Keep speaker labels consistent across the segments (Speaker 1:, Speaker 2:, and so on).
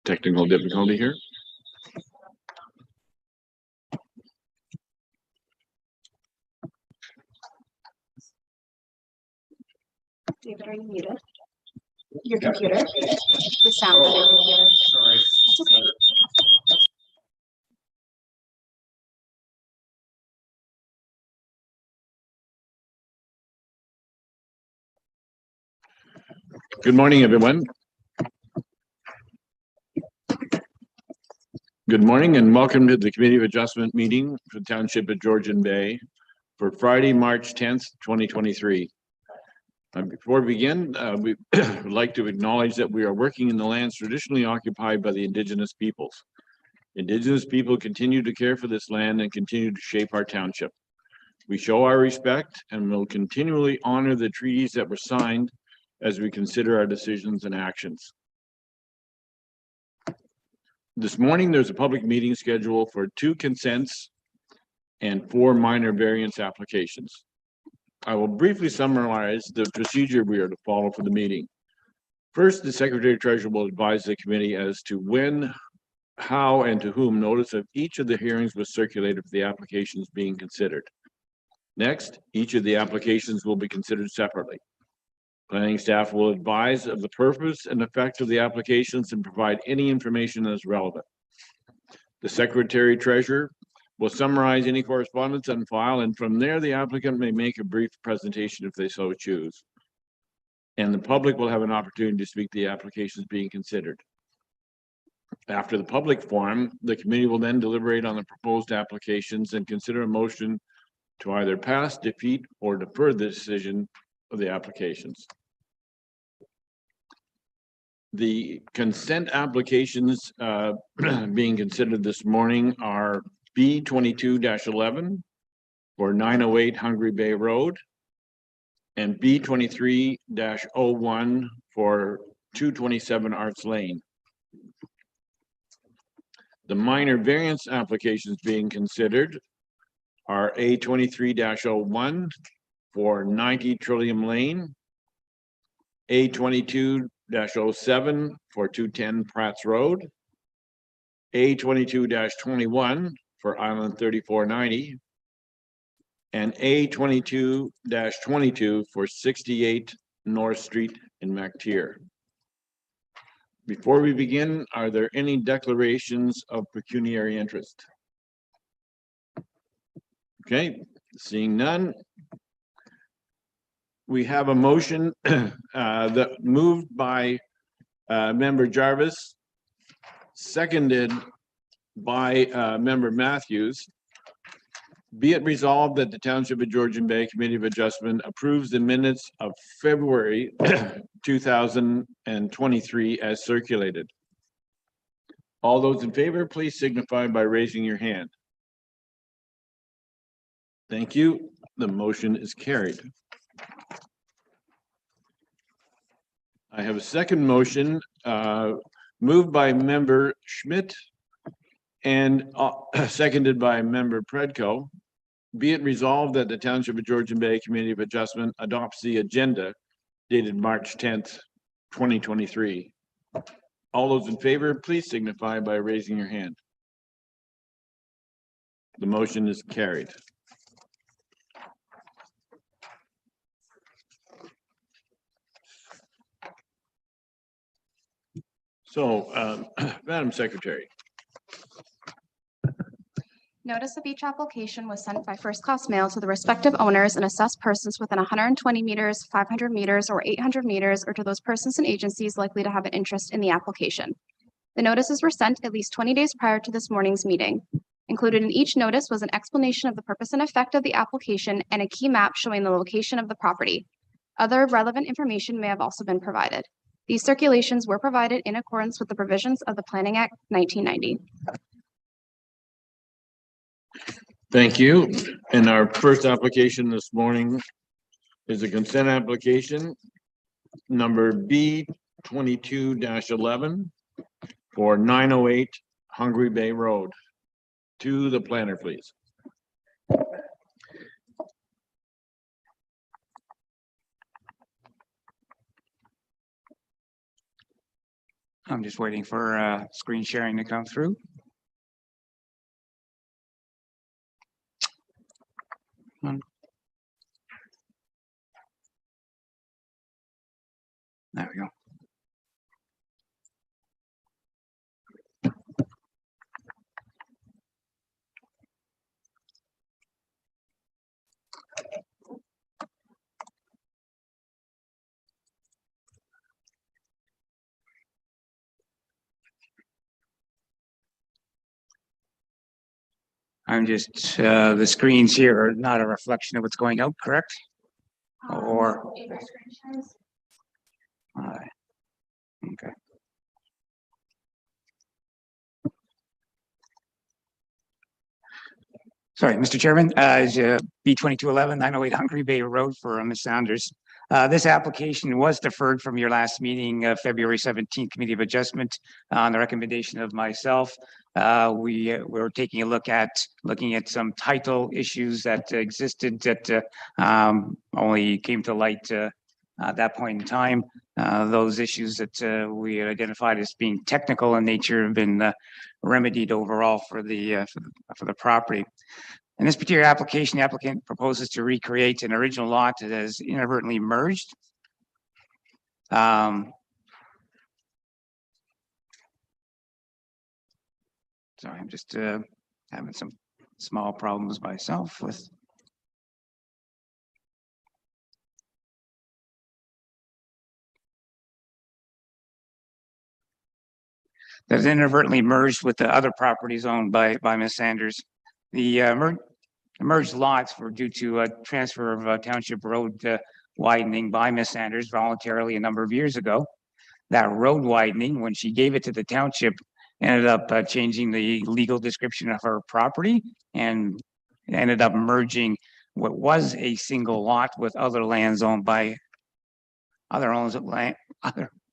Speaker 1: technical difficulty here.
Speaker 2: David, are you muted? Your computer? The sound on your computer.
Speaker 1: Sorry.
Speaker 2: That's okay.
Speaker 1: Good morning, everyone. Good morning and welcome to the Committee of Adjustment meeting for the Township of Georgian Bay for Friday, March 10th, 2023. Before we begin, we would like to acknowledge that we are working in the lands traditionally occupied by the Indigenous peoples. Indigenous people continue to care for this land and continue to shape our township. We show our respect and will continually honor the treaties that were signed as we consider our decisions and actions. This morning, there's a public meeting scheduled for 2 consents and 4 minor variance applications. I will briefly summarize the procedure we are to follow for the meeting. First, the Secretary Treasurer will advise the committee as to when, how, and to whom notice of each of the hearings was circulated for the applications being considered. Next, each of the applications will be considered separately. Planning staff will advise of the purpose and effect of the applications and provide any information that is relevant. The Secretary Treasurer will summarize any correspondence on file, and from there, the applicant may make a brief presentation if they so choose. And the public will have an opportunity to speak to the applications being considered. After the public forum, the committee will then deliberate on the proposed applications and consider a motion to either pass, defeat, or defer the decision of the applications. The consent applications being considered this morning are B22-11 for 908 Hungry Bay Road and B23-01 for 227 Arts Lane. The minor variance applications being considered are A23-01 for 90 Trillium Lane, A22-07 for 210 Pratt's Road, A22-21 for Island 3490, and A22-22 for 68 North Street in McTier. Before we begin, are there any declarations of pecuniary interest? Okay, seeing none. We have a motion that moved by Member Jarvis, seconded by Member Matthews. Be it resolved that the Township of Georgian Bay Committee of Adjustment approves the minutes of February 2023 as circulated. All those in favor, please signify by raising your hand. Thank you. The motion is carried. I have a second motion moved by Member Schmidt and seconded by Member Predko. Be it resolved that the Township of Georgian Bay Committee of Adjustment adopts the agenda dated March 10th, 2023. All those in favor, please signify by raising your hand. The motion is carried. So, Madam Secretary.
Speaker 2: Notice of each application was sent by first-class mail to the respective owners and assessed persons within 120 meters, 500 meters, or 800 meters, or to those persons and agencies likely to have an interest in the application. The notices were sent at least 20 days prior to this morning's meeting. Included in each notice was an explanation of the purpose and effect of the application and a key map showing the location of the property. Other relevant information may have also been provided. These circulations were provided in accordance with the provisions of the Planning Act 1990.
Speaker 1: Thank you. And our first application this morning is a consent application number B22-11 for 908 Hungry Bay Road. To the planner, please.
Speaker 3: I'm just waiting for screen sharing to come through. There we go. I'm just, the screens here are not a reflection of what's going out, correct? Or, okay. Sorry, Mr. Chairman, B2211 908 Hungary Bay Road for Ms. Sanders. This application was deferred from your last meeting, February 17th Committee of Adjustment on the recommendation of myself. We were taking a look at looking at some title issues that existed that only came to light at that point in time. Those issues that we had identified as being technical in nature have been remedied overall for the property. In this particular application, the applicant proposes to recreate an original lot that has inadvertently merged. Sorry, I'm just having some small problems myself with. That is inadvertently merged with the other properties owned by Ms. Sanders. The merged lots were due to a transfer of township road widening by Ms. Sanders voluntarily a number of years ago. That road widening, when she gave it to the township, ended up changing the legal description of her property and ended up merging what was a single lot with other lands owned by other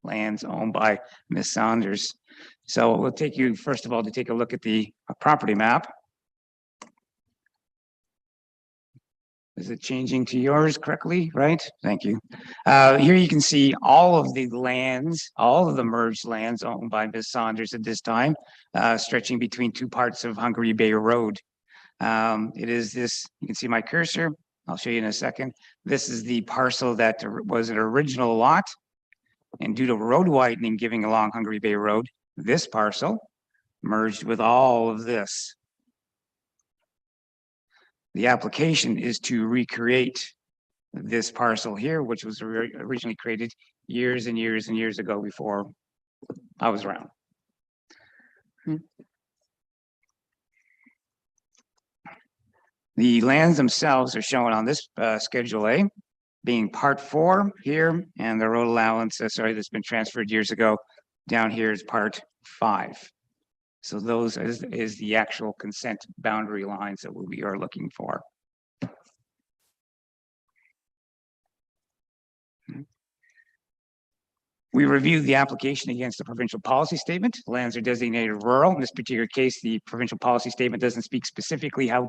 Speaker 3: lands owned by Ms. Sanders. So we'll take you first of all to take a look at the property map. Is it changing to yours correctly? Right. Thank you. Here you can see all of the lands, all of the merged lands owned by Ms. Sanders at this time, stretching between two parts of Hungary Bay Road. It is this, you can see my cursor. I'll show you in a second. This is the parcel that was an original lot. And due to road widening giving along Hungary Bay Road, this parcel merged with all of this. The application is to recreate this parcel here, which was originally created years and years and years ago before I was around. The lands themselves are shown on this Schedule A, being Part 4 here, and the road allowance, sorry, that's been transferred years ago. Down here is Part 5. So those is the actual consent boundary lines that we are looking for. We reviewed the application against the provincial policy statement. Lands are designated rural. In this particular case, the provincial policy statement doesn't speak specifically how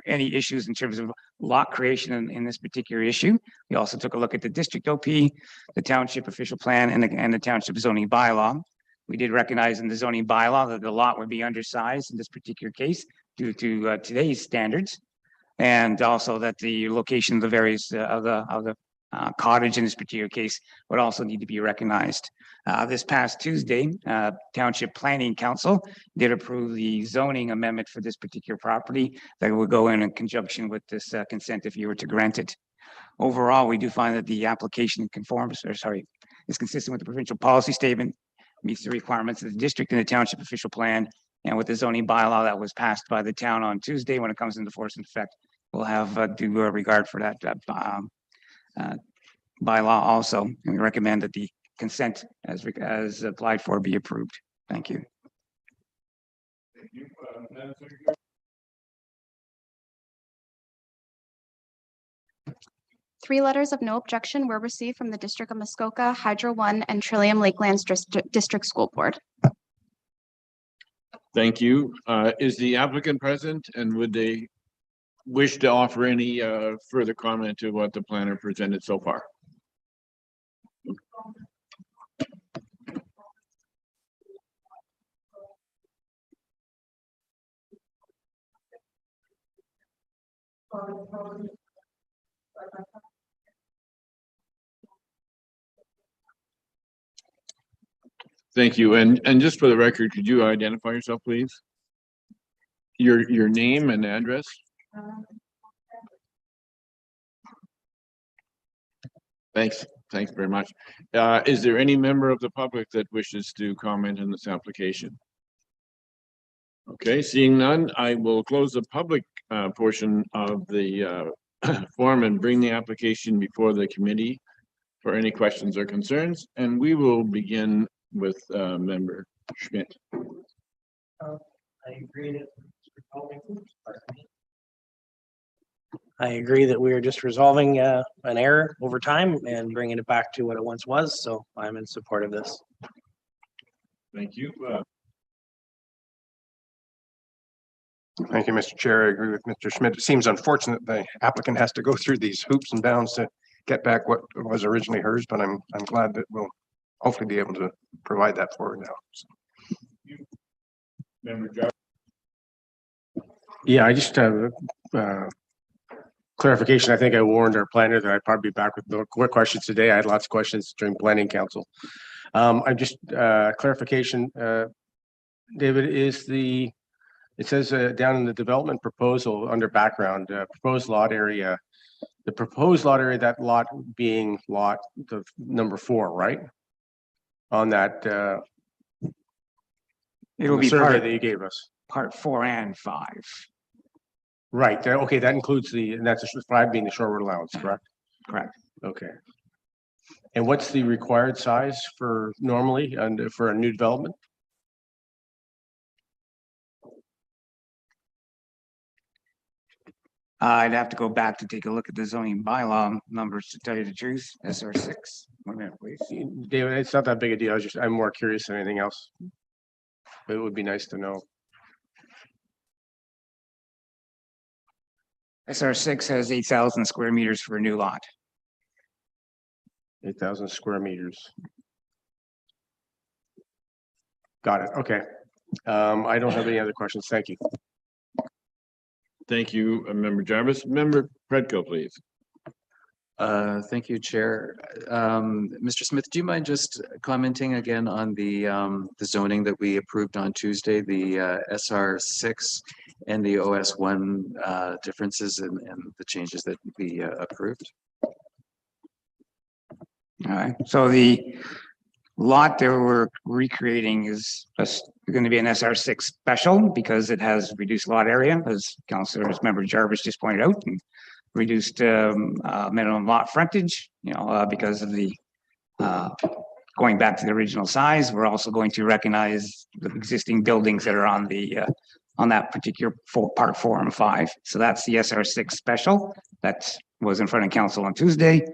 Speaker 3: any issues in terms of lot creation in this particular issue. We also took a look at the district OP, the township official plan, and the township zoning bylaw. We did recognize in the zoning bylaw that the lot would be undersized in this particular case due to today's standards, and also that the location of the various of the cottage in this particular case would also need to be recognized. This past Tuesday, Township Planning Council did approve the zoning amendment for this particular property that would go in conjunction with this consent if you were to grant it. Overall, we do find that the application is consistent with the provincial policy statement, meets the requirements of the district and the township official plan, and with the zoning bylaw that was passed by the town on Tuesday when it comes into force and effect, we'll have due regard for that bylaw also, and we recommend that the consent as applied for be approved. Thank you.
Speaker 2: Three letters of no objection were received from the District of Muskoka, Hydro One, and Trillium Lakelands District School Board.
Speaker 1: Thank you. Is the applicant present, and would they wish to offer any further comment to what the planner presented so far? Thank you. And just for the record, could you identify yourself, please? Your name and address? Thanks. Thanks very much. Is there any member of the public that wishes to comment on this application? Okay, seeing none, I will close the public portion of the forum and bring the application before the committee for any questions or concerns, and we will begin with member Schmidt.
Speaker 4: I agree that we are just resolving an error over time and bringing it back to what it once was. So I'm in support of this.
Speaker 1: Thank you.
Speaker 5: Thank you, Mr. Chair. I agree with Mr. Schmidt. It seems unfortunate the applicant has to go through these hoops and bounds to get back what was originally hers, but I'm glad that we'll hopefully be able to provide that for her now.
Speaker 1: Member Jarvis.
Speaker 6: Yeah, I just have clarification. I think I warned our planner that I'd probably be back with more questions today. I had lots of questions during planning council. I'm just clarification. David, it says down in the development proposal under background, proposed lot area, the proposed lot area, that lot being lot the number 4, right? On that
Speaker 3: It'll be
Speaker 6: survey
Speaker 3: part,
Speaker 6: that you gave us.
Speaker 3: part 4 and 5.
Speaker 6: Right. Okay, that includes and that's 5 being the short road allowance, correct?
Speaker 3: Correct.
Speaker 6: Okay. And what's the required size for normally and for a new development?
Speaker 3: I'd have to go back to take a look at the zoning bylaw numbers to tell you the truth. SR6. 1 minute, please.
Speaker 6: David, it's not that big a deal. I'm more curious than anything else. But it would be nice to know.
Speaker 3: SR6 has 8,000 square meters for a new lot.
Speaker 6: 8,000 square meters. Got it. Okay. I don't have any other questions. Thank you.
Speaker 1: Thank you, Member Jarvis. Member Predko, please.
Speaker 7: Thank you, Chair. Mr. Smith, do you mind just commenting again on the zoning that we approved on Tuesday, the SR6 and the OS1 differences and the changes that we approved?
Speaker 3: All right. So the lot that we're recreating is going to be an SR6 special because it has reduced lot area, as Councilor's Member Jarvis just pointed out, and reduced minimum lot frontage, because of the going back to the original size. We're also going to recognize the existing buildings that are on the on that particular part 4 and 5. So that's the SR6 special that was in front of council on Tuesday.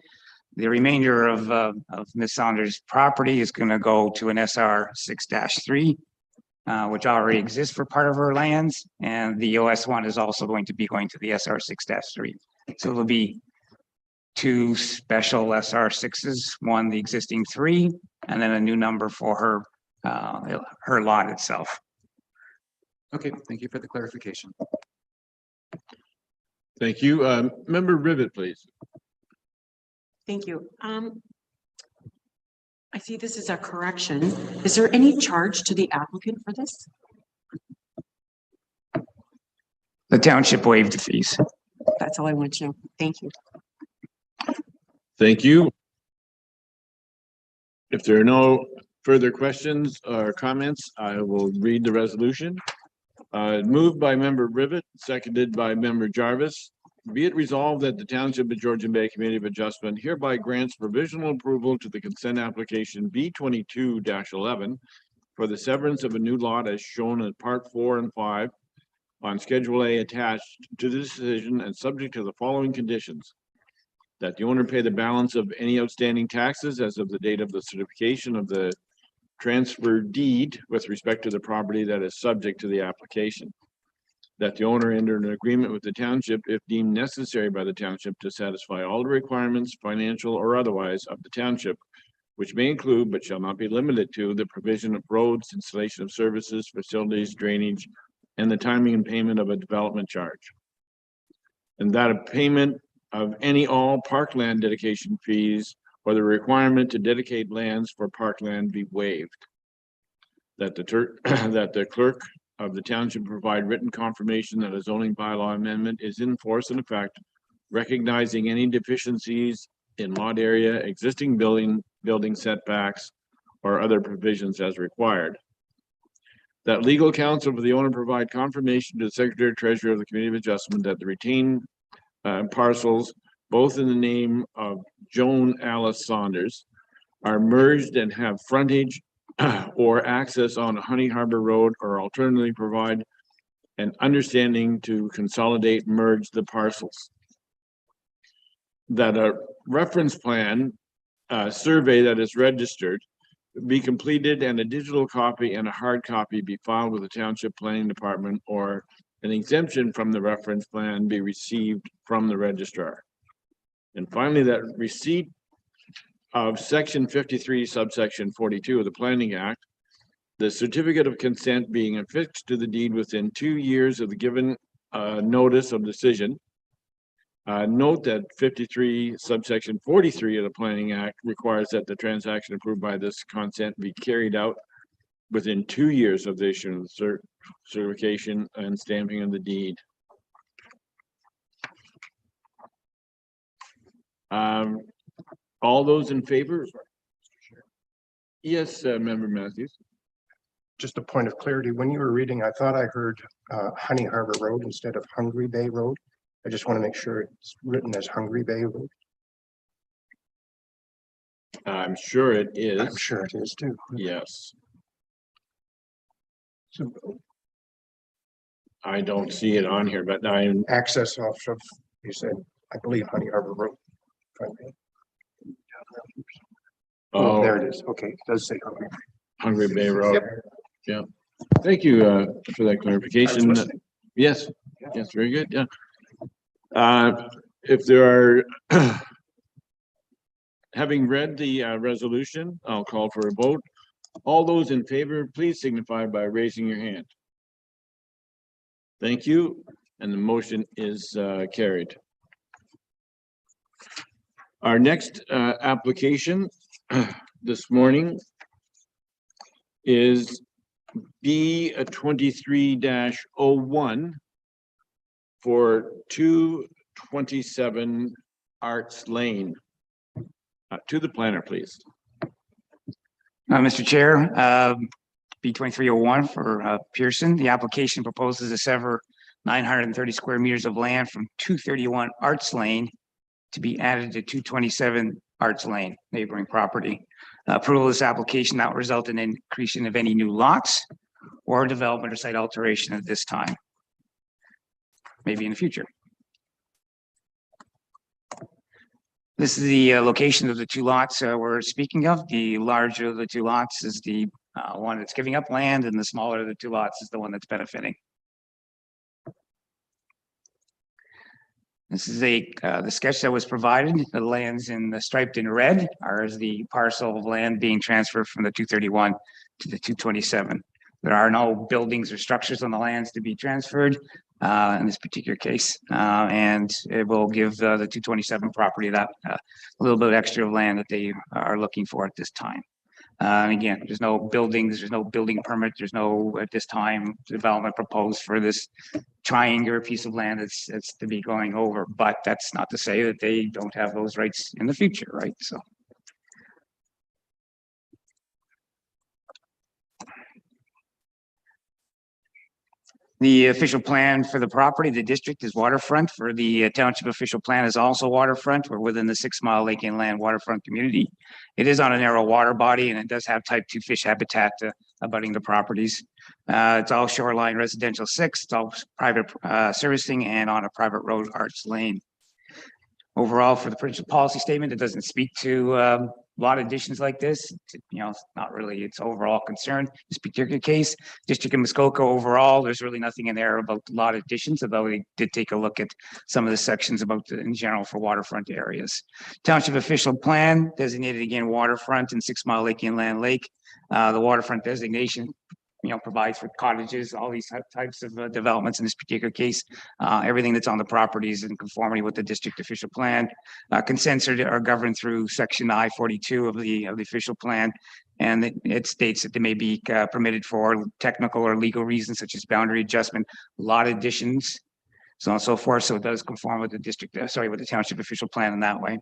Speaker 3: The remainder of Ms. Saunders' property is going to go to an SR6-3, which already exists for part of her lands, and the OS1 is also going to be going to the SR6-3. So it'll be 2 special SR6s, one the existing 3, and then a new number for her lot itself.
Speaker 7: Okay, thank you for the clarification.
Speaker 1: Thank you. Member Rivet, please.
Speaker 8: Thank you. I see this is a correction. Is there any charge to the applicant for this?
Speaker 3: The township waived the fees.
Speaker 8: That's all I want to know. Thank you.
Speaker 1: Thank you. If there are no further questions or comments, I will read the resolution. Moved by Member Rivet, seconded by Member Jarvis. Be it resolved that the Township of Georgian Bay Committee of Adjustment hereby grants provisional approval to the consent application B22-11 for the severance of a new lot as shown in part 4 and 5 on Schedule A attached to the decision and subject to the following conditions: that the owner pay the balance of any outstanding taxes as of the date of the certification of the transfer deed with respect to the property that is subject to the application. That the owner enter an agreement with the township if deemed necessary by the township to satisfy all the requirements, financial or otherwise, of the township, which may include but shall not be limited to the provision of roads, installation of services, facilities, drainage, and the timing and payment of a development charge. and that a payment of any all parkland dedication fees or the requirement to dedicate lands for parkland be waived. That that the clerk of the township provide written confirmation that a zoning bylaw amendment is in force and effect, recognizing any deficiencies in lot area, existing building setbacks, or other provisions as required. That legal counsel for the owner provide confirmation to the Secretary Treasurer of the Committee of Adjustment that the retained parcels, both in the name of Joan Alice Saunders, are merged and have frontage or access on Honey Harbor Road, or alternatively provide an understanding to consolidate, merge the parcels. That a reference plan survey that is registered be completed and a digital copy and a hard copy be filed with the Township Planning Department, or an exemption from the reference plan be received from the registrar. And finally, that receipt of section 53 subsection 42 of the Planning Act, the certificate of consent being affixed to the deed within 2 years of the given notice of decision. Note that 53 subsection 43 of the Planning Act requires that the transaction approved by this consent be carried out within 2 years of the issuance of the certification and stamping of the deed. All those in favor? Yes, Member Matthews.
Speaker 5: Just a point of clarity, when you were reading, I thought I heard Honey Harbor Road instead of Hungry Bay Road. I just want to make sure it's written as Hungry Bay Road.
Speaker 1: I'm sure it is.
Speaker 5: I'm sure it is too.
Speaker 1: Yes.
Speaker 5: So
Speaker 1: I don't see it on here, but I'm
Speaker 5: access off of, you said, I believe Honey Harbor Road. Oh, there it is. Okay, it does say Hungry Bay.
Speaker 1: Hungry Bay Road.
Speaker 5: Yep.
Speaker 1: Yeah. Thank you for that
Speaker 5: I was
Speaker 1: clarification.
Speaker 5: listening.
Speaker 1: Yes. Yes. Very good. Yeah. If there are, having read the resolution, I'll call for a vote. All those in favor, please signify by raising your hand. Thank you. And the motion is carried. Our next application this morning is B 23-01 for 227 Arts Lane. To the planner, please.
Speaker 3: Mr. Chair, B 2301 for Pearson. The application proposes to sever 930 square meters of land from 231 Arts Lane to be added to 227 Arts Lane, neighboring property. Approval of this application not result in an increase of any new lots or development or site alteration at this time. Maybe in the future. This is the location of the two lots we're speaking of. The larger of the two lots is the one that's giving up land, and the smaller of the two lots is the one that's benefiting. This is the sketch that was provided. The lands in the striped in red are the parcel of land being transferred from the 231 to the 227. There are no buildings or structures on the lands to be transferred in this particular case, and it will give the 227 property that a little bit extra of land that they are looking for at this time. Again, there's no buildings, there's no building permit, there's no at this time development proposed for this triangular piece of land that's to be going over, but that's not to say that they don't have those rights in the future, right? So. The official plan for the property, the district is waterfront. For the township official plan is also waterfront. We're within the 6 Mile Lake Inland waterfront community. It is on a narrow water body, and it does have type 2 fish habitat abutting the properties. It's all shoreline residential 6. It's all private servicing and on a private road, Arts Lane. Overall, for the principal policy statement, it doesn't speak to lot additions like this. You know, it's not really its overall concern. This particular case, District of Muskoka overall, there's really nothing in there about lot additions, although we did take a look at some of the sections about in general for waterfront areas. Township official plan designated again waterfront and 6 Mile Lake Inland Lake. The waterfront designation provides for cottages, all these types of developments. In this particular case, everything that's on the property is in conformity with the district official plan. Consents are governed through section I-42 of the official plan. And it states that they may be permitted for technical or legal reasons such as boundary adjustment, lot additions, so on and so forth. So it does conform with the with the township official plan in that way.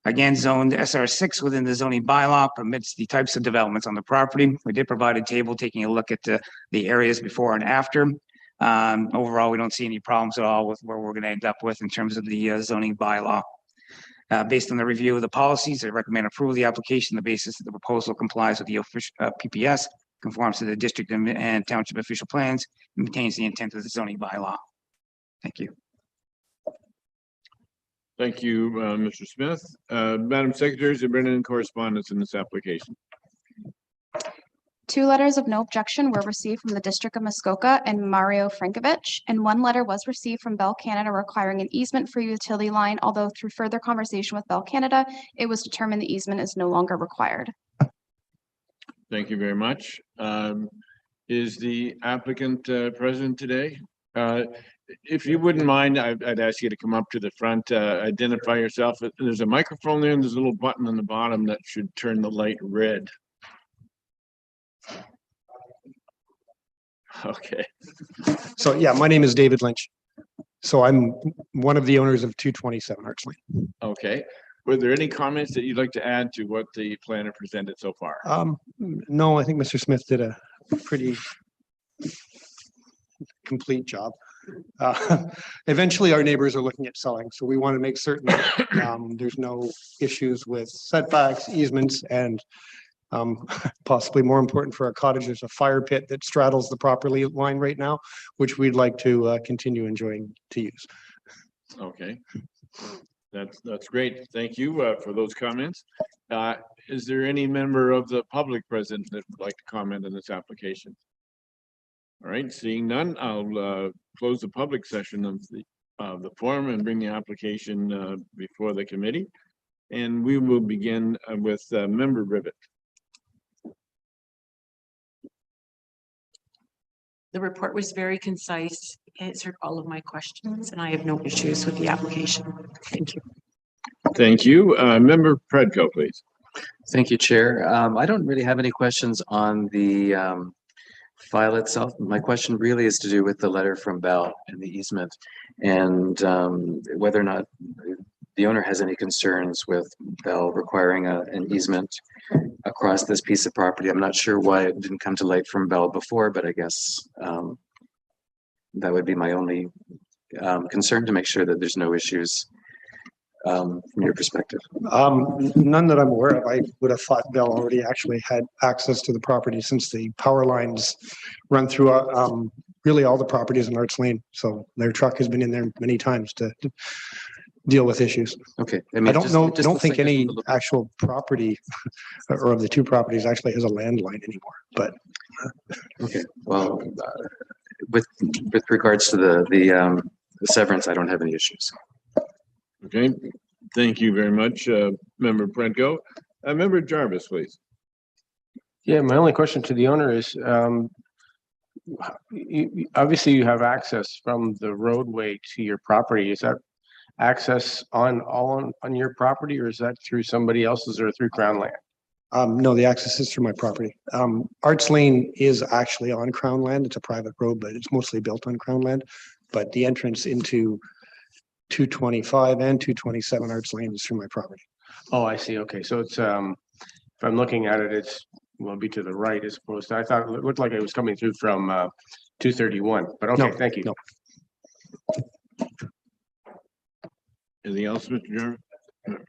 Speaker 3: Again, zoned SR6 within the zoning bylaw permits the types of developments on the property. We did provide a table taking a look at the areas before and after. Overall, we don't see any problems at all with where we're going to end up with in terms of the zoning bylaw. Based on the review of the policies, I recommend approval of the application. The basis that the proposal complies with the official PPS, conforms to the district and township official plans, and maintains the intent of the zoning bylaw. Thank you.
Speaker 1: Thank you, Mr. Smith. Madam Secretary, has there been any correspondence in this application?
Speaker 2: 2 letters of no objection were received from the District of Muskoka and Mario Frankovich, and 1 letter was received from Bell Canada requiring an easement for utility line, although through further conversation with Bell Canada, it was determined the easement is no longer required.
Speaker 1: Thank you very much. Is the applicant present today? If you wouldn't mind, I'd ask you to come up to the front, identify yourself. There's a microphone there and there's a little button on the bottom that should turn the light red. Okay.
Speaker 9: So yeah, my name is David Lynch. So I'm one of the owners of 227 Arts Lane.
Speaker 1: Okay. Were there any comments that you'd like to add to what the planner presented so far?
Speaker 9: No, I think Mr. Smith did a pretty complete job. Eventually our neighbors are looking at selling, so we want to make certain that, there's no issues with setbacks, easements, and possibly more important for our cottage, there's a fire pit that straddles the property line right now, which we'd like to continue enjoying to use.
Speaker 1: Okay. That's great. Thank you for those comments. Is there any member of the public present that would like to comment on this application? All right, seeing none, I'll close the public session of the forum and bring the application before the committee. And we will begin with member Rivet.
Speaker 8: The report was very concise, answered all of my questions, and I have no issues with the application. Thank you.
Speaker 1: Thank you. Member Predko, please.
Speaker 7: Thank you, Chair. I don't really have any questions on the file itself. My question really is to do with the letter from Bell and the easement, and whether or not the owner has any concerns with Bell requiring an easement across this piece of property. I'm not sure why it didn't come to light from Bell before, but I guess that would be my only concern, to make sure that there's no issues from your perspective.
Speaker 9: None that I'm aware of. I would have thought Bell already actually had access to the property, since the power lines run through really all the properties in Arts Lane. So their truck has been in there many times to deal with issues.
Speaker 7: Okay.
Speaker 9: I don't think any actual property or of the 2 properties actually has a landline anymore, but.
Speaker 7: Okay, well, with regards to the severance, I don't have any issues.
Speaker 1: Okay, thank you very much, member Predko. Member Jarvis, please.
Speaker 6: Yeah, my only question to the owner is, obviously you have access from the roadway to your property. Is that access on your property, or is that through somebody else's or through Crown land?
Speaker 9: No, the access is through my property. Arts Lane is actually on Crown land. It's a private road, but it's mostly built on Crown land. But the entrance into 225 and 227 Arts Lane is through my property.
Speaker 6: Oh, I see. Okay, so it's if I'm looking at it, it's will be to the right as opposed to, I thought it looked like it was coming through from 231, but okay,
Speaker 9: No,
Speaker 6: thank you.
Speaker 9: no.
Speaker 1: Anything else, Mr. Jarvis?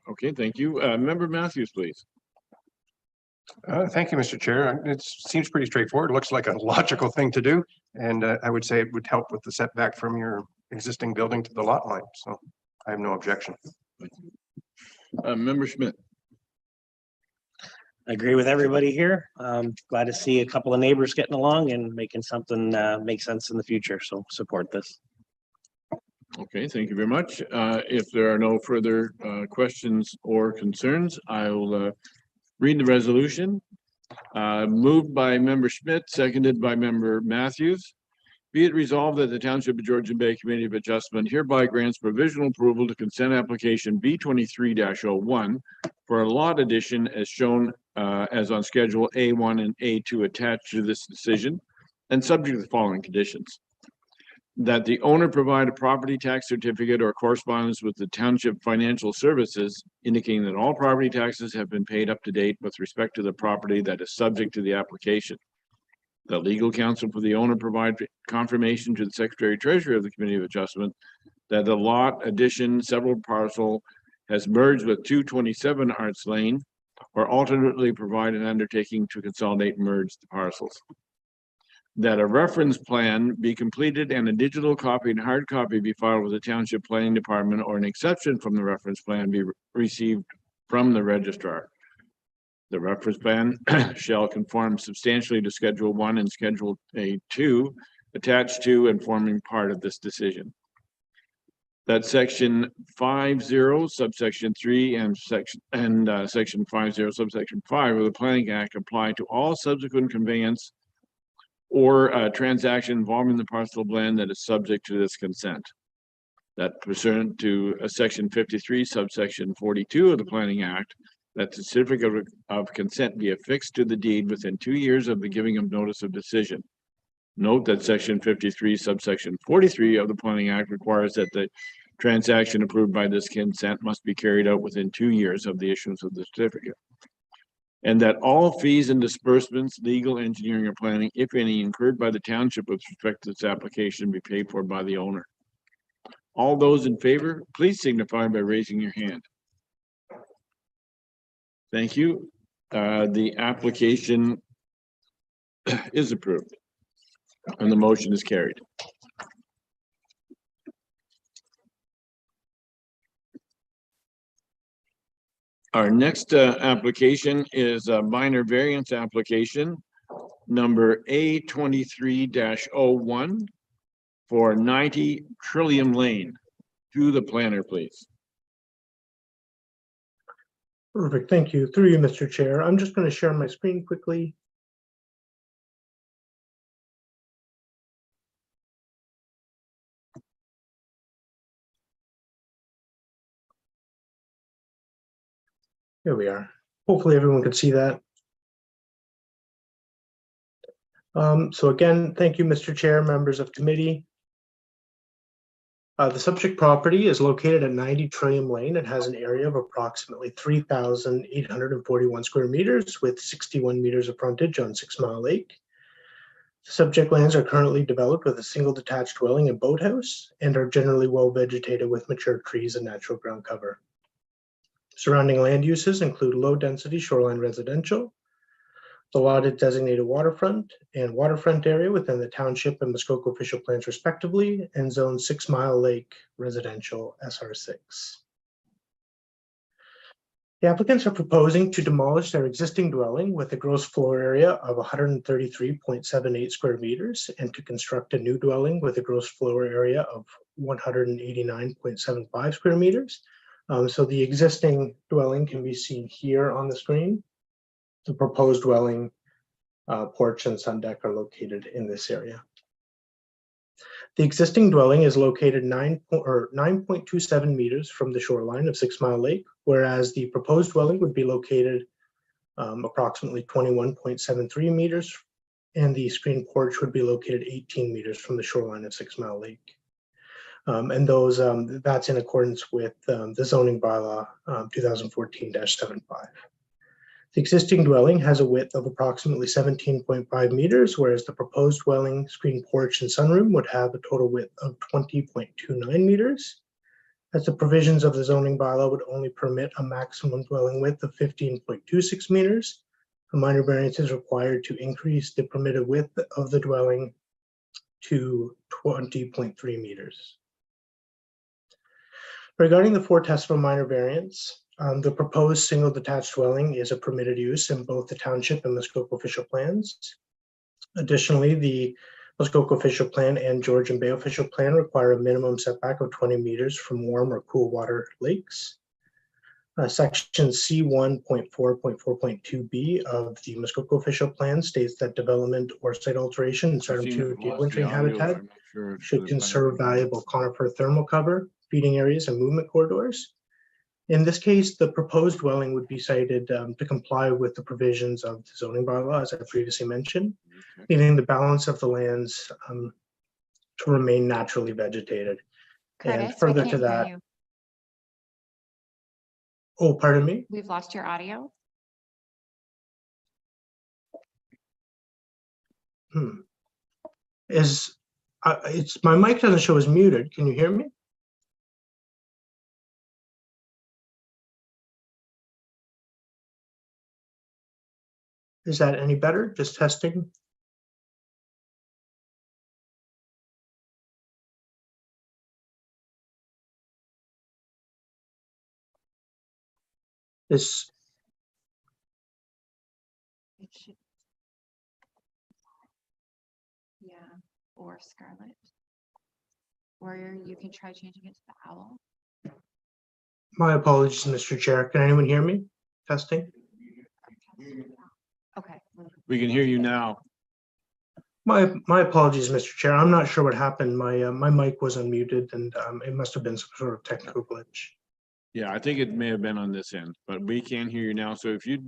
Speaker 1: Okay, thank you. Member Matthews, please.
Speaker 5: Thank you, Mr. Chair. It seems pretty straightforward. It looks like a logical thing to do. And I would say it would help with the setback from your existing building to the lot line. So I have no objection.
Speaker 1: Member Schmidt.
Speaker 4: I agree with everybody here. Glad to see a couple of neighbors getting along and making something make sense in the future. So support this.
Speaker 1: Okay, thank you very much. If there are no further questions or concerns, I will read the resolution. Moved by member Schmidt, seconded by member Matthews. Be it resolved that the Township of Georgian Bay Committee of Adjustment hereby grants provisional approval to consent application B 23-01 for a lot addition as shown as on Schedule A1 and A2 attached to this decision, and subject to the following conditions. That the owner provide a property tax certificate or correspondence with the Township Financial Services indicating that all property taxes have been paid up to date with respect to the property that is subject to the application. The legal counsel for the owner provide confirmation to the Secretary Treasurer of the Committee of Adjustment that the lot addition several parcel has merged with 227 Arts Lane, or alternately provide an undertaking to consolidate and merge the parcels. That a reference plan be completed and a digital copy and hard copy be filed with the Township Planning Department, or an exception from the reference plan be received from the registrar. The reference plan shall conform substantially to Schedule 1 and Schedule A2 attached to and forming part of this decision. That Section 50 subsection 3 and Section 50 subsection 5 of the Planning Act apply to all subsequent conveyance or transaction involving the parcel of land that is subject to this consent. That pursuant to Section 53 subsection 42 of the Planning Act, that the certificate of consent be affixed to the deed within 2 years of the giving of notice of decision. Note that Section 53 subsection 43 of the Planning Act requires that the transaction approved by this consent must be carried out within 2 years of the issuance of the certificate. And that all fees and disbursements, legal, engineering, or planning, if any, incurred by the township with respect to this application be paid for by the owner. All those in favor, please signify by raising your hand. Thank you. The application is approved and the motion is carried. Our next application is a minor variance application number A23-01 for 90 Trillium Lane. To the planner, please.
Speaker 10: Perfect. Thank you. Through you, Mr. Chair. I'm just going to share my screen quickly. Here we are. Hopefully everyone can see that. So again, thank you, Mr. Chair, members of committee. The subject property is located at 90 Trillium Lane. It has an area of approximately 3,841 square meters with 61 meters of frontage on 6 Mile Lake. The subject lands are currently developed with a single detached dwelling and boathouse and are generally well vegetated with mature trees and natural ground cover. Surrounding land uses include low-density shoreline residential. The lot is designated waterfront and waterfront area within the township and Muskoka official plans respectively, and zone 6 Mile Lake residential SR6. The applicants are proposing to demolish their existing dwelling with a gross floor area of 133.78 square meters and to construct a new dwelling with a gross floor area of 189.75 square meters. So the existing dwelling can be seen here on the screen. The proposed dwelling, porch and sun deck are located in this area. The existing dwelling is located 9.27 meters from the shoreline of 6 Mile Lake, whereas the proposed dwelling would be located approximately 21.73 meters, and the screen porch would be located 18 meters from the shoreline of 6 Mile Lake. And those that's in accordance with the zoning bylaw 2014-75. The existing dwelling has a width of approximately 17.5 meters, whereas the proposed dwelling, screen porch, and sunroom would have a total width of 20.29 meters. As the provisions of the zoning bylaw would only permit a maximum dwelling width of 15.26 meters, a minor variance is required to increase the permitted width of the dwelling to 20.3 meters. Regarding the 4 tests for minor variance, the proposed single detached dwelling is a permitted use in both the township and Muskoka official plans. Additionally, the Muskoka official plan and Georgian Bay official plan require a minimum setback of 20 meters from warm or cool water lakes. Section C1.4.4.2B of the Muskoka official plan states that development or site alteration in Stratum
Speaker 1: Seem to
Speaker 10: 2
Speaker 1: have
Speaker 10: deer
Speaker 1: lost the
Speaker 10: wintering
Speaker 1: audio.
Speaker 10: habitat
Speaker 1: I'm not sure if
Speaker 10: should
Speaker 1: the
Speaker 10: conserve
Speaker 1: plan-
Speaker 10: valuable conifer thermal cover, feeding areas, and movement corridors. In this case, the proposed dwelling would be sited to comply with the provisions of the zoning bylaw, as I previously mentioned,
Speaker 1: Okay.
Speaker 10: leaving the balance of the lands to remain naturally vegetated. And
Speaker 2: Curtis, we
Speaker 10: further
Speaker 2: can't
Speaker 10: to
Speaker 2: hear
Speaker 10: that,
Speaker 2: you.
Speaker 10: oh, pardon me.
Speaker 2: We've lost your audio.
Speaker 10: It's my mic doesn't show as muted. Can you hear me? Is that any better? Just testing. This,
Speaker 2: It should. Yeah, or Scarlet. Or you can try changing it to the owl.
Speaker 10: my apologies, Mr. Chair. Can anyone hear me? Testing.
Speaker 2: Okay.
Speaker 1: We can hear you now.
Speaker 10: My apologies, Mr. Chair. I'm not sure what happened. My mic was unmuted and it must have been some sort of technical glitch.
Speaker 1: Yeah, I think it may have been on this end, but we can hear you now. So if you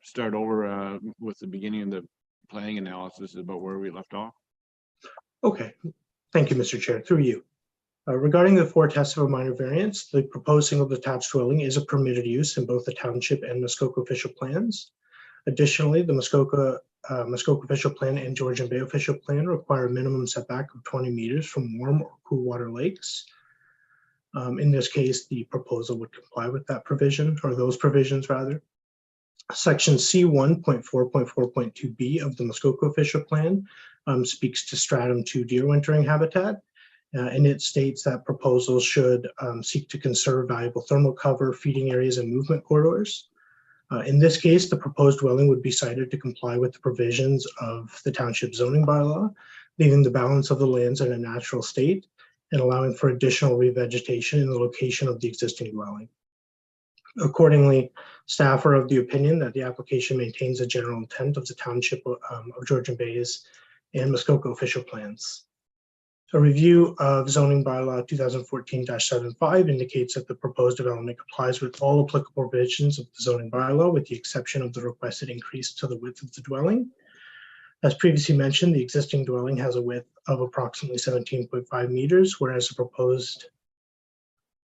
Speaker 1: start over with the beginning of the planning analysis about where we left off.
Speaker 10: Okay. Thank you, Mr. Chair. Through you. Regarding the 4 tests of a minor variance, the proposed single detached dwelling is a permitted use in both the township and Muskoka official plans. Additionally, the Muskoka official plan and Georgian Bay official plan require a minimum setback of 20 meters from warm or cool water lakes. In this case, the proposal would comply with that provision, or those provisions rather. Section C1.4.4.2B of the Muskoka official plan speaks to Stratum 2 deer wintering habitat. And it states that proposals should seek to conserve valuable thermal cover, feeding areas, and movement corridors. In this case, the proposed dwelling would be sited to comply with the provisions of the township zoning bylaw, leaving the balance of the lands in a natural state and allowing for additional revegetation in the location of the existing dwelling. Accordingly, staff are of the opinion that the application maintains the general intent of the township of Georgian Bay's and Muskoka official plans. A review of zoning bylaw 2014-75 indicates that the proposed development complies with all applicable provisions of the zoning bylaw, with the exception of the requested increase to the width of the dwelling. As previously mentioned, the existing dwelling has a width of approximately 17.5 meters, whereas the proposed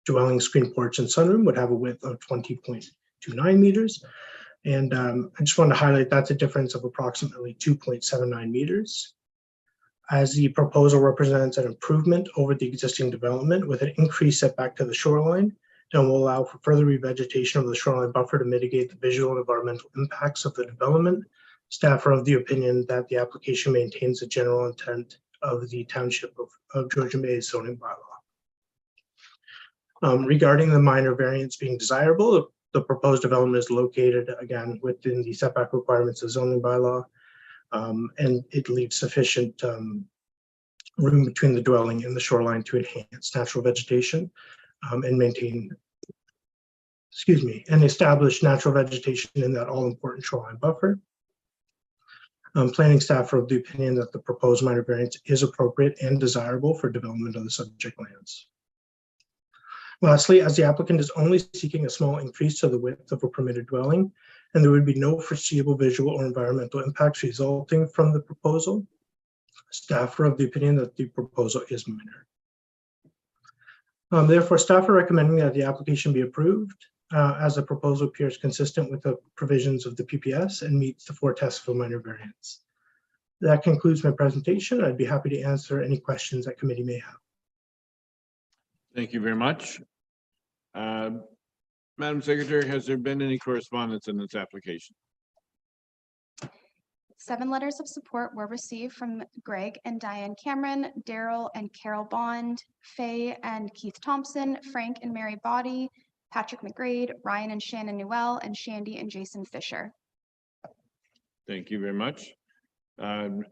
Speaker 10: dwelling, screen porch, and sunroom would have a width of 20.29 meters. And I just want to highlight that's a difference of approximately 2.79 meters. As the proposal represents an improvement over the existing development with an increased setback to the shoreline and will allow for further revegetation of the shoreline buffer to mitigate the visual and environmental impacts of the development. Staff are of the opinion that the application maintains the general intent of the township of Georgian Bay's zoning bylaw. Regarding the minor variance being desirable, the proposed development is located again within the setback requirements of zoning bylaw. And it leaves sufficient room between the dwelling and the shoreline to enhance natural vegetation and maintain, and establish natural vegetation in that all-important shoreline buffer. Planning staff are of the opinion that the proposed minor variance is appropriate and desirable for development of the subject lands. Lastly, as the applicant is only seeking a small increase to the width of a permitted dwelling, and there would be no foreseeable visual or environmental impacts resulting from the proposal, staff are of the opinion that the proposal is minor. Therefore, staff are recommending that the application be approved as the proposal appears consistent with the provisions of the PPS and meets the 4 tests of a minor variance. That concludes my presentation. I'd be happy to answer any questions that committee may have.
Speaker 1: Thank you very much. Madam Secretary, has there been any correspondence in this application?
Speaker 2: 7 letters of support were received from Greg and Diane Cameron, Daryl and Carol Bond, Faye and Keith Thompson, Frank and Mary Body, Patrick McGrade, Ryan and Shannon Newell, and Shandy and Jason Fisher.
Speaker 1: Thank you very much.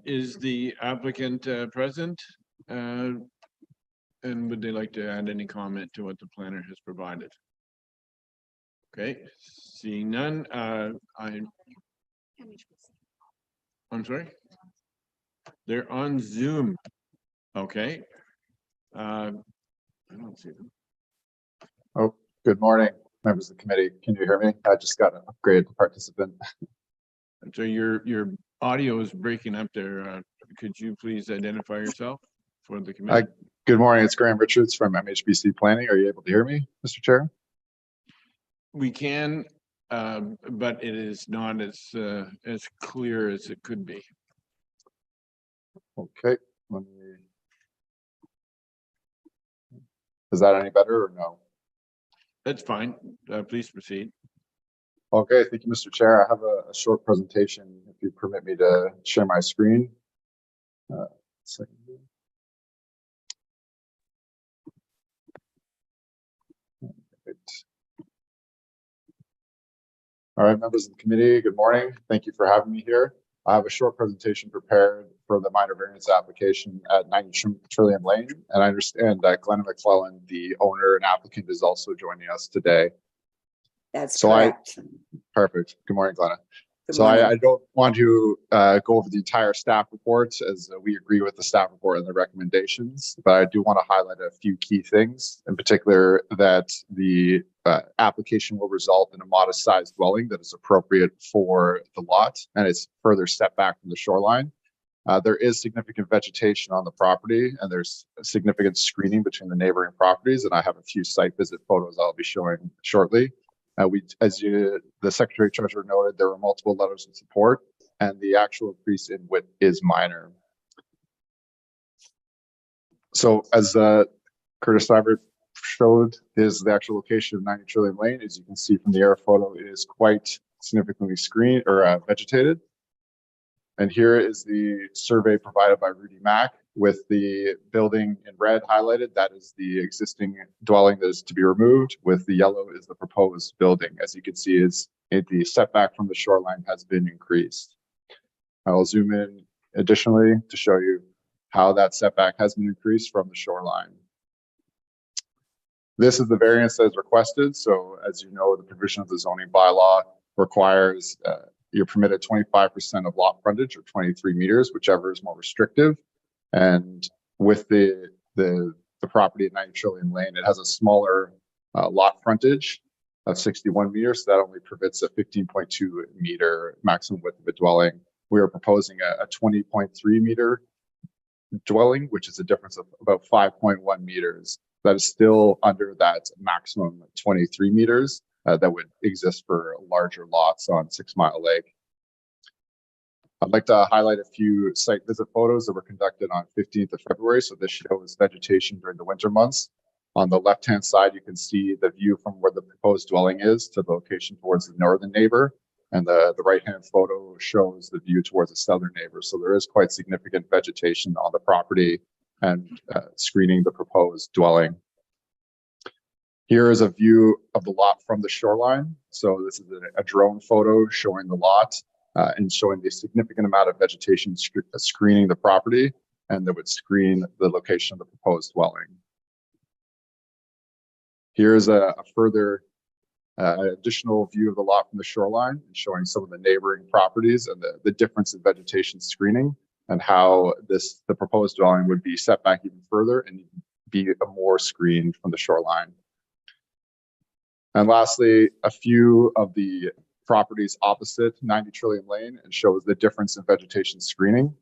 Speaker 1: Is the applicant present? And would they like to add any comment to what the planner has provided? Okay, seeing none, I'm sorry? They're on Zoom. Okay. I don't see them.
Speaker 11: Oh, good morning, members of the committee. Can you hear me? I just got an upgrade to participant.
Speaker 1: So your audio is breaking up there. Could you please identify yourself for the committee?
Speaker 11: Good morning, it's Graham Richards from MHBC Planning. Are you able to hear me, Mr. Chair?
Speaker 1: We can, but it is not as clear as it could be.
Speaker 11: Okay. Is that any better or no?
Speaker 1: That's fine. Please proceed.
Speaker 11: Okay, thank you, Mr. Chair. I have a short presentation, if you permit me to share my screen. Second. Right. All right, members of the committee, good morning. Thank you for having me here. I have a short presentation prepared for the minor variance application at 90 Trillium Lane, and I understand that Glenn McClelland, the owner and applicant, is also joining us today.
Speaker 12: That's
Speaker 11: So
Speaker 12: correct.
Speaker 11: Perfect. Good morning, Glenna.
Speaker 12: Good
Speaker 11: So
Speaker 12: morning.
Speaker 11: I don't want to go over the entire staff report, as we agree with the staff report and the recommendations, but I do want to highlight a few key things, in particular that the application will result in a modest sized dwelling that is appropriate for the lot and it's further set back from the shoreline. There is significant vegetation on the property and there's significant screening between the neighboring properties, and I have a few site visit photos I'll be showing shortly. The Secretary Treasurer noted, there were multiple letters of support and the actual increase in width is minor. So as Curtis Seibert showed, is the actual location of 90 Trillium Lane. As you can see from the air photo, it is quite significantly screened or vegetated. And here is the survey provided by Rudy Mack with the building in red highlighted. That is the existing dwelling that is to be removed. With the yellow is the proposed building. As you can see, the setback from the shoreline has been increased. I will zoom in additionally to show you how that setback has been increased from the shoreline. This is the variance that is requested. So as you know, the provision of the zoning bylaw requires you're permitted 25% of lot frontage or 23 meters, whichever is more restrictive. And with the property at 90 Trillium Lane, it has a smaller lot frontage of 61 meters. So that only permits a 15.2 meter maximum width of a dwelling. We are proposing a 20.3 meter dwelling, which is a difference of about 5.1 meters. That is still under that maximum 23 meters that would exist for larger lots on 6 Mile Lake. I'd like to highlight a few site visit photos that were conducted on 15th of February. So this shows vegetation during the winter months. On the left-hand side, you can see the view from where the proposed dwelling is to the location towards the northern neighbor. And the right-hand photo shows the view towards the southern neighbor. So there is quite significant vegetation on the property and screening the proposed dwelling. Here is a view of the lot from the shoreline. So this is a drone photo showing the lot and showing the significant amount of vegetation screening the property, and that would screen the location of the proposed dwelling. Here's a further additional view of the lot from the shoreline, showing some of the neighboring properties and the difference in vegetation screening and how the proposed dwelling would be set back even further and be more screened from the shoreline. And lastly, a few of the properties opposite 90 Trillium Lane and shows the difference in vegetation screening.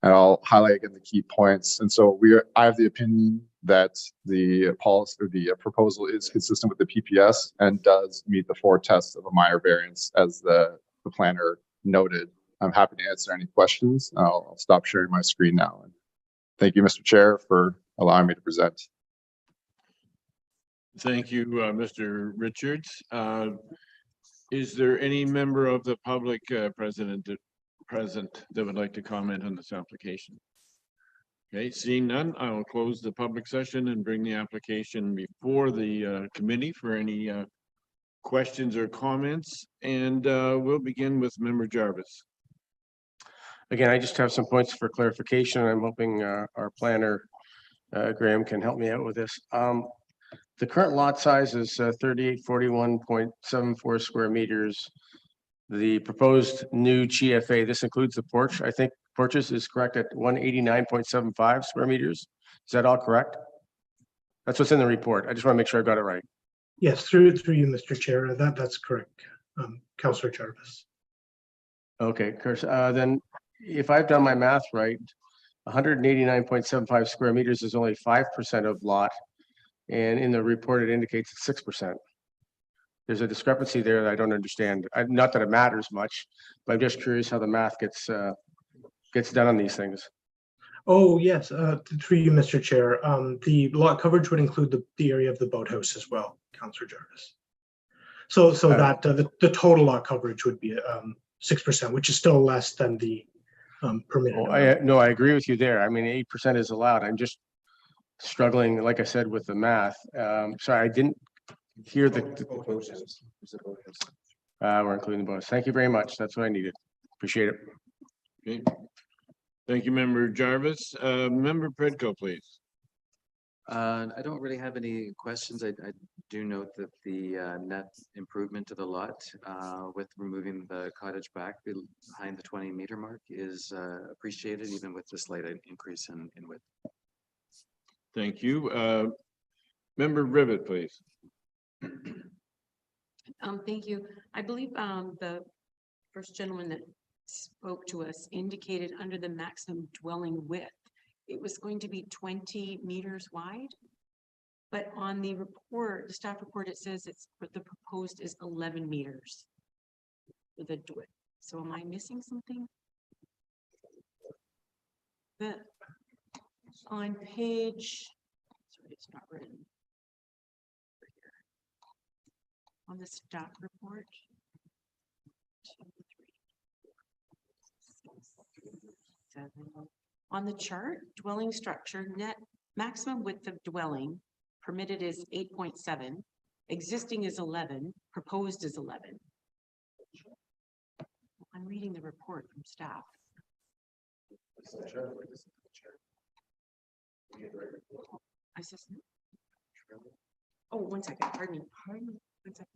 Speaker 11: And I'll highlight again the key points. And so I have the opinion that the policy or the proposal is consistent with the PPS and does meet the 4 tests of a minor variance, as the planner noted. I'm happy to answer any questions. I'll stop sharing my screen now. And thank you, Mr. Chair, for allowing me to present.
Speaker 1: Thank you, Mr. Richards. Is there any member of the public present that would like to comment on this application? Okay, seeing none, I will close the public session and bring the application before the committee for any questions or comments. And we'll begin with Member Jarvis.
Speaker 6: Again, I just have some points for clarification. I'm hoping our planner, Graham, can help me out with this. The current lot size is 3841.74 square meters. The proposed new GFA, this includes the porch, I think porches is correct at 189.75 square meters. Is that all correct? That's what's in the report. I just want to make sure I got it right.
Speaker 10: Yes, through you, Mr. Chair, that's correct, Councillor Jarvis.
Speaker 6: Okay, Chris, then if I've done my math right, 189.75 square meters is only 5% of lot. And in the report, it indicates it's 6%. There's a discrepancy there that I don't understand. Not that it matters much, but I'm just curious how the math gets done on these things.
Speaker 10: Oh, yes, through you, Mr. Chair. The lot coverage would include the area of the boathouse as well, Councillor Jarvis. So that the total lot coverage would be 6%, which is still less than the permitted.
Speaker 6: Oh, no, I agree with you there. I mean, 8% is allowed. I'm just struggling, like I said, with the math. Sorry, I didn't hear the. We're including the bonus. Thank you very much. That's what I needed. Appreciate it.
Speaker 1: Okay. Thank you, Member Jarvis. Member Predko, please.
Speaker 7: I don't really have any questions. I do note that the net improvement to the lot with removing the cottage back behind the 20-meter mark is appreciated, even with the slight increase in width.
Speaker 1: Thank you. Member Rivet, please.
Speaker 8: Thank you. I believe the first gentleman that spoke to us indicated under the maximum dwelling width, it was going to be 20 meters wide. But on the report, the staff report, it says the proposed is 11 meters. For the width. So am I missing something? On page, sorry, it's not written. On the staff report. 2, 3, 6, 7. On the chart, dwelling structure, net maximum width of dwelling permitted is 8.7, existing is 11, proposed is 11. I'm reading the report from staff. Oh, 1 second, pardon me, 1 second.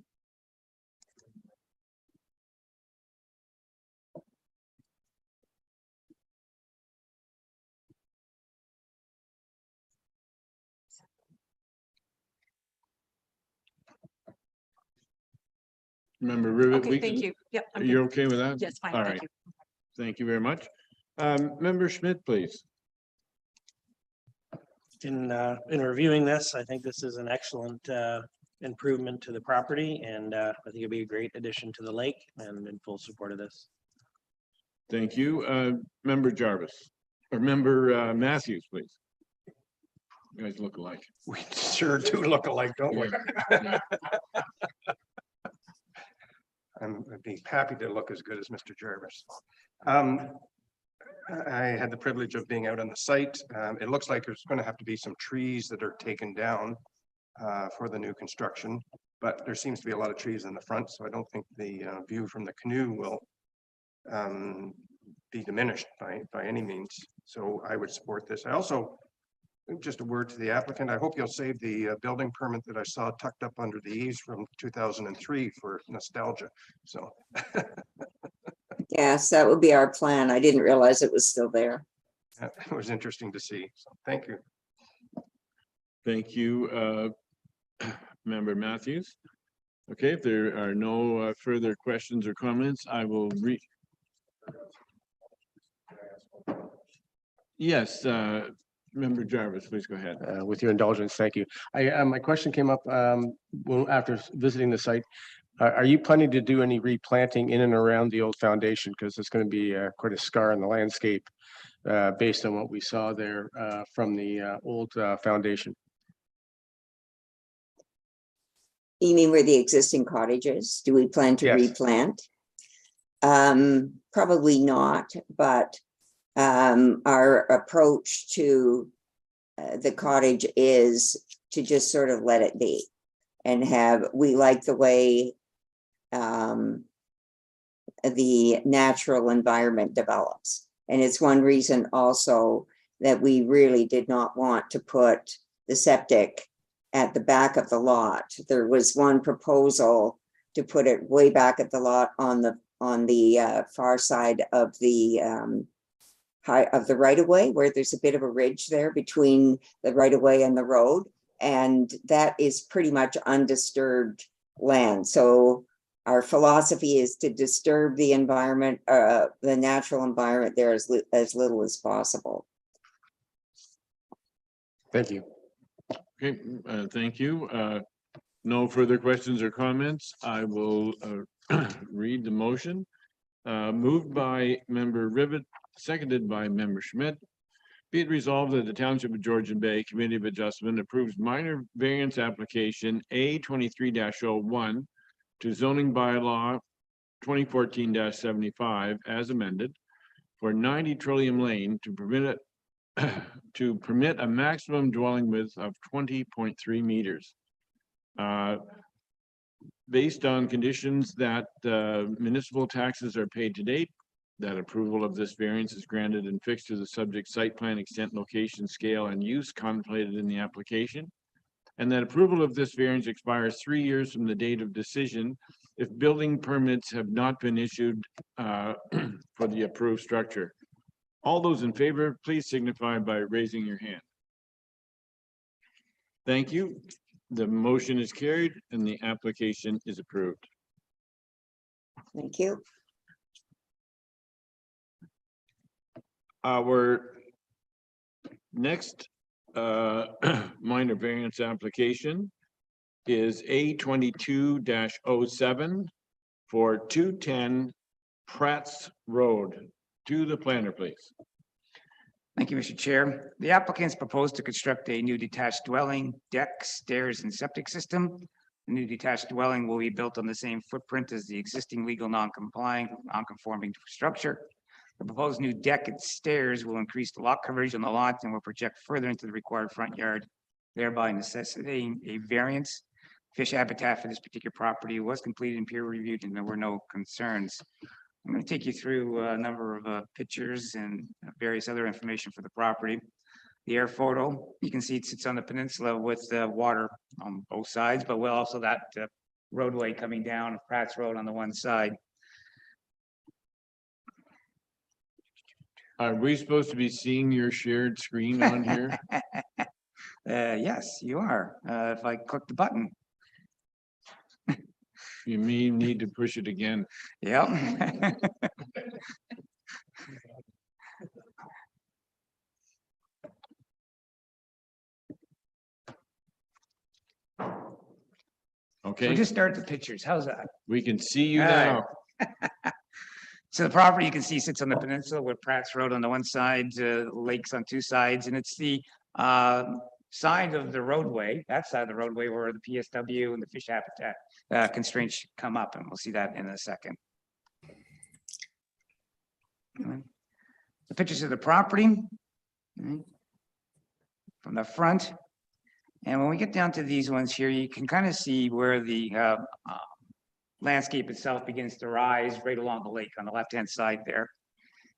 Speaker 1: Member Rivet.
Speaker 8: Okay, thank you. Yep.
Speaker 1: You're okay with that?
Speaker 8: Yes, fine,
Speaker 1: All
Speaker 8: thank
Speaker 1: right.
Speaker 8: you.
Speaker 1: Thank you very much. Member Schmidt, please.
Speaker 4: In reviewing this, I think this is an excellent improvement to the property, and I think it'd be a great addition to the lake, and in full support of this.
Speaker 1: Thank you. Member Jarvis, or Member Matthews, please. You guys look alike.
Speaker 5: We sure do look alike, don't we? I'd be happy to look as good as Mr. Jarvis. I had the privilege of being out on the site. It looks like there's going to have to be some trees that are taken down for the new construction, but there seems to be a lot of trees in the front, so I don't think the view from the canoe will be diminished by any means. So I would support this. I also, just a word to the applicant, I hope you'll save the building permit that I saw tucked up under the eaves from 2003 for nostalgia. So.
Speaker 12: Yes, that would be our plan. I didn't realize it was still there.
Speaker 5: It was interesting to see. So thank you.
Speaker 1: Thank you, Member Matthews. Okay, if there are no further questions or comments, I will Yes, Member Jarvis, please go ahead.
Speaker 6: With your indulgence, thank you. My question came up after visiting the site. Are you planning to do any replanting in and around the old foundation? Because it's going to be quite a scar in the landscape based on what we saw there from the old foundation.
Speaker 12: You mean where the existing cottage is? Do we plan to replant? Probably not, but our approach to the cottage is to just sort of let it be and we like the way the natural environment develops. And it's one reason also that we really did not want to put the septic at the back of the lot. There was one proposal to put it way back at the lot on the far side of the right of way, where there's a bit of a ridge there between the right of way and the road. And that is pretty much undisturbed land. So our philosophy is to disturb the environment, the natural environment there as little as possible.
Speaker 6: Thank you.
Speaker 1: Okay, thank you. No further questions or comments. I will read the motion. Moved by member Rivet, seconded by member Schmidt. Be it resolved that the Township of Georgian Bay Committee of Adjustment approves minor variance application A 23-01 to zoning bylaw 2014-75 as amended for 90 Trillium Lane to permit a maximum dwelling width of 20.3 meters. Based on conditions that municipal taxes are paid to date, that approval of this variance is granted and fixed to the subject site plan extent, location, scale, and use contemplated in the application. And that approval of this variance expires 3 years from the date of decision if building permits have not been issued for the approved structure. All those in favor, please signify by raising your hand. Thank you. The motion is carried and the application is approved.
Speaker 12: Thank you.
Speaker 1: Our next minor variance application is A 22-07 for 210 Pratt's Road. To the planner, please.
Speaker 3: Thank you, Mr. Chair. The applicants propose to construct a new detached dwelling, deck, stairs, and septic system. The new detached dwelling will be built on the same footprint as the existing legal non-conforming structure. The proposed new deck and stairs will increase the lot coverage on the lot and will project further into the required front yard, thereby necessitating a variance. Fish habitat for this particular property was completed and peer reviewed, and there were no concerns. I'm going to take you through a number of pictures and various other information for the property. The air photo, you can see it sits on the peninsula with water on both sides, but well, also that roadway coming down Pratt's Road on the one side.
Speaker 1: Are we supposed to be seeing your shared screen on here?
Speaker 3: Yes, you are. If I click the button.
Speaker 1: You may need to push it again.
Speaker 3: Yep.
Speaker 1: Okay.
Speaker 3: So just start the pictures. How's that?
Speaker 1: We can see you
Speaker 3: All
Speaker 1: now.
Speaker 3: So the property you can see sits on the peninsula with Pratt's Road on the one side, lakes on two sides, and it's the side of the roadway, that side of the roadway where the PSW and the fish habitat constraints come up, and we'll see that in a second. The pictures of the property from the front. And when we get down to these ones here, you can kind of see where the landscape itself begins to rise right along the lake on the left-hand side there.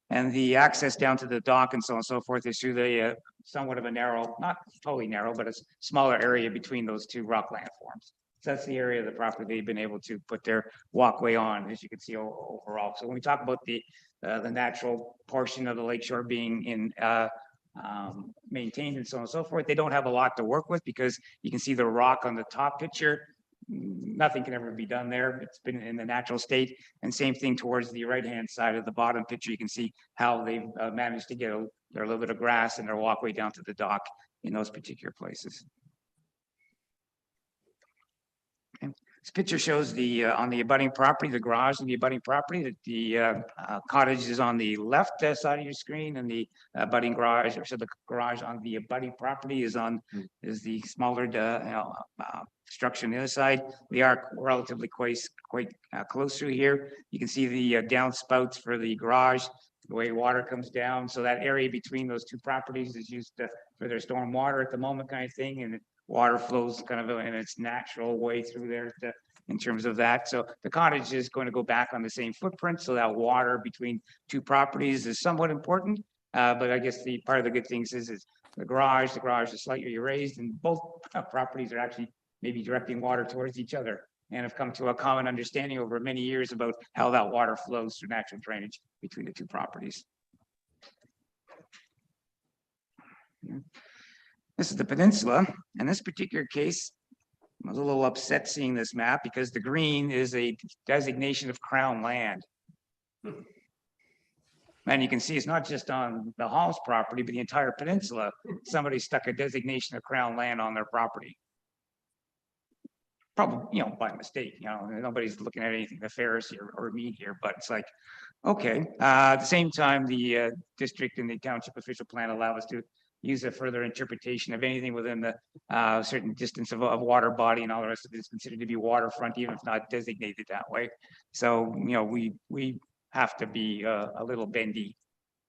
Speaker 3: And the access down to the dock and so on and so forth is through the somewhat of a narrow, not totally narrow, but a smaller area between those two rock landforms. So that's the area of the property they've been able to put their walkway on, as you can see overall. So when we talk about the natural portion of the lakeshore being in maintained and so on and so forth, they don't have a lot to work with because you can see the rock on the top picture. Nothing can ever be done there. It's been in the natural state. And same thing towards the right-hand side of the bottom picture. You can see how they've managed to get a little bit of grass and their walkway down to the dock in those particular places. Okay. This picture shows the on the abutting property, the garage on the abutting property. That the cottage is on the left side of your screen, and the abutting garage, so the garage on the abutting property is is the smaller structure on the other side. They are relatively quite close through here. You can see the downspouts for the garage, the way water comes down. So that area between those two properties is used for their storm water at the moment, kind of thing, and water flows kind of in its natural way through there in terms of that. So the cottage is going to go back on the same footprint. So that water between two properties is somewhat important. But I guess the part of the good things is the garage is slightly raised, and both properties are actually maybe directing water towards each other, and have come to a common understanding over many years about how that water flows through natural drainage between the two properties. This is the peninsula. In this particular case, I was a little upset seeing this map because the green is a designation of crown land. And you can see it's not just on the Hall's property, but the entire peninsula. Somebody stuck a designation of crown land on their property. Probably, by mistake, nobody's looking at anything nefarious or mean here, but it's like, okay. At the same time, the district and the township official plan allow us to use a further interpretation of anything within the certain distance of water body, and all the rest of it is considered to be waterfront, even if not designated that way. So, we have to be a little bendy,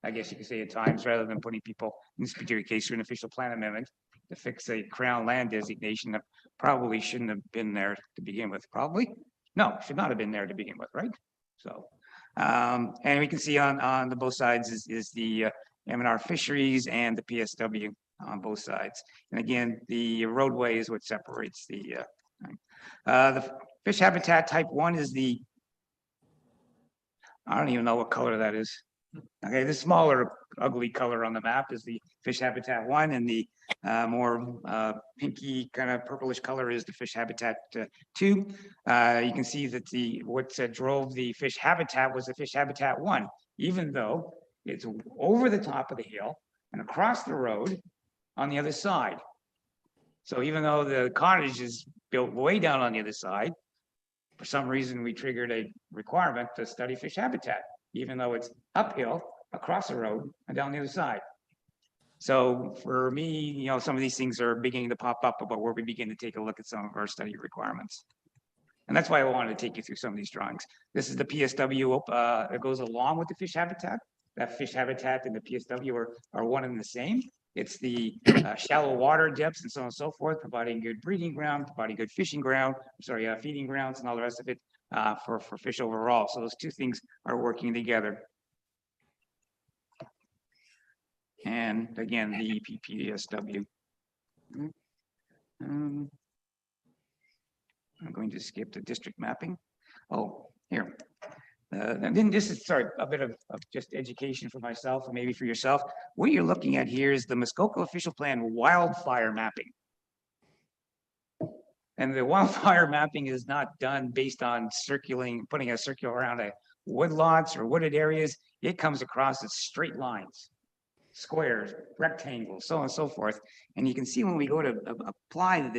Speaker 3: I guess you could say at times, rather than putting people, in this particular case, through an official plan amendment to fix a crown land designation that probably shouldn't have been there to begin with. Probably, no, should not have been there to begin with, right? So, and we can see on the both sides is the M&R fisheries and the PSW on both sides. And again, the roadway is what separates the fish habitat type 1 is the, I don't even know what color that is. Okay, the smaller ugly color on the map is the fish habitat 1, and the more pinky kind of purplish color is the fish habitat 2. You can see that what drove the fish habitat was the fish habitat 1, even though it's over the top of the hill and across the road on the other side. So even though the cottage is built way down on the other side, for some reason we triggered a requirement to study fish habitat, even though it's uphill, across the road, and down the other side. So for me, some of these things are beginning to pop up about where we begin to take a look at some of our study requirements. And that's why I wanted to take you through some of these drawings. This is the PSW that goes along with the fish habitat. That fish habitat and the PSW are one and the same. It's the shallow water depths and so on and so forth, providing good breeding ground, providing good feeding grounds, and all the rest of it for fish overall. So those two things are working together. And again, the PPSW. I'm going to skip the district mapping. Oh, here. And then this is, sorry, a bit of just education for myself and maybe for yourself. What you're looking at here is the Muskoka official plan wildfire mapping. And the wildfire mapping is not done based on putting a circle around a woodlots or wooded areas. It comes across as straight lines, squares, rectangles, so on and so forth. And you can see when we go to apply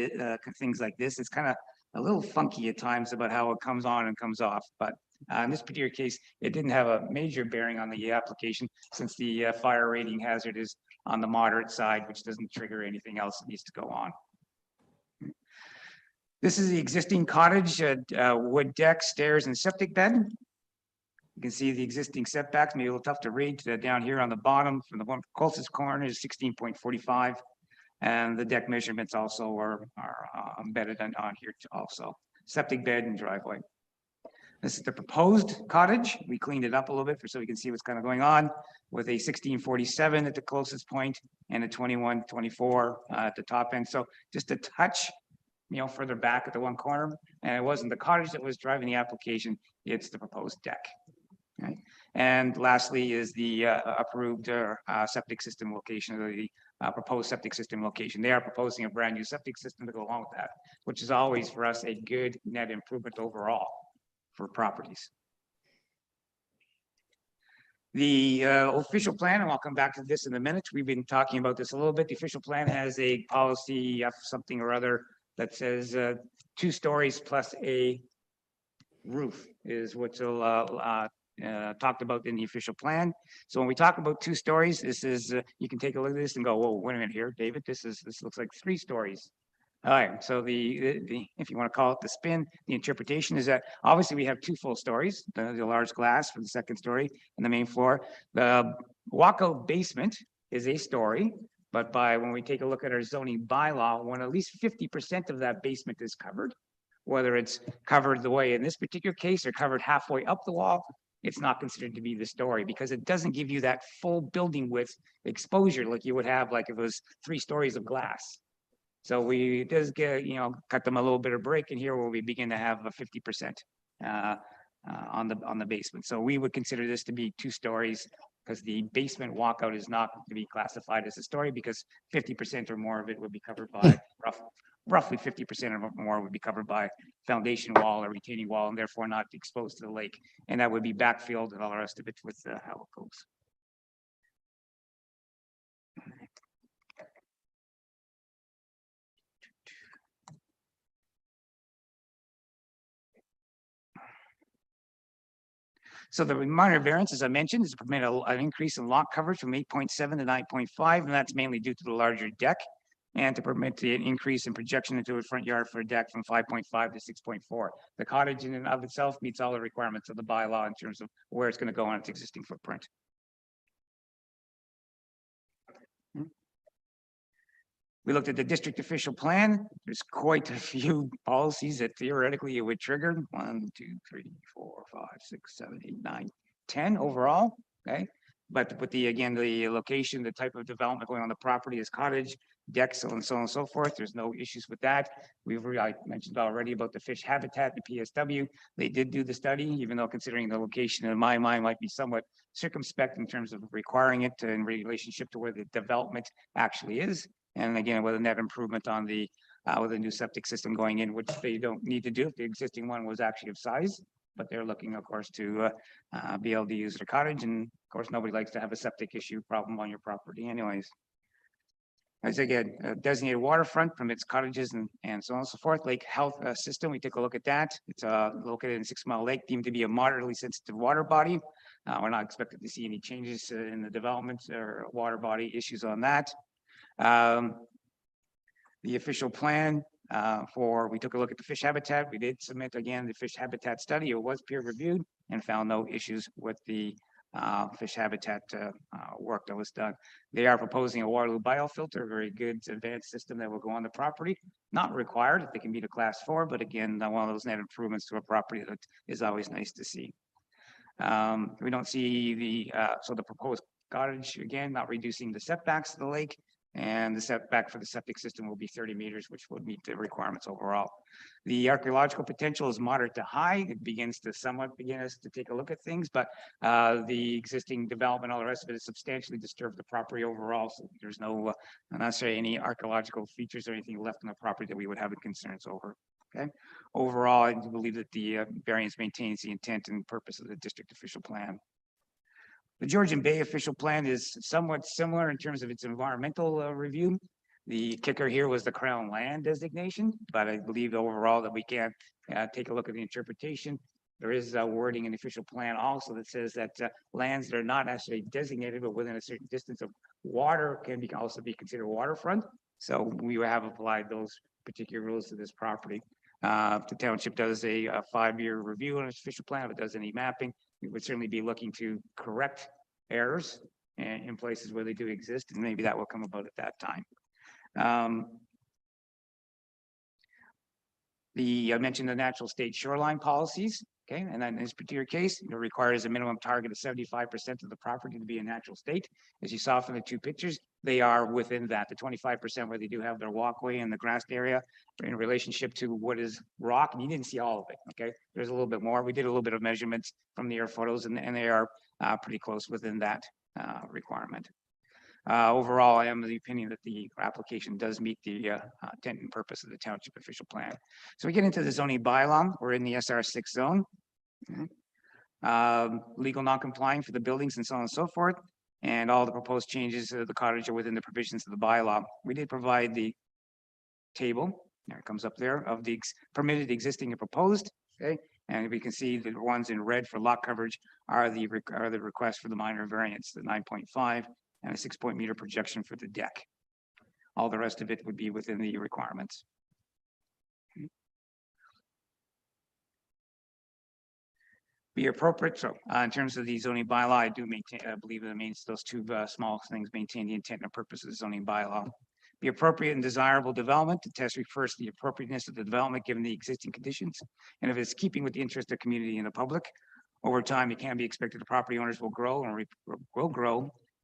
Speaker 3: things like this, it's kind of a little funky at times about how it comes on and comes off. But in this particular case, it didn't have a major bearing on the application since the fire rating hazard is on the moderate side, which doesn't trigger anything else that needs to go on. This is the existing cottage, wood deck, stairs, and septic bed. You can see the existing setbacks, maybe a little tough to read down here on the bottom from the one closest corner is 16.45. And the deck measurements also are embedded on here also. Septic bed and driveway. This is the proposed cottage. We cleaned it up a little bit so we can see what's kind of going on with a 1647 at the closest point and a 2124 at the top end. So just a touch, further back at the one corner. And it wasn't the cottage that was driving the application, it's the proposed deck. Okay. And lastly is the approved septic system location, or the proposed septic system location. They are proposing a brand new septic system to go along with that, which is always for us a good net improvement overall for properties. The official plan, and I'll come back to this in a minute. We've been talking about this a little bit. The official plan has a policy of something or other that says 2 stories plus a roof is what's talked about in the official plan. So when we talk about 2 stories, this is you can take a look at this and go, whoa, wait a minute here, David. This looks like 3 stories. All right. So the if you want to call it the spin, the interpretation is that obviously we have 2 full stories, the large glass for the 2nd story and the main floor. The walkout basement is a story, but when we take a look at our zoning bylaw, when at least 50% of that basement is covered, whether it's covered the way in this particular case or covered halfway up the wall, it's not considered to be the story because it doesn't give you that full building width exposure like you would have like if it was 3 stories of glass. So we does get, cut them a little bit of break in here where we begin to have a 50% on the basement. So we would consider this to be 2 stories because the basement walkout is not to be classified as a story because 50% or more of it would be covered by roughly 50% or more would be covered by foundation wall or retaining wall and therefore not exposed to the lake. And that would be backfilled and all the rest of it with how it goes. So the minor variance, as I mentioned, is to permit an increase in lot coverage from 8.7 to 9.5, and that's mainly due to the larger deck, and to permit the increase in projection into a front yard for a deck from 5.5 to 6.4. The cottage in and of itself meets all the requirements of the bylaw in terms of where it's going to go on its existing footprint. We looked at the district official plan. There's quite a few policies that theoretically it would trigger. 1, 2, 3, 4, 5, 6, 7, 8, 9, 10 overall. Okay. But with the location, the type of development going on the property is cottage, decks, so on and so forth. There's no issues with that. I mentioned already about the fish habitat, the PSW. They did do the study, even though considering the location in my mind might be somewhat circumspect in terms of requiring it in relationship to where the development actually is. And again, with a net improvement on the with a new septic system going in, which they don't need to do if the existing one was actually of size. But they're looking, of course, to be able to use their cottage. And of course, nobody likes to have a septic issue problem on your property anyways. As again, designated waterfront permits cottages and so on and so forth. Lake health system, we take a look at that. It's located in 6 Mile Lake, deemed to be a moderately sensitive water body. We're not expected to see any changes in the development or water body issues on that. The official plan we took a look at the fish habitat. We did submit again the fish habitat study. It was peer reviewed and found no issues with the fish habitat work that was done. They are proposing a Waterloo biofilter, a very good advanced system that will go on the property. Not required, they can meet a class 4, but again, one of those net improvements to a property that is always nice to see. We don't see the proposed cottage, again, not reducing the setbacks to the lake. And the setback for the septic system will be 30 meters, which would meet the requirements overall. The archaeological potential is moderate to high. It begins to somewhat begin us to take a look at things, but the existing development, all the rest of it has substantially disturbed the property overall. So there's no, not necessarily any archaeological features or anything left on the property that we would have concerns over. Okay. Overall, I do believe that the variance maintains the intent and purpose of the district official plan. The Georgian Bay official plan is somewhat similar in terms of its environmental review. The kicker here was the Crown land designation, but I believe overall that we can take a look at the interpretation. There is wording in the official plan also that says that lands that are not necessarily designated, but within a certain distance of water can also be considered waterfront. So we have applied those particular rules to this property. The township does a 5-year review on its official plan. If it does any mapping, we would certainly be looking to correct errors in places where they do exist, and maybe that will come about at that time. I mentioned the natural state shoreline policies, okay, and then in this particular case, it requires a minimum target of 75% of the property to be a natural state. As you saw from the 2 pictures, they are within that, the 25% where they do have their walkway and the grassed area in relationship to what is rock, and you didn't see all of it, okay? There's a little bit more. We did a little bit of measurements from the air photos, and they are pretty close within that requirement. Overall, I am of the opinion that the application does meet the intent and purpose of the township official plan. So we get into the zoning bylaw. We're in the SR6 zone. Okay. Legal non-complying for the buildings and so on and so forth. And all the proposed changes to the cottage are within the provisions of the bylaw. We did provide the table, there it comes up there, of the permitted, existing, and proposed. Okay. And we can see the ones in red for lot coverage are the request for the minor variance, the 9.5. And a 6-point-meter projection for the deck. All the rest of it would be within the requirements. Okay. Be appropriate. So in terms of the zoning bylaw, I do maintain, I believe that means those 2 small things maintain the intent and purpose of the zoning bylaw. Be appropriate and desirable development. The test refers to the appropriateness of the development given the existing conditions and if it's keeping with the interest of the community and the public. Over time, it can be expected the property owners will grow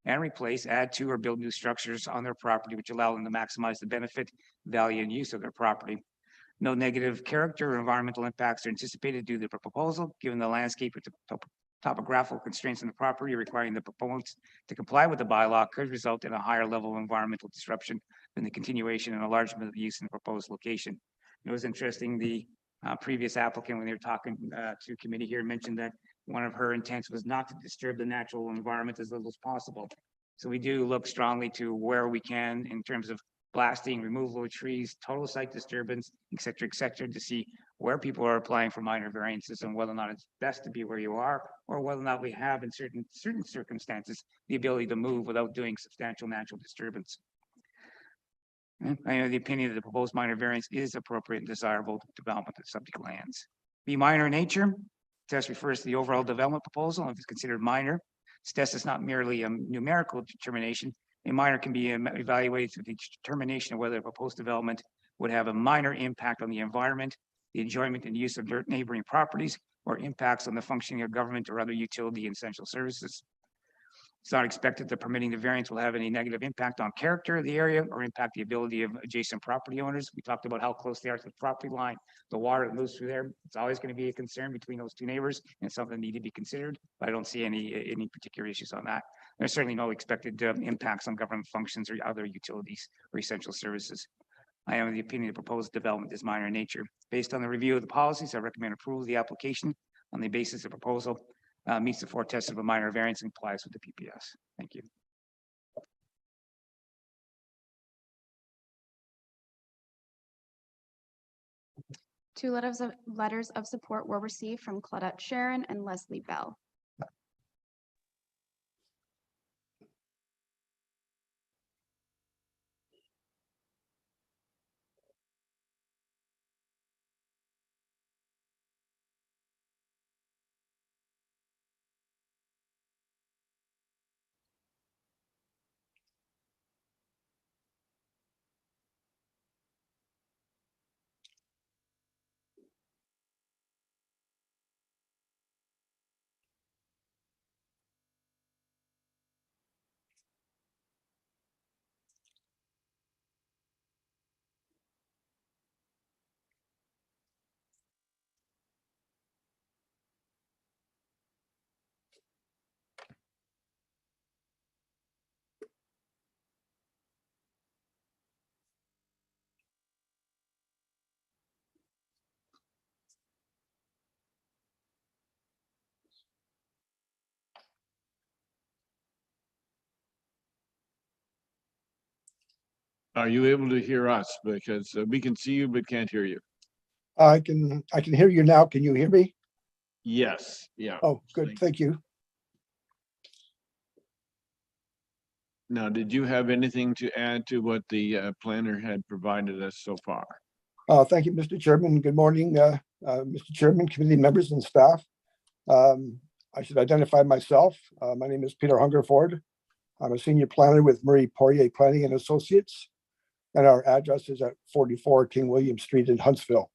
Speaker 3: and replace, add to, or build new structures on their property, which allow them to maximize the benefit, value, and use of their property. No negative character or environmental impacts are anticipated due to the proposal, given the landscape or topographical constraints on the property requiring the proponents to comply with the bylaw could result in a higher level of environmental disruption than the continuation and enlargement of the use in the proposed location. It was interesting, the previous applicant, when they were talking to committee here, mentioned that one of her intents was not to disturb the natural environment as little as possible. So we do look strongly to where we can in terms of blasting, removal of trees, total site disturbance, et cetera, to see where people are applying for minor variances and whether or not it's best to be where you are, or whether or not we have in certain circumstances the ability to move without doing substantial natural disturbance. I know the opinion that the proposed minor variance is appropriate and desirable development of subject lands. Be minor in nature. Test refers to the overall development proposal. If it's considered minor, this test is not merely a numerical determination. A minor can be evaluated through the determination of whether a proposed development would have a minor impact on the environment, the enjoyment and use of neighboring properties, or impacts on the functioning of government or other utility and essential services. It's not expected that permitting the variance will have any negative impact on character of the area or impact the ability of adjacent property owners. We talked about how close they are to the property line, the water that moves through there. It's always going to be a concern between those two neighbors and something that need to be considered, but I don't see any particular issues on that. There's certainly no expected impacts on government functions or other utilities or essential services. I am of the opinion the proposed development is minor in nature. Based on the review of the policies, I recommend approval of the application on the basis of proposal meets the 4 tests of a minor variance and complies with the PPS. Thank you.
Speaker 2: Two letters of support were received from Claudette Sharon and Leslie Bell.
Speaker 1: Are you able to hear us? Because we can see you but can't hear you.
Speaker 13: I can hear you now. Can you hear me?
Speaker 1: Yes, yeah.
Speaker 13: Oh, good. Thank you.
Speaker 1: Now, did you have anything to add to what the planner had provided us so far?
Speaker 13: Thank you, Mr. Chairman. Good morning, Mr. Chairman, committee members and staff. I should identify myself. My name is Peter Hungerford. I'm a senior planner with Murray Poirier Planning and Associates, and our address is at 44 King William Street in Huntsville,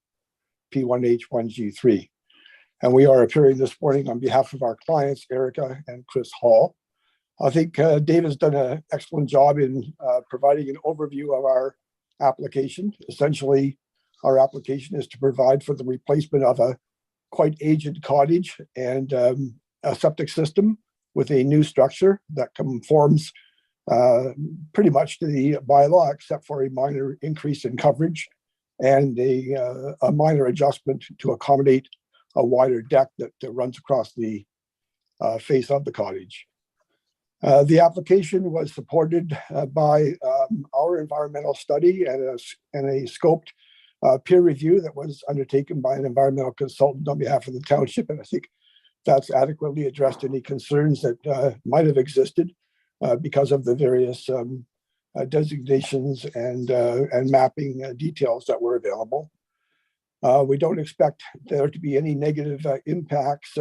Speaker 13: P1H1G3. And we are appearing this morning on behalf of our clients, Erica and Chris Hall. I think Dave has done an excellent job in providing an overview of our application. Essentially, our application is to provide for the replacement of a quite aged cottage and a septic system with a new structure that conforms pretty much to the bylaw, except for a minor increase in coverage and a minor adjustment to accommodate a wider deck that runs across the face of the cottage. The application was supported by our environmental study and a scoped peer review that was undertaken by an environmental consultant on behalf of the township. And I think that's adequately addressed any concerns that might have existed because of the various designations and mapping details that were available. We don't expect there to be any negative impacts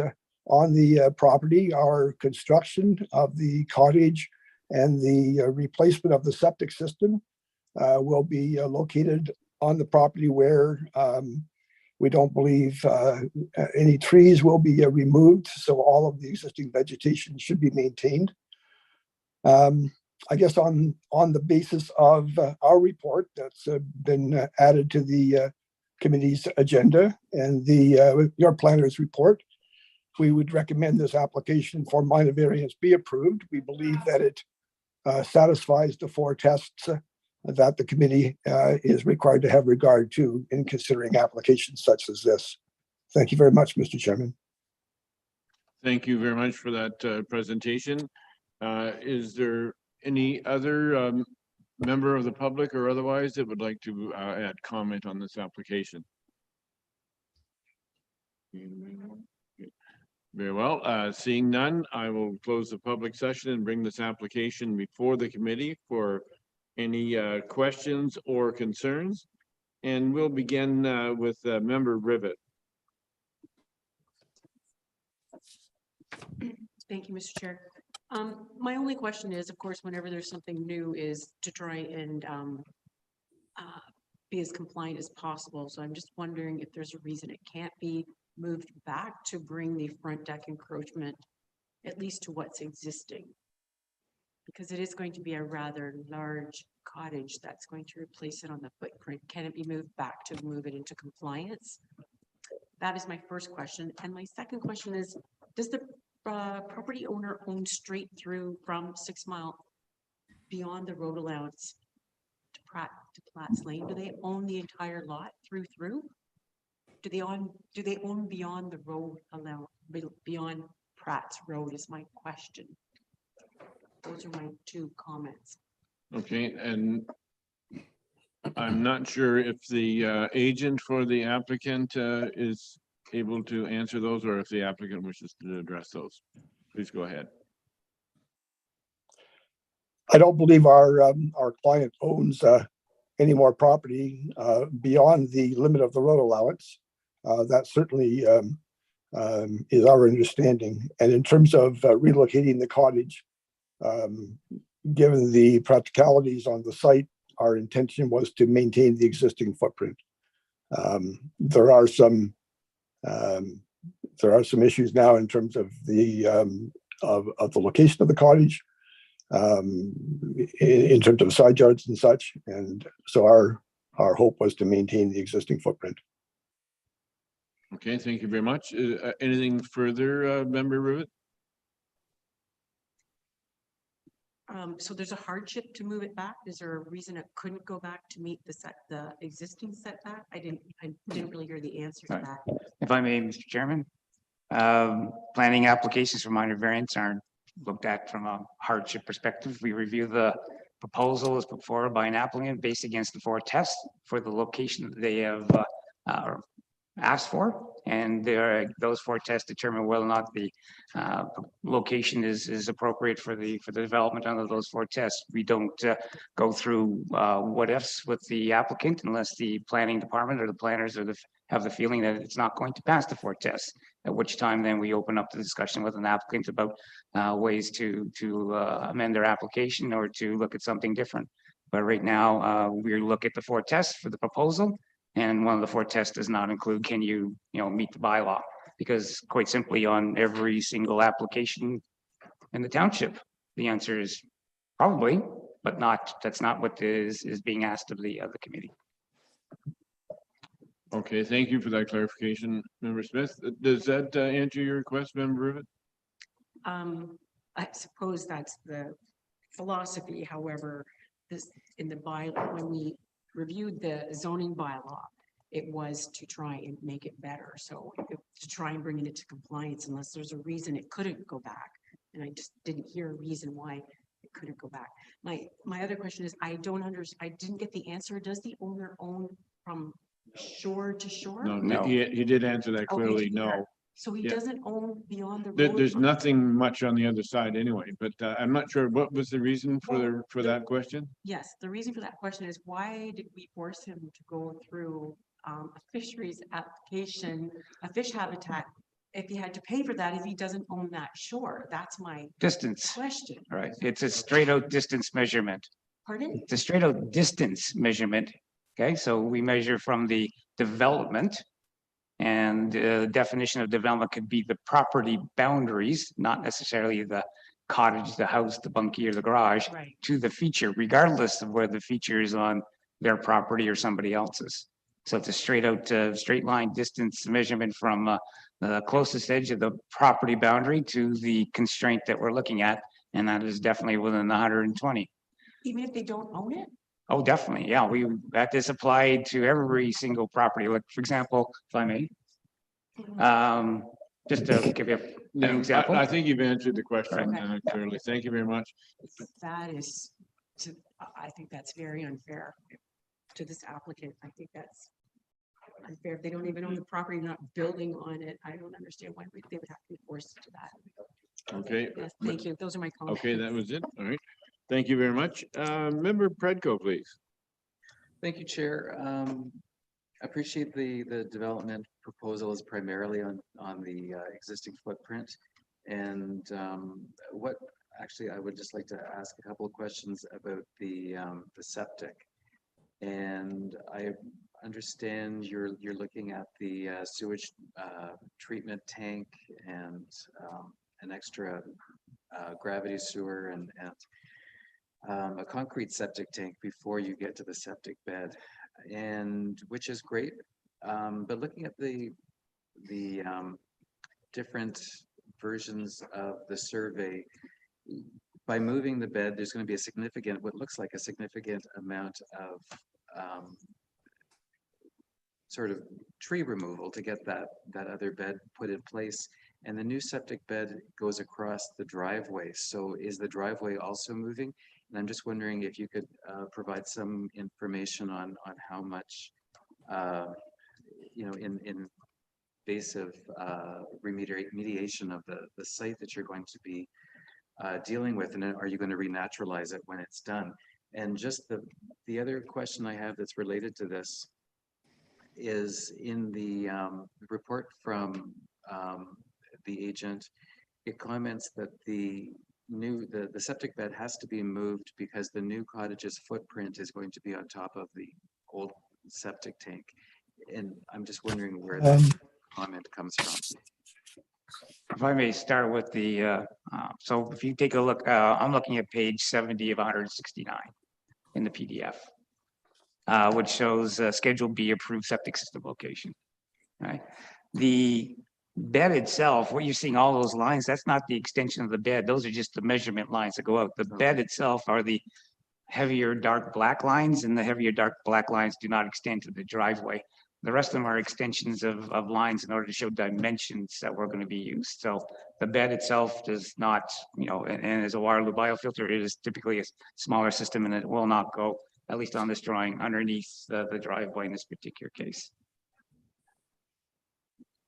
Speaker 13: on the property. Our construction of the cottage and the replacement of the septic system will be located on the property where We don't believe any trees will be removed, so all of the existing vegetation should be maintained. I guess on the basis of our report that's been added to the committee's agenda and your planner's report, we would recommend this application for minor variance be approved. We believe that it satisfies the 4 tests that the committee is required to have regard to in considering applications such as this. Thank you very much, Mr. Chairman.
Speaker 1: Thank you very much for that presentation. Is there any other member of the public or otherwise that would like to add comment on this application? Very well. Seeing none, I will close the public session and bring this application before the committee for any questions or concerns. And we'll begin with Member Rivet.
Speaker 8: Thank you, Mr. Chair. My only question is, of course, whenever there's something new, is to try and be as compliant as possible. So I'm just wondering if there's a reason it can't be moved back to bring the front deck encroachment at least to what's existing. Because it is going to be a rather large cottage that's going to replace it on the footprint. Can it be moved back to move it into compliance? That is my first question. And my second question is, does the property owner own straight through from 6 Mile beyond the road allowance to Platt's Lane? Do they own the entire lot through? Do they own beyond the road allowance, beyond Pratt's Road is my question. Those are my 2 comments.
Speaker 1: Okay, and I'm not sure if the agent for the applicant is able to answer those, or if the applicant wishes to address those. Please go ahead.
Speaker 13: I don't believe our client owns any more property beyond the limit of the road allowance. That certainly is our understanding. And in terms of relocating the cottage, given the practicalities on the site, our intention was to maintain the existing footprint. There are some issues now in terms of the location of the cottage, in terms of side yards and such, and so our hope was to maintain the existing footprint.
Speaker 1: Okay, thank you very much. Anything further, Member Rivet?
Speaker 8: So there's a hardship to move it back. Is there a reason it couldn't go back to meet the existing setback? I didn't really hear the answer to that.
Speaker 3: If I may, Mr. Chairman, planning applications for minor variance aren't looked at from a hardship perspective. We review the proposal as put forward by an applicant based against the 4 tests for the location that they have asked for, and those 4 tests determine whether or not the location is appropriate for the development under those 4 tests. We don't go through what ifs with the applicant unless the planning department or the planners have the feeling that it's not going to pass the 4 tests, at which time then we open up the discussion with an applicant about ways to amend their application or to look at something different. But right now, we look at the 4 tests for the proposal. And one of the 4 tests does not include, can you meet the bylaw? Because quite simply on every single application in the township, the answer is probably, but that's not what is being asked of the committee.
Speaker 1: Okay, thank you for that clarification, Member Smith. Does that answer your request, Member Rivet?
Speaker 8: I suppose that's the philosophy. However, this in the bylaw, when we reviewed the zoning bylaw, it was to try and make it better. So to try and bring it into compliance, unless there's a reason it couldn't go back. And I just didn't hear a reason why it couldn't go back. My other question is, I didn't get the answer. Does the owner own from shore to shore?
Speaker 1: No. He did answer that clearly, no.
Speaker 8: So he doesn't own beyond the road?
Speaker 1: There's nothing much on the other side anyway, but I'm not sure what was the reason for that question?
Speaker 8: Yes, the reason for that question is, why did we force him to go through a fisheries application, a fish habitat, if he had to pay for that, if he doesn't own that shore? That's my
Speaker 3: Distance.
Speaker 8: question.
Speaker 3: Right. It's a straight out distance measurement.
Speaker 8: Pardon?
Speaker 3: It's a straight out distance measurement. Okay, so we measure from the development And the definition of development could be the property boundaries, not necessarily the cottage, the house, the bunkie, or the garage,
Speaker 8: Right.
Speaker 3: to the feature, regardless of where the feature is on their property or somebody else's. So it's a straight line distance measurement from the closest edge of the property boundary to the constraint that we're looking at, and that is definitely within the 120.
Speaker 8: Even if they don't own it?
Speaker 3: Oh, definitely, yeah, that is applied to every single property, like, for example, if I may. Just to give you
Speaker 1: Yeah,
Speaker 3: an example.
Speaker 1: I think you've answered the question
Speaker 8: Okay.
Speaker 1: clearly. Thank you very much.
Speaker 8: That is, I think that's very unfair to this applicant. I think that's unfair. If they don't even own the property, not building on it, I don't understand why they would have to be forced to that.
Speaker 1: Okay.
Speaker 8: Yes, thank you. Those are my comments.
Speaker 1: Okay, that was it. All right. Thank you very much. Member Predko, please.
Speaker 7: Thank you, Chair. I appreciate the development proposal is primarily on the existing footprint. And actually, I would just like to ask a couple of questions about the septic. And I understand you're looking at the sewage treatment tank and an extra gravity sewer and a concrete septic tank before you get to the septic bed, and which is great. But looking at the different versions of the survey, by moving the bed, there's going to be a significant, what looks like a significant amount of sort of tree removal to get that other bed put in place. And the new septic bed goes across the driveway. So is the driveway also moving? And I'm just wondering if you could provide some information on how much, in invasive remediation of the site that you're going to be dealing with, and then are you going to renaturalize it when it's done? And just the other question I have that's related to this is in the report from the agent, it comments that the septic bed has to be moved because the new cottage's footprint is going to be on top of the old septic tank. And I'm just wondering where that comment comes from.
Speaker 3: If I may start with so if you take a look, I'm looking at page 70 of 169 in the PDF, which shows Schedule B approved septic system location. Right. The bed itself, what you're seeing all those lines, that's not the extension of the bed. Those are just the measurement lines that go out. The bed itself are the heavier dark black lines, and the heavier dark black lines do not extend to the driveway. The rest of them are extensions of lines in order to show dimensions that were going to be used. So the bed itself does not, and as a Waterloo biofilter, it is typically a smaller system, and it will not go, at least on this drawing, underneath the driveway in this particular case.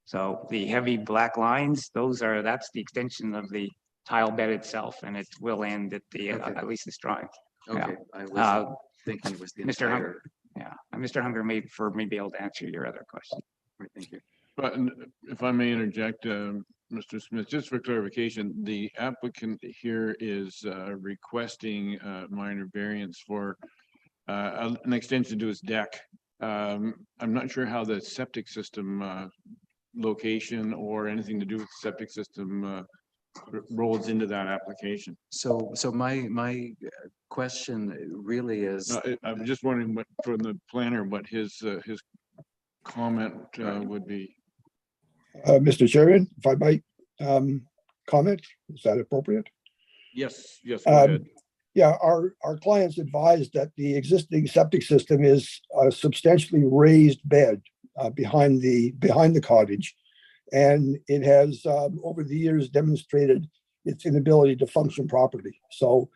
Speaker 3: So the heavy black lines, that's the extension of the tile bed itself, and it will end at at least this drawing.
Speaker 7: Okay,
Speaker 3: Yeah.
Speaker 7: I was thinking it was the
Speaker 3: Mr.
Speaker 7: entire.
Speaker 3: Hunger, yeah, and Mr. Hunger may be able to answer your other question.
Speaker 7: Right, thank you.
Speaker 1: But if I may interject, Mr. Smith, just for clarification, the applicant here is requesting minor variance for an extension to his deck. I'm not sure how the septic system location or anything to do with the septic system rolls into that application.
Speaker 7: So my question really is,
Speaker 1: I'm just wondering what, from the planner, what his comment would be.
Speaker 13: Mr. Chairman, if I might comment, is that appropriate?
Speaker 1: Yes, go ahead.
Speaker 13: Yeah, our clients advised that the existing septic system is a substantially raised bed behind the cottage. And it has over the years demonstrated its inability to function properly. So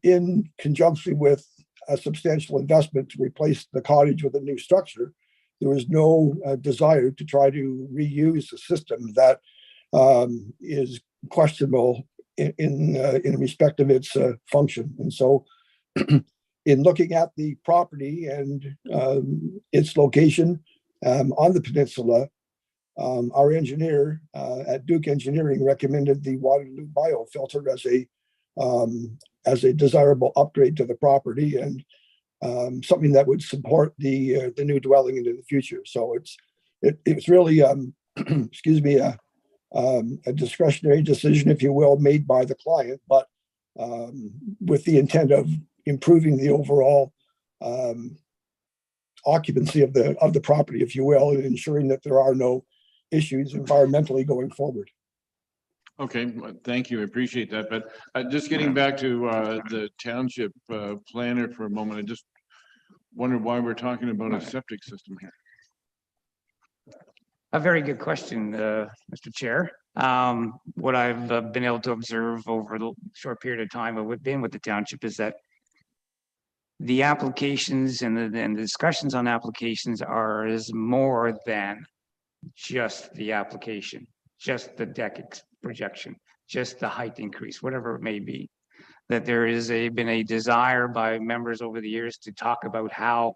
Speaker 13: in conjunction with a substantial investment to replace the cottage with a new structure, there was no desire to try to reuse a system that is questionable in respect of its function. And so in looking at the property and its location on the peninsula, our engineer at Duke Engineering recommended the Waterloo biofilter as a desirable upgrade to the property and something that would support the new dwelling into the future. So it's really, excuse me, a discretionary decision, if you will, made by the client, but with the intent of improving the overall occupancy of the property, if you will, and ensuring that there are no issues environmentally going forward.
Speaker 1: Okay, well, thank you. I appreciate that. But just getting back to the township planner for a moment, I just wondered why we're talking about a septic system here.
Speaker 3: A very good question, Mr. Chair. What I've been able to observe over the short period of time I've been with the township is that the applications and the discussions on applications is more than just the application, just the deck projection, just the height increase, whatever it may be. That there is been a desire by members over the years to talk about how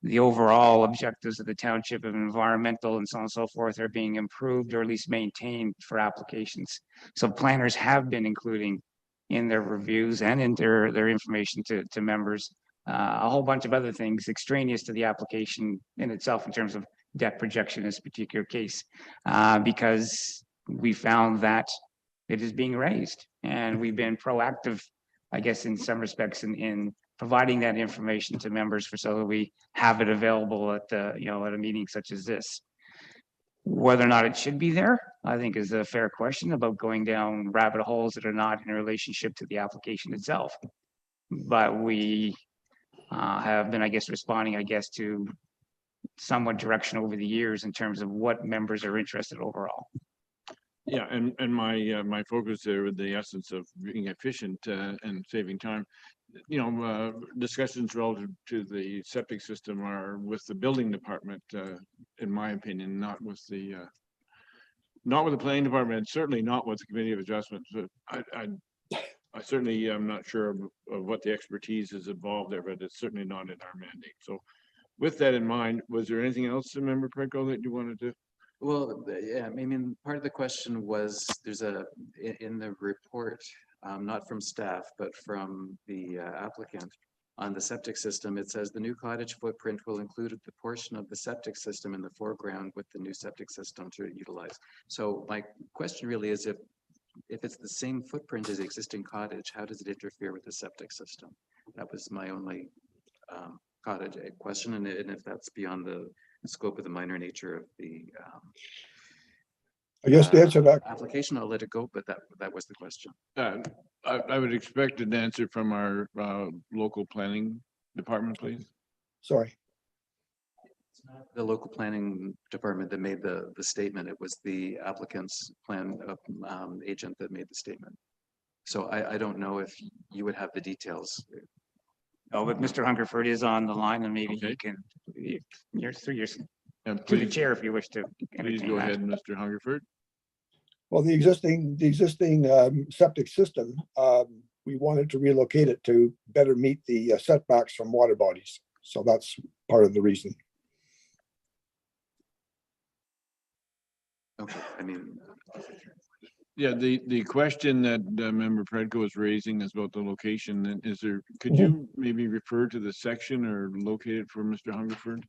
Speaker 3: the overall objectives of the township of environmental and so on and so forth are being improved or at least maintained for applications. So planners have been including in their reviews and in their information to members a whole bunch of other things extraneous to the application in itself in terms of deck projection in this particular case, because we found that it is being raised and we've been proactive, I guess, in some respects in providing that information to members so that we have it available at at a meeting such as this. Whether or not it should be there, I think is a fair question about going down rabbit holes that are not in relationship to the application itself. But we have been, I guess, responding, to somewhat direction over the years in terms of what members are interested overall.
Speaker 1: Yeah, and my focus there with the essence of being efficient and saving time, discussions relative to the septic system are with the building department, in my opinion, not with the planning department, and certainly not with the committee of adjustment. So I certainly am not sure of what the expertise is involved there, but it's certainly not in our mandate. So with that in mind, was there anything else, Member Prego, that you wanted to?
Speaker 7: Well, yeah, I mean, part of the question was there's in the report, not from staff, but from the applicant on the septic system, it says the new cottage footprint will include the portion of the septic system in the foreground with the new septic system to utilize. So my question really is if it's the same footprint as the existing cottage, how does it interfere with the septic system? That was my only cottage question, and if that's beyond the scope of the minor nature of the
Speaker 13: I guess to answer that
Speaker 7: application, I'll let it go, but that was the question.
Speaker 1: I would expect an answer from our local planning department, please.
Speaker 13: Sorry.
Speaker 7: The local planning department that made the statement. It was the applicant's plan agent that made the statement. So I don't know if you would have the details.
Speaker 3: Oh, but Mr. Hungerford is on the line, and maybe he can, you're through your to the chair if you wish to.
Speaker 1: Please go ahead, Mr. Hungerford.
Speaker 13: Well, the existing septic system, we wanted to relocate it to better meet the setbacks from water bodies. So that's part of the reason.
Speaker 7: Okay, I mean.
Speaker 1: Yeah, the question that Member Predko is raising is about the location. And could you maybe refer to the section or locate it for Mr. Hungerford?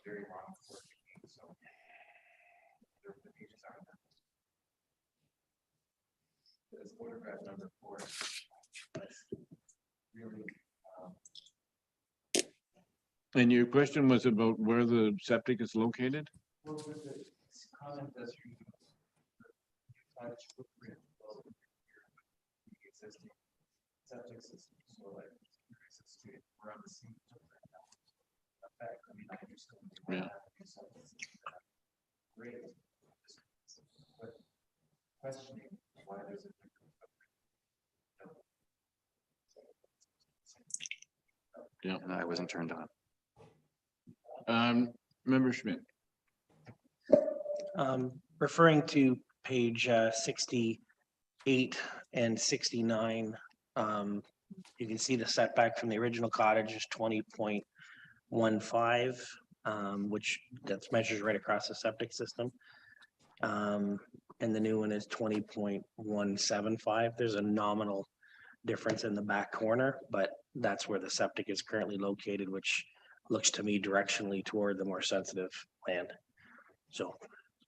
Speaker 7: Very long. So the pages aren't there. It's photograph number 4. Really,
Speaker 1: And your question was about where the septic is located?
Speaker 7: well, with the comment that's cottage footprint of the existing septic system. So like we're on the same footprint now. Effect, I mean, I understand.
Speaker 1: Yeah.
Speaker 7: Great. But questioning why there's a
Speaker 1: Yeah.
Speaker 7: And I wasn't turned on.
Speaker 1: Member Schmidt.
Speaker 4: Referring to page 68 and 69, you can see the setback from the original cottage is 20.15. which that's measures right across the septic system. And the new one is 20.175. There's a nominal difference in the back corner, but that's where the septic is currently located, which looks to me directionally toward the more sensitive land. So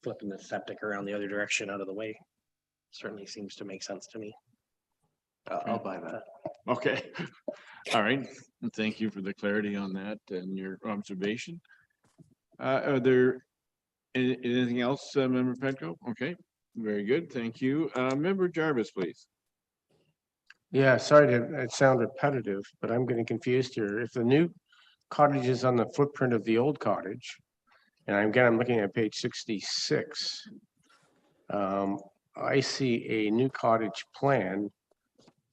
Speaker 4: flipping the septic around the other direction out of the way certainly seems to make sense to me.
Speaker 7: I'll buy that.
Speaker 1: Okay. All right. Thank you for the clarity on that and your observation. Are there anything else, Member Petco? Okay, very good. Thank you. Member Jarvis, please.
Speaker 6: Yeah, sorry to sound repetitive, but I'm getting confused here. If the new cottage is on the footprint of the old cottage, and I'm looking at page 66. I see a new cottage plan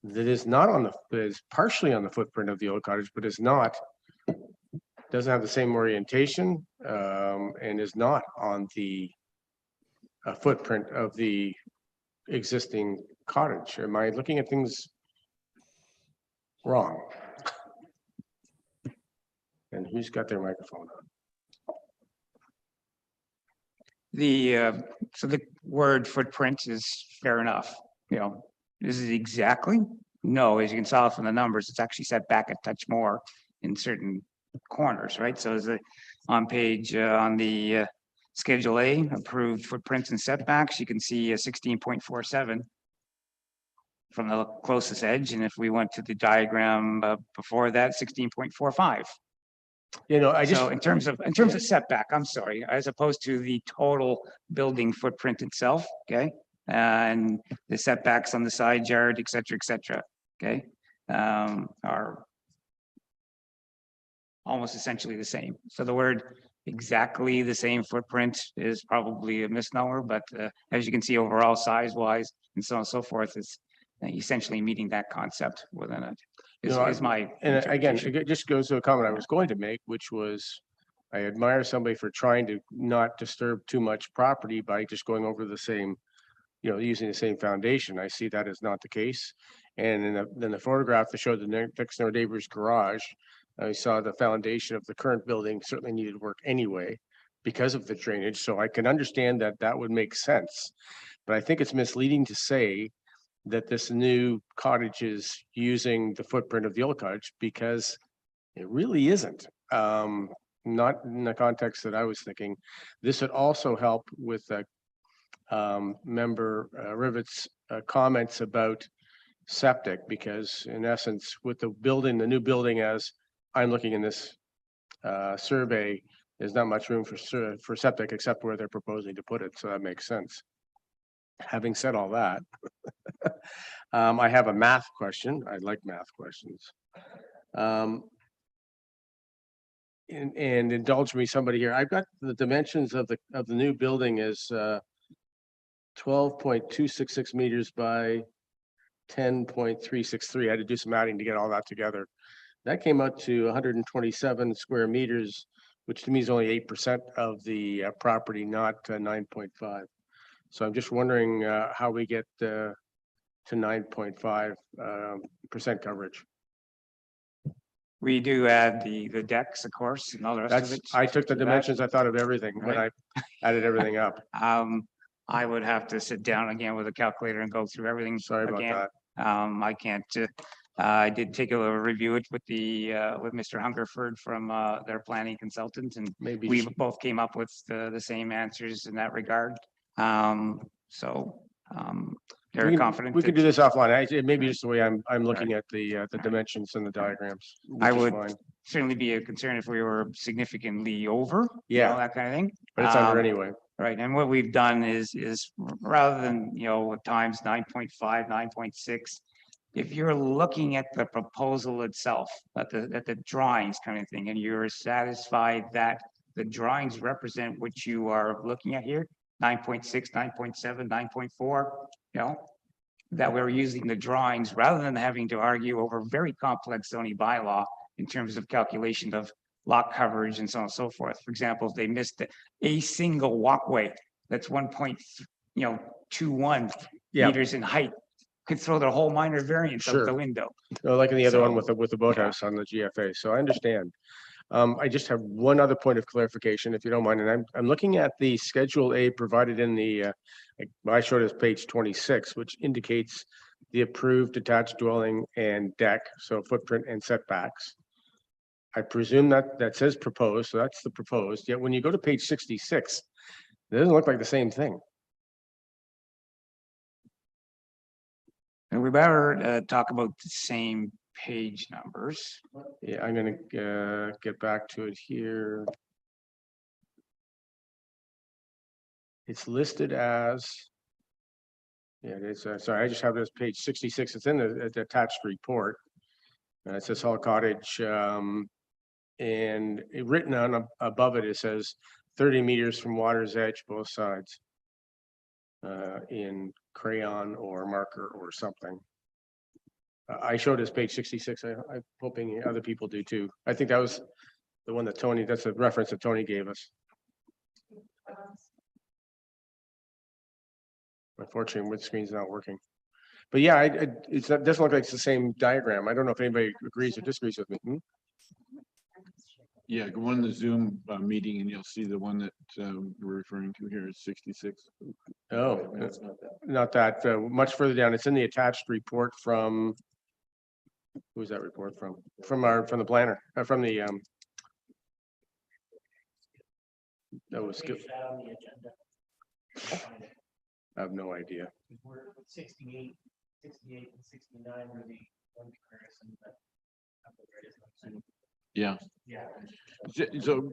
Speaker 6: that is not on that is partially on the footprint of the old cottage, but is not, doesn't have the same orientation, and is not on the footprint of the existing cottage. Am I looking at things wrong? And who's got their microphone on?
Speaker 3: So the word footprint is fair enough, you know, is it exactly? No, as you can tell from the numbers, it's actually set back a touch more in certain corners, right? So is it on page, on the Schedule A, approved footprints and setbacks, you can see a 16.47 from the closest edge, and if we went to the diagram before that, 16.45.
Speaker 6: You know,
Speaker 3: So in terms of setback, I'm sorry, as opposed to the total building footprint itself, okay? And the setbacks on the side yard, et cetera, okay? Are almost essentially the same. So the word exactly the same footprint is probably a misnomer, but as you can see overall size wise and so on and so forth, is essentially meeting that concept within it. Is my
Speaker 6: and again,
Speaker 3: interpretation.
Speaker 6: it just goes to a comment I was going to make, which was I admire somebody for trying to not disturb too much property by just going over the same, you know, using the same foundation. I see that is not the case. And in the photograph that showed the next door neighbor's garage, I saw the foundation of the current building certainly needed work anyway because of the drainage. So I can understand that that would make sense. But I think it's misleading to say that this new cottage is using the footprint of the old cottage, because it really isn't. Not in the context that I was thinking. This would also help with member Rivet's comments about septic, because in essence, with the building, the new building, as I'm looking in this survey, there's not much room for septic except where they're proposing to put it. So that makes sense. Having said all that, I have a math question. I like math questions. And indulge me, somebody here. I've got the dimensions of the new building is 12.266 meters by 10.363. I had to do some adding to get all that together. That came out to 127 square meters, which to me is only 8% of the property, not 9.5. So I'm just wondering how we get to 9.5% coverage.
Speaker 3: We do add the decks, of course, and all the rest of it.
Speaker 6: I took the dimensions. I thought of everything when I added everything up.
Speaker 3: I would have to sit down again with a calculator and go through everything.
Speaker 6: Sorry about
Speaker 3: again.
Speaker 6: that.
Speaker 3: I can't. I did take a review it with with Mr. Hungerford from their planning consultant, and
Speaker 6: Maybe
Speaker 3: we both came up with the same answers in that regard. Very confident.
Speaker 6: We could do this offline. It may be just the way I'm looking at the dimensions and the diagrams.
Speaker 3: I would certainly be a concern if we were significantly over.
Speaker 6: Yeah,
Speaker 3: you know, that kind of thing.
Speaker 6: But it's under anyway.
Speaker 3: Right, and what we've done is rather than, you know, times 9.5, 9.6, if you're looking at the proposal itself, at the drawings kind of thing, and you're satisfied that the drawings represent what you are looking at here, 9.6, 9.7, 9.4, you know, that we're using the drawings rather than having to argue over very complex zoning bylaw in terms of calculation of lot coverage and so on and so forth. For example, if they missed a single walkway that's 1.21 meters in height, could throw the whole minor variance out the window.
Speaker 6: Like in the other one with the boathouse on the GFA. So I understand. I just have one other point of clarification, if you don't mind, and I'm looking at the Schedule A provided in the, I showed as page 26, which indicates the approved detached dwelling and deck, so footprint and setbacks. I presume that says proposed, so that's the proposed, yet when you go to page 66, it doesn't look like the same thing.
Speaker 3: And we better talk about the same page numbers.
Speaker 6: Yeah, I'm gonna get back to it here. It's listed as. Yeah, it is, sorry, I just have this page 66, it's in the attached report. And it says Hall Cottage, and written on above it, it says 30 meters from water's edge, both sides. In crayon or marker or something. I showed us page 66. I'm hoping other people do too. I think that was the one that Tony, that's a reference that Tony gave us. Unfortunately, with screen's not working. But yeah, it doesn't look like it's the same diagram. I don't know if anybody agrees or disagrees with me.
Speaker 1: Yeah, go on the Zoom meeting and you'll see the one that we're referring to here is 66.
Speaker 6: Oh, not that, much further down. It's in the attached report from, who's that report from? From the planner, from the, that was good. I have no idea.
Speaker 4: 68 and 69 are the one comparison, but
Speaker 1: Yeah.
Speaker 4: yeah.
Speaker 1: So,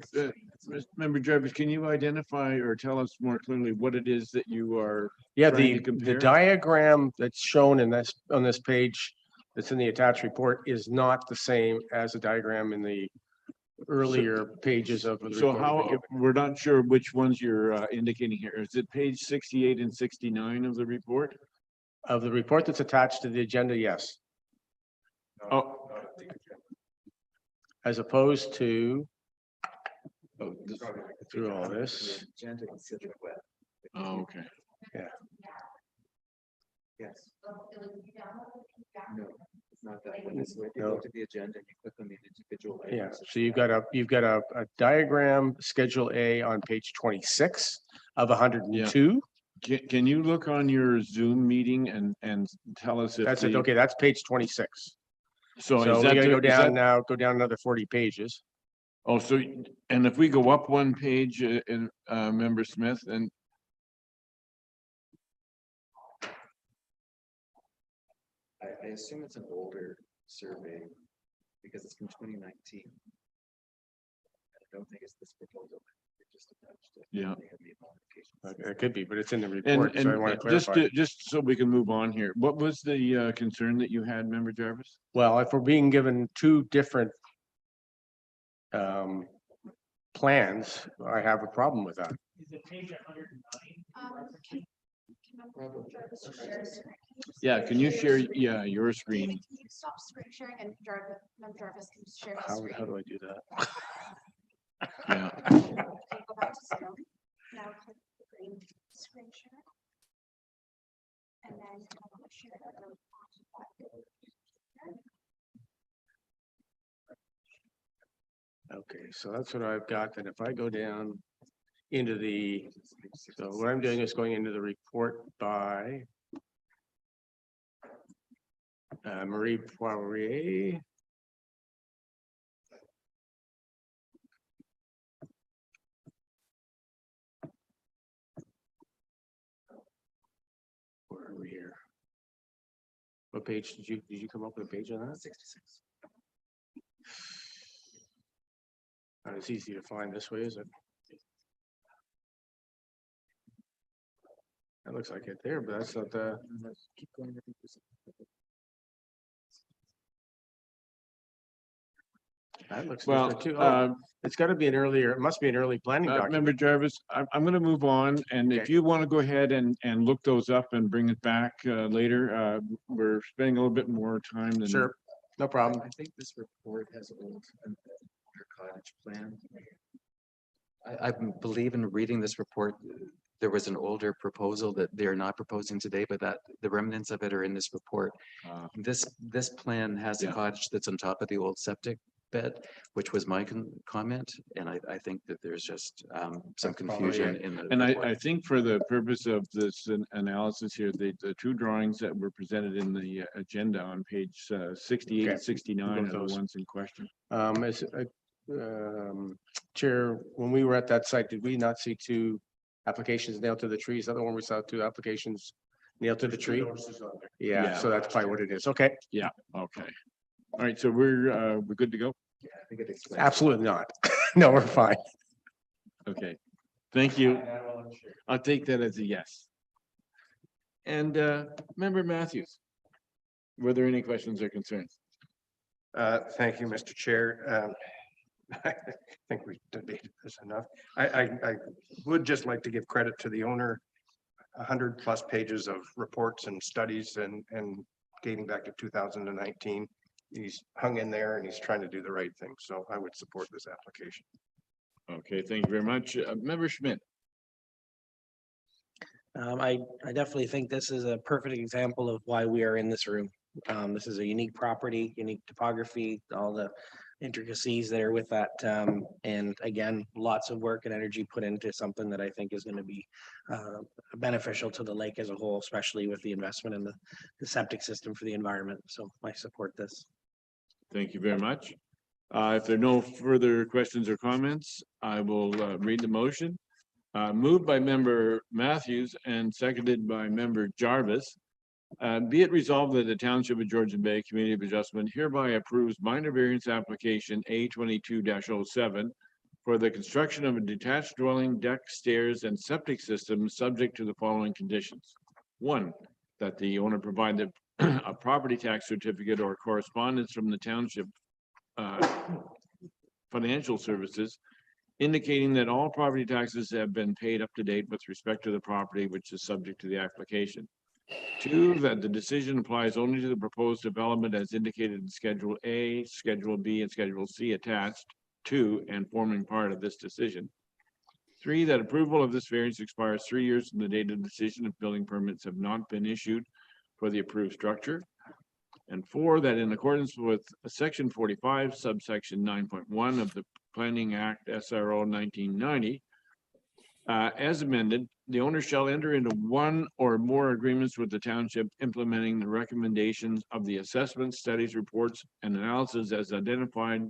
Speaker 1: Member Jarvis, can you identify or tell us more clearly what it is that you are?
Speaker 6: Yeah,
Speaker 1: trying to
Speaker 6: the
Speaker 1: compare?
Speaker 6: diagram that's shown in this, on this page, that's in the attached report is not the same as the diagram in the earlier pages of the
Speaker 1: So
Speaker 6: report.
Speaker 1: how, we're not sure which ones you're indicating here. Is it page 68 and 69 of the report?
Speaker 6: Of the report that's attached to the agenda, yes.
Speaker 1: Oh,
Speaker 6: As opposed to
Speaker 1: oh,
Speaker 6: through all this.
Speaker 1: oh, okay.
Speaker 6: Yeah.
Speaker 7: Yes. No, it's not that one. It's when you
Speaker 6: No.
Speaker 7: go to the agenda, you click on the individual.
Speaker 6: Yeah,
Speaker 7: items.
Speaker 6: so you've got a diagram, Schedule A on page 26 of 102.
Speaker 1: Can you look on your Zoom meeting and tell us if
Speaker 6: That's it.
Speaker 1: the-
Speaker 6: Okay, that's page 26.
Speaker 1: So
Speaker 6: So
Speaker 1: is
Speaker 6: we
Speaker 1: that,
Speaker 6: gotta go
Speaker 1: is
Speaker 6: down
Speaker 1: that,
Speaker 6: now, go down another 40 pages.
Speaker 1: oh, so, and if we go up one page in Member Smith and
Speaker 7: I assume it's an older survey because it's from 2019. I don't think it's this proposal. It just attached it.
Speaker 1: Yeah.
Speaker 7: They have made modifications.
Speaker 6: It could be, but it's in the
Speaker 1: And,
Speaker 6: report, so I want to clarify.
Speaker 1: just so we can move on here, what was the concern that you had, Member Jarvis?
Speaker 6: Well, if we're being given two different plans, I have a problem with that.
Speaker 4: Is it page 109?
Speaker 1: Yeah, can you share, your screen?
Speaker 2: Can you stop screen sharing and Member Jarvis can share his
Speaker 6: How
Speaker 2: screen?
Speaker 6: do I do that?
Speaker 1: Yeah,
Speaker 2: Can you go back to Zoom? Now click the green screen share. And then share it.
Speaker 6: Okay, so that's what I've got. Then if I go down into the, so what I'm doing is going into the report by Marie Poirier. Where are we here? What page did you come up with a page on that?
Speaker 7: 66.
Speaker 6: Not as easy to find this way, is it? That looks like it there, but that's not the.
Speaker 7: Keep going.
Speaker 6: That looks
Speaker 1: well,
Speaker 6: different too. Oh, it's got to be an earlier, it must be an early planning
Speaker 1: Member
Speaker 6: document.
Speaker 1: Jarvis, I'm gonna move on, and if
Speaker 6: Okay.
Speaker 1: you want to go ahead and look those up and bring it back later, we're spending a little bit more time than.
Speaker 6: Sure, no problem.
Speaker 7: I think this report has an older cottage plan. I believe in reading this report, there was an older proposal that they're not proposing today, but that the remnants of it are in this report. This plan has a
Speaker 1: Yeah.
Speaker 7: cottage that's on top of the old septic. bed, which was my comment. And I think that there's just some
Speaker 6: That's probably
Speaker 7: confusion
Speaker 6: it.
Speaker 7: in the.
Speaker 1: And
Speaker 7: report.
Speaker 1: I think for the purpose of this analysis here, the two drawings that were presented in the agenda on page 68
Speaker 6: Okay.
Speaker 1: and 69 are the
Speaker 6: Those.
Speaker 1: ones in question.
Speaker 6: As Chair, when we were at that site, did we not see two applications nailed to the tree? Is that the one we saw, two applications nailed to the tree? Yeah,
Speaker 1: Yeah.
Speaker 6: so that's probably what it is. Okay,
Speaker 1: Yeah, okay. All right, so we're good to go?
Speaker 6: absolutely not. No, we're fine.
Speaker 1: Okay, thank you. I'll take that as a yes. And Member Matthews, were there any questions or concerns?
Speaker 5: Thank you, Mr. Chair. I think we debated this enough. I would just like to give credit to the owner. 100+ pages of reports and studies and dating back to 2019. He's hung in there and he's trying to do the right thing. So I would support this application.
Speaker 1: Okay, thank you very much. Member Schmidt.
Speaker 4: I definitely think this is a perfect example of why we are in this room. This is a unique property, unique topography, all the intricacies that are with that. And again, lots of work and energy put into something that I think is going to be beneficial to the lake as a whole, especially with the investment in the septic system for the environment. So I support this.
Speaker 1: Thank you very much. If there are no further questions or comments, I will read the motion. Moved by Member Matthews and seconded by Member Jarvis. Be it resolved that the Township of Georgian Bay Community of Adjustment hereby approves minor variance application A22-07 for the construction of a detached dwelling, deck, stairs, and septic system subject to the following conditions. 1, that the owner provide a property tax certificate or correspondence from the Township Financial Services indicating that all property taxes have been paid up to date with respect to the property which is subject to the application. 2, that the decision applies only to the proposed development as indicated in Schedule A, Schedule B, and Schedule C attached to and forming part of this decision. 3, that approval of this variance expires 3 years from the date of decision if building permits have not been issued for the approved structure. And 4, that in accordance with Section 45, subsection 9.1 of the Planning Act SRO 1990, as amended, the owner shall enter into one or more agreements with the township implementing the recommendations of the assessment, studies, reports, and analysis as identified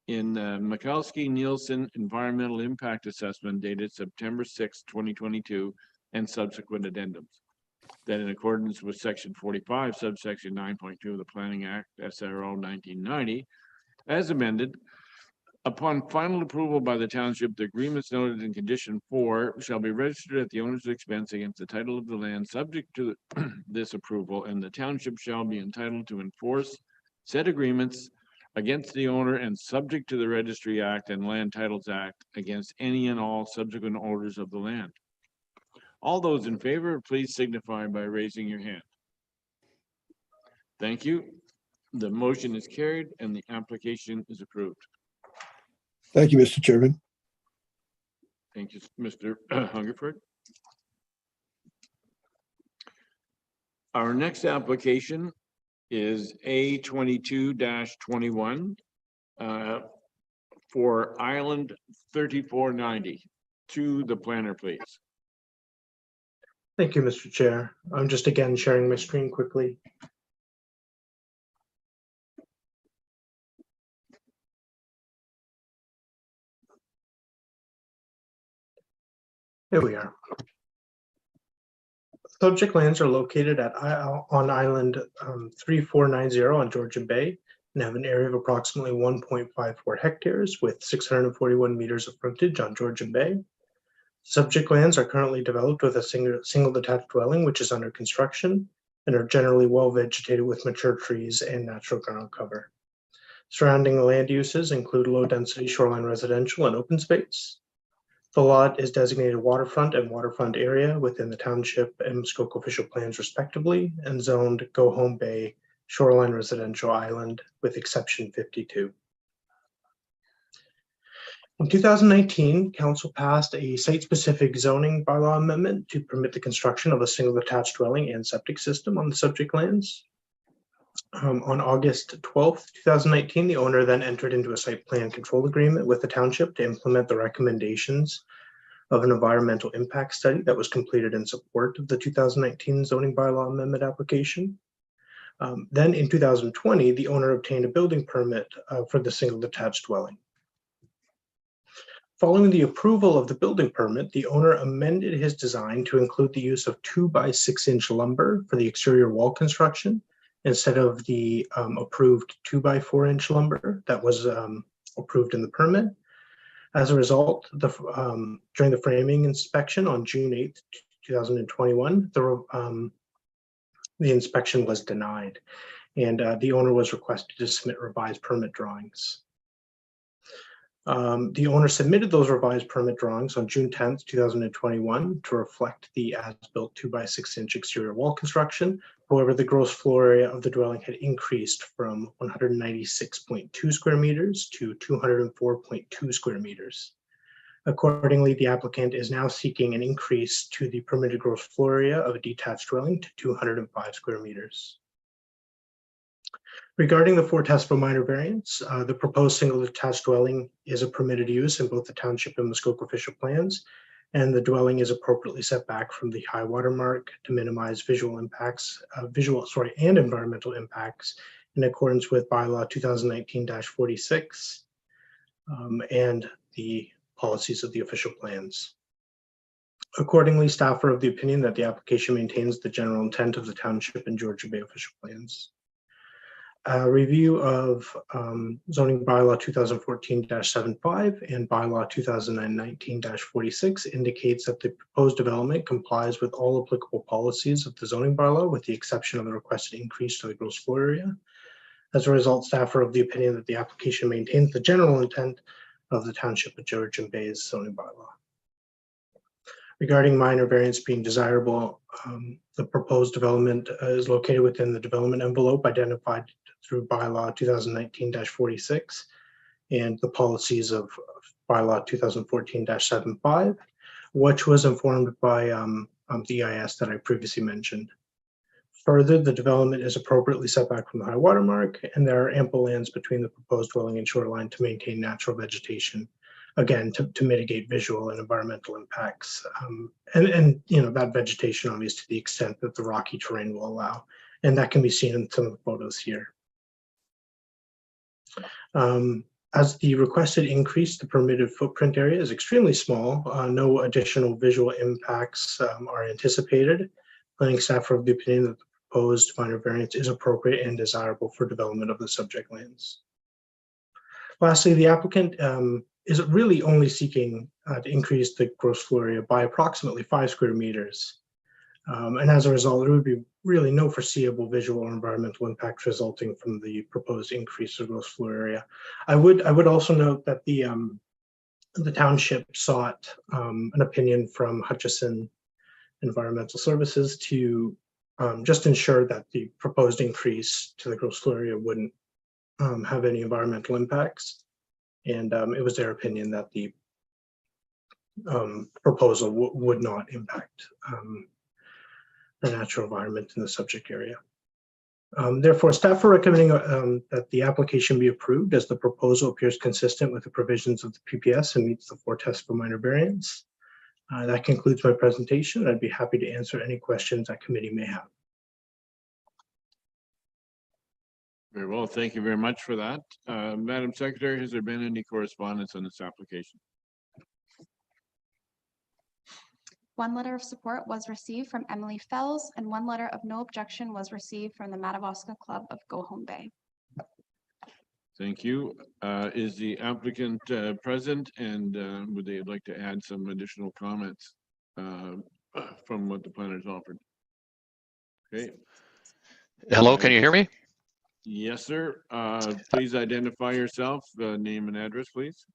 Speaker 1: in Mikulski-Nielsen Environmental Impact Assessment dated September 6, 2022, and subsequent addendums. That in accordance with Section 45, subsection 9.2 of the Planning Act SRO 1990, as amended, upon final approval by the township, the agreements noted in condition 4 shall be registered at the owner's expense against the title of the land subject to this approval, and the township shall be entitled to enforce said agreements against the owner and subject to the Registry Act and Land Titles Act against any and all subsequent owners of the land. All those in favor, please signify by raising your hand. Thank you. The motion is carried and the application is approved.
Speaker 13: Thank you, Mr. Chairman.
Speaker 1: Thank you, Mr. Hungerford. Our next application is A22-21 for Island 3490. To the planner, please.
Speaker 10: Thank you, Mr. Chair. I'm just again sharing my screen quickly. Here we are. Subject lands are located on Island 3490 on Georgian Bay and have an area of approximately 1.54 hectares with 641 meters of frontage on Georgian Bay. Subject lands are currently developed with a single detached dwelling, which is under construction, and are generally well vegetated with mature trees and natural ground cover. Surrounding land uses include low density shoreline residential and open space. The lot is designated waterfront and waterfront area within the township and Muskoka official plans respectively, and zoned Go Home Bay shoreline residential island with exception 52. In 2019, Council passed a site-specific zoning bylaw amendment to permit the construction of a single detached dwelling and septic system on the subject lands. On August 12th, 2019, the owner then entered into a site plan control agreement with the township to implement the recommendations of an environmental impact study that was completed in support of the 2019 zoning bylaw amendment application. Then in 2020, the owner obtained a building permit for the single detached dwelling. Following the approval of the building permit, the owner amended his design to include the use of 2x6-inch lumber for the exterior wall construction instead of the approved 2x4-inch lumber that was approved in the permit. As a result, during the framing inspection on June 8th, 2021, the inspection was denied, and the owner was requested to submit revised permit drawings. The owner submitted those revised permit drawings on June 10th, 2021 to reflect the as-built 2x6-inch exterior wall construction. However, the gross floor area of the dwelling had increased from 196.2 square meters to 204.2 square meters. Accordingly, the applicant is now seeking an increase to the permitted gross floor area of a detached dwelling to 205 square meters. Regarding the 4 tests for minor variance, the proposed single detached dwelling is a permitted use in both the township and Muskoka official plans, and the dwelling is appropriately set back from the high water mark to minimize visual impacts, and environmental impacts in accordance with bylaw 2019-46 and the policies of the official plans. Accordingly, staff are of the opinion that the application maintains the general intent of the township and Georgia Bay official plans. A review of zoning bylaw 2014-75 and bylaw 2019-46 indicates that the proposed development complies with all applicable policies of the zoning bylaw with the exception of the requested increase to the gross floor area. As a result, staff are of the opinion that the application maintains the general intent of the township of Georgian Bay's zoning bylaw. Regarding minor variance being desirable, the proposed development is located within the development envelope identified through bylaw 2019-46 and the policies of bylaw 2014-75, which was informed by the EIS that I previously mentioned. Further, the development is appropriately set back from the high water mark, and there are ample lands between the proposed dwelling and shoreline to maintain natural vegetation, again, to mitigate visual and environmental impacts. And that vegetation obviously to the extent that the rocky terrain will allow, and that can be seen in some of the photos here. As the requested increase, the permitted footprint area is extremely small. No additional visual impacts are anticipated. Planning staff are of the opinion that the proposed minor variance is appropriate and desirable for development of the subject lands. Lastly, the applicant is really only seeking to increase the gross floor area by approximately 5 square meters. And as a result, there would be really no foreseeable visual or environmental impact resulting from the proposed increase of gross floor area. I would also note that the township sought an opinion from Hutchison Environmental Services to just ensure that the proposed increase to the gross floor area wouldn't have any environmental impacts. And it was their opinion that the proposal would not impact the natural environment in the subject area. Therefore, staff are recommending that the application be approved as the proposal appears consistent with the provisions of the PPS and meets the 4 tests for minor variance. That concludes my presentation. I'd be happy to answer any questions that committee may have.
Speaker 1: Very well, thank you very much for that. Madam Secretary, has there been any correspondence on this application?
Speaker 2: 1 letter of support was received from Emily Fells, and 1 letter of no objection was received from the Madawaska Club of Go Home Bay.
Speaker 1: Thank you. Is the applicant present, and would they like to add some additional comments from what the planners offered? Okay.
Speaker 14: Hello, can you hear me?
Speaker 1: Yes, sir. Please identify yourself, name and address, please.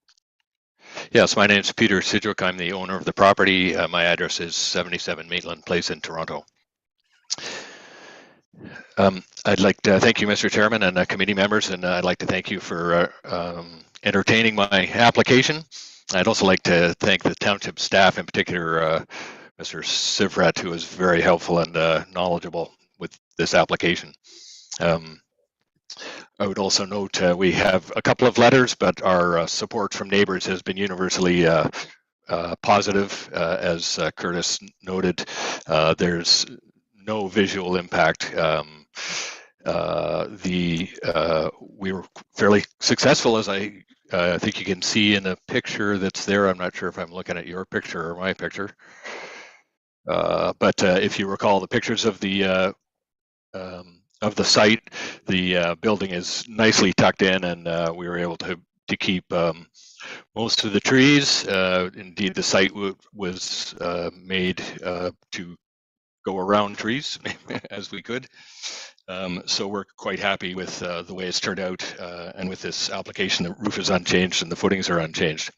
Speaker 14: Yes, my name is Peter Sidgwick. I'm the owner of the property. My address is 77 Maitland Place in Toronto. I'd like to thank you, Mr. Chairman, and committee members, and I'd like to thank you for entertaining my application. I'd also like to thank the township staff, in particular, Mr. Sivrat, who was very helpful and knowledgeable with this application. I would also note we have a couple of letters, but our support from neighbors has been universally positive. As Curtis noted, there's no visual impact. We were fairly successful, as I think you can see in the picture that's there. I'm not sure if I'm looking at your picture or my picture. But if you recall the pictures of the site, the building is nicely tucked in, and we were able to keep most of the trees. Indeed, the site was made to go around trees as we could. So we're quite happy with the way it's turned out, and with this application, the roof is unchanged and the footings are unchanged.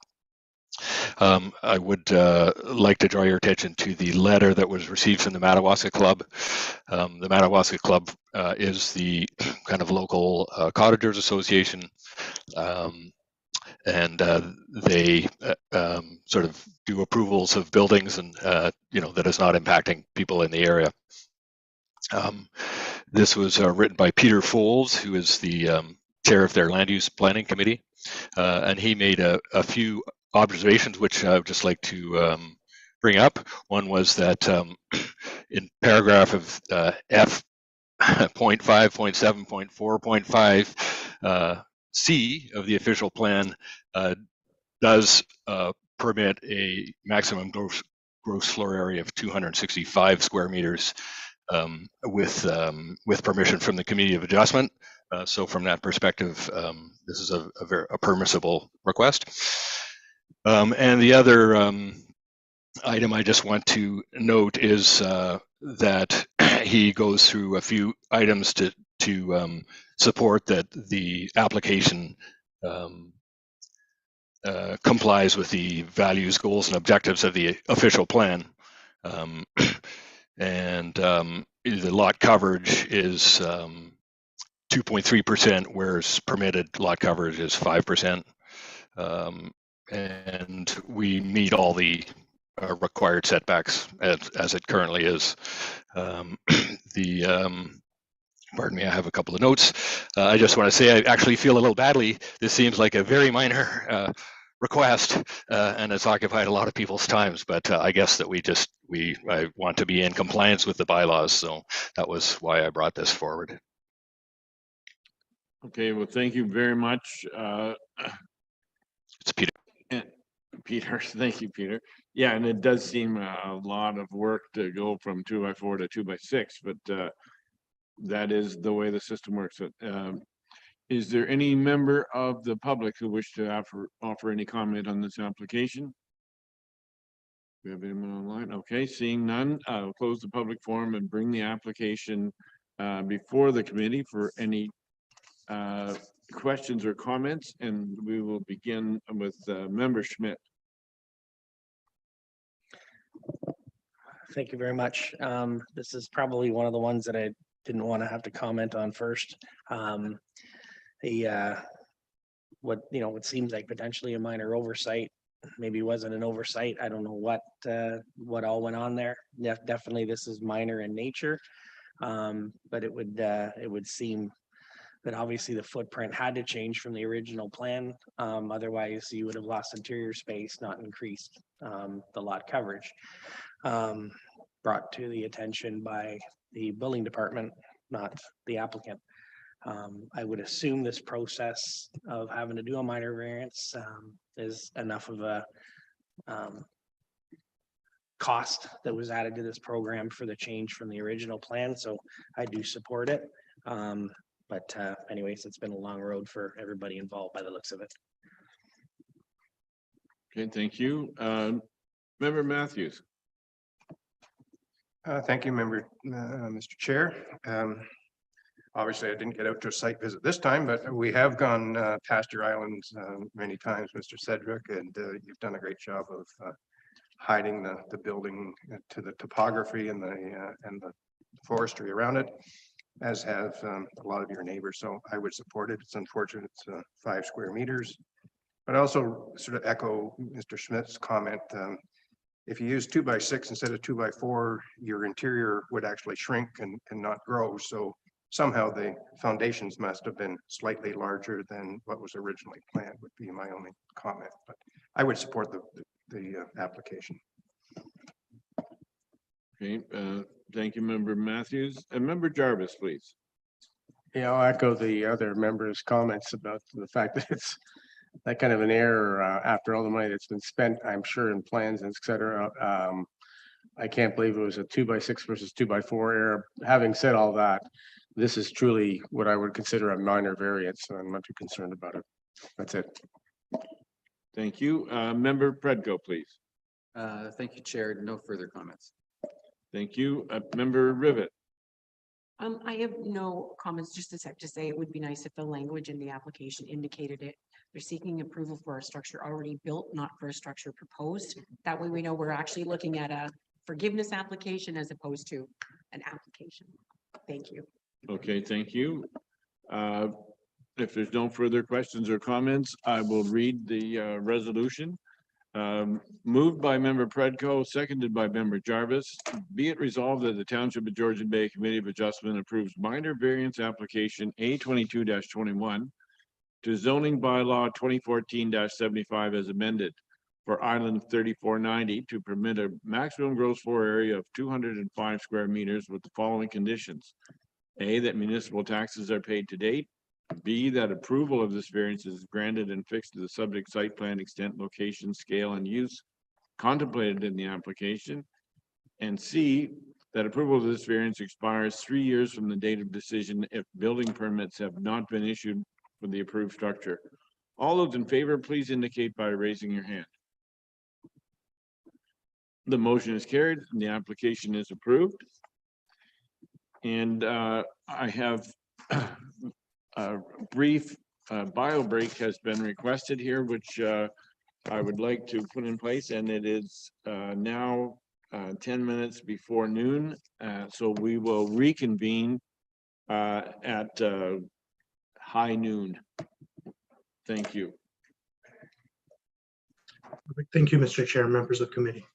Speaker 14: I would like to draw your attention to the letter that was received from the Madawaska Club. The Madawaska Club is the kind of local cottagers association, and they sort of do approvals of buildings, and that is not impacting people in the area. This was written by Peter Foles, who is the chair of their land use planning committee, and he made a few observations which I would just like to bring up. One was that in paragraph of F 0.5, 0.7, 0.4, 0.5 C of the official plan does permit a maximum gross floor area of 265 square meters with permission from the Committee of Adjustment. So from that perspective, this is a permissible request. And the other item I just want to note is that he goes through a few items to support that the application complies with the values, goals, and objectives of the official plan. And the lot coverage is 2.3%, whereas permitted lot coverage is 5%. And we meet all the required setbacks as it currently is. Pardon me, I have a couple of notes. I just want to say I actually feel a little badly. This seems like a very minor request, and it's occupied a lot of people's times, but I guess that I want to be in compliance with the bylaws, so that was why I brought this forward.
Speaker 1: Okay, well, thank you very much.
Speaker 14: It's Peter.
Speaker 1: Peter, thank you, Peter. Yeah, and it does seem a lot of work to go from 2x4 to 2x6, but that is the way the system works. Is there any member of the public who wish to offer any comment on this application? We have anyone online? Okay, seeing none, I'll close the public forum and bring the application before the committee for any questions or comments, and we will begin with Member Schmidt.
Speaker 4: Thank you very much. This is probably one of the ones that I didn't want to have to comment on first. What seems like potentially a minor oversight, maybe wasn't an oversight. I don't know what all went on there. Definitely this is minor in nature, but it would seem that obviously the footprint had to change from the original plan. Otherwise you would have lost interior space, not increased the lot coverage. Brought to the attention by the building department, not the applicant. I would assume this process of having to do a minor variance is enough of a cost that was added to this program for the change from the original plan. So I do support it. But anyways, it's been a long road for everybody involved by the looks of it.
Speaker 1: Okay, thank you. Member Matthews.
Speaker 5: Thank you, Mr. Chair. Obviously, I didn't get out to a site visit this time, but we have gone past your islands many times, Mr. Sidgwick, and you've done a great job of hiding the building to the topography and the forestry around it, as have a lot of your neighbors. So I would support it. It's unfortunate it's 5 square meters, but I also sort of echo Mr. Schmidt's comment. If you use 2x6 instead of 2x4, your interior would actually shrink and not grow. So somehow the foundations must have been slightly larger than what was originally planned would be my only comment, but I would support the application.
Speaker 1: Okay, thank you, Member Matthews. And Member Jarvis, please.
Speaker 6: Yeah, I'll echo the other members' comments about the fact that it's that kind of an error after all the money that's been spent, I'm sure, in plans and et cetera. I can't believe it was a 2x6 versus 2x4 error. Having said all that, this is truly what I would consider a minor variance, so I'm not too concerned about it. That's it.
Speaker 1: Thank you. Member Predko, please.
Speaker 7: Thank you, Chair. No further comments.
Speaker 1: Thank you. Member Rivet.
Speaker 8: I have no comments, just to say it would be nice if the language in the application indicated it. They're seeking approval for a structure already built, not for a structure proposed. That way we know we're actually looking at a forgiveness application as opposed to an application. Thank you.
Speaker 1: Okay, thank you. If there's no further questions or comments, I will read the resolution. Moved by Member Predko, seconded by Member Jarvis. Be it resolved that the Township of Georgian Bay Committee of Adjustment approves minor variance application A22-21 to zoning bylaw 2014-75 as amended for Island 3490 to permit a maximum gross floor area of 205 square meters with the following conditions. A, that municipal taxes are paid to date. B, that approval of this variance is granted and fixed to the subject site plan extent, location, scale, and use contemplated in the application. And C, that approval of this variance expires 3 years from the date of decision if building permits have not been issued for the approved structure. All those in favor, please indicate by raising your hand. The motion is carried and the application is approved. And I have a brief bio break has been requested here, which I would like to put in place, and it is now 10 minutes before noon. So we will reconvene at high noon. Thank you.
Speaker 10: Thank you, Mr. Chair, members of committee.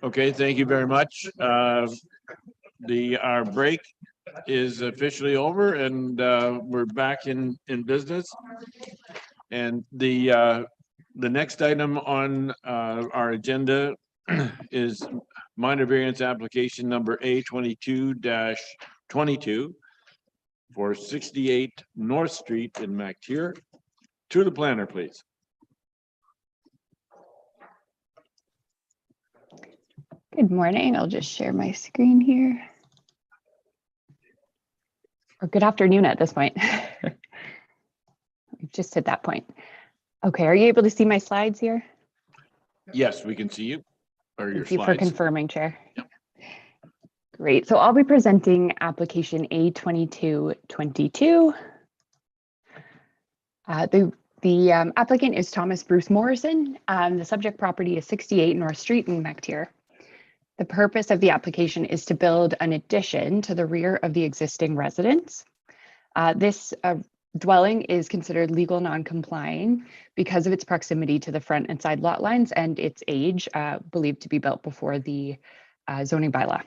Speaker 1: Okay, thank you very much. Our break is officially over and we're back in business. And the next item on our agenda is minor variance application number A22-22 for 68 North Street in Mactier. To the planner, please.
Speaker 15: Good morning. I'll just share my screen here. Or good afternoon at this point. We've just hit that point. Okay, are you able to see my slides here?
Speaker 1: Yes, we can see you. Or your
Speaker 15: Thank you for
Speaker 1: slides.
Speaker 15: confirming, Chair.
Speaker 1: Yep.
Speaker 15: Great. So I'll be presenting application A2222. The applicant is Thomas Bruce Morrison. The subject property is 68 North Street in Mactier. The purpose of the application is to build an addition to the rear of the existing residence. This dwelling is considered legal non-complying because of its proximity to the front and side lot lines and its age, believed to be built before the zoning bylaw.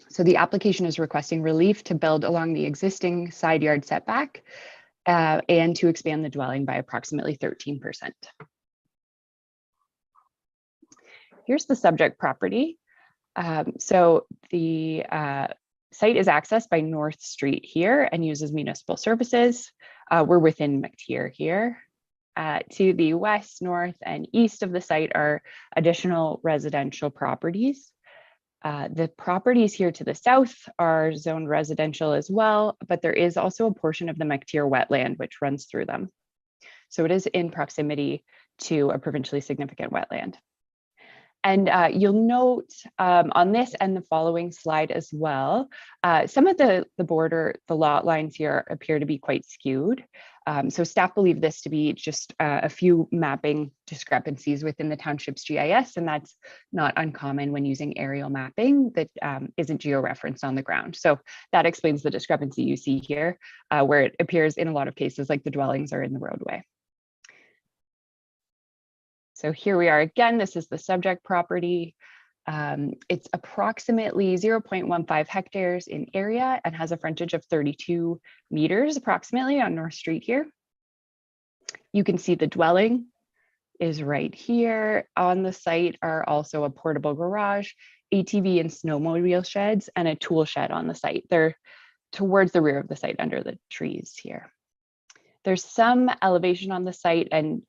Speaker 15: So the application is requesting relief to build along the existing side yard setback and to expand the dwelling by approximately 13%. Here's the subject property. So the site is accessed by North Street here and uses municipal services. We're within Mactier here. To the west, north, and east of the site are additional residential properties. The properties here to the south are zoned residential as well, but there is also a portion of the Mactier wetland which runs through them. So it is in proximity to a provincially significant wetland. And you'll note on this and the following slide as well, some of the lot lines here appear to be quite skewed. So staff believe this to be just a few mapping discrepancies within the township's GIS, and that's not uncommon when using aerial mapping that isn't georeferenced on the ground. So that explains the discrepancy you see here, where it appears in a lot of cases like the dwellings are in the roadway. So here we are again, this is the subject property. It's approximately 0.15 hectares in area and has a frontage of 32 meters approximately on North Street here. You can see the dwelling is right here. On the site are also a portable garage, ATV and snowmobile sheds, and a tool shed on the site. They're towards the rear of the site under the trees here. There's some elevation on the site and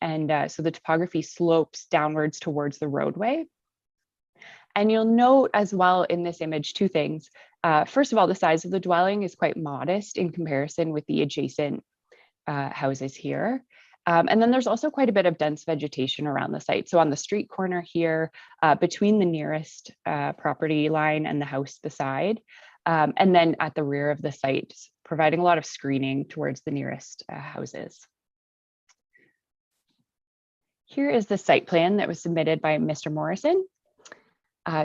Speaker 15: so the topography slopes downwards towards the roadway. And you'll note as well in this image two things. First of all, the size of the dwelling is quite modest in comparison with the adjacent houses here. And then there's also quite a bit of dense vegetation around the site. So on the street corner here, between the nearest property line and the house beside, and then at the rear of the site, providing a lot of screening towards the nearest houses. Here is the site plan that was submitted by Mr. Morrison.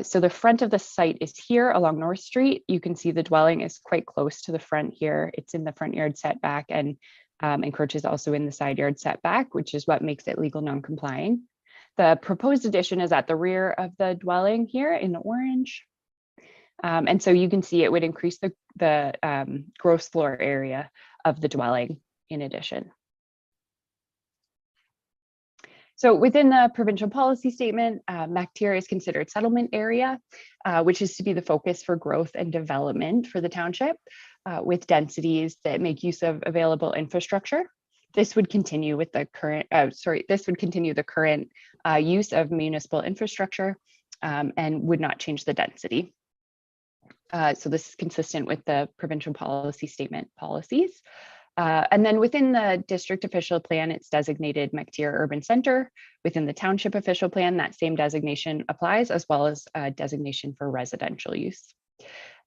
Speaker 15: So the front of the site is here along North Street. You can see the dwelling is quite close to the front here. It's in the front yard setback and encroaches also in the side yard setback, which is what makes it legal non-complying. The proposed addition is at the rear of the dwelling here in the orange. And so you can see it would increase the gross floor area of the dwelling in addition. So within the provincial policy statement, Mactier is considered settlement area, which is to be the focus for growth and development for the township with densities that make use of available infrastructure. This would continue with the current, the current use of municipal infrastructure and would not change the density. So this is consistent with the provincial policy statement policies. And then within the district official plan, it's designated Mactier Urban Center. Within the township official plan, that same designation applies, as well as a designation for residential use.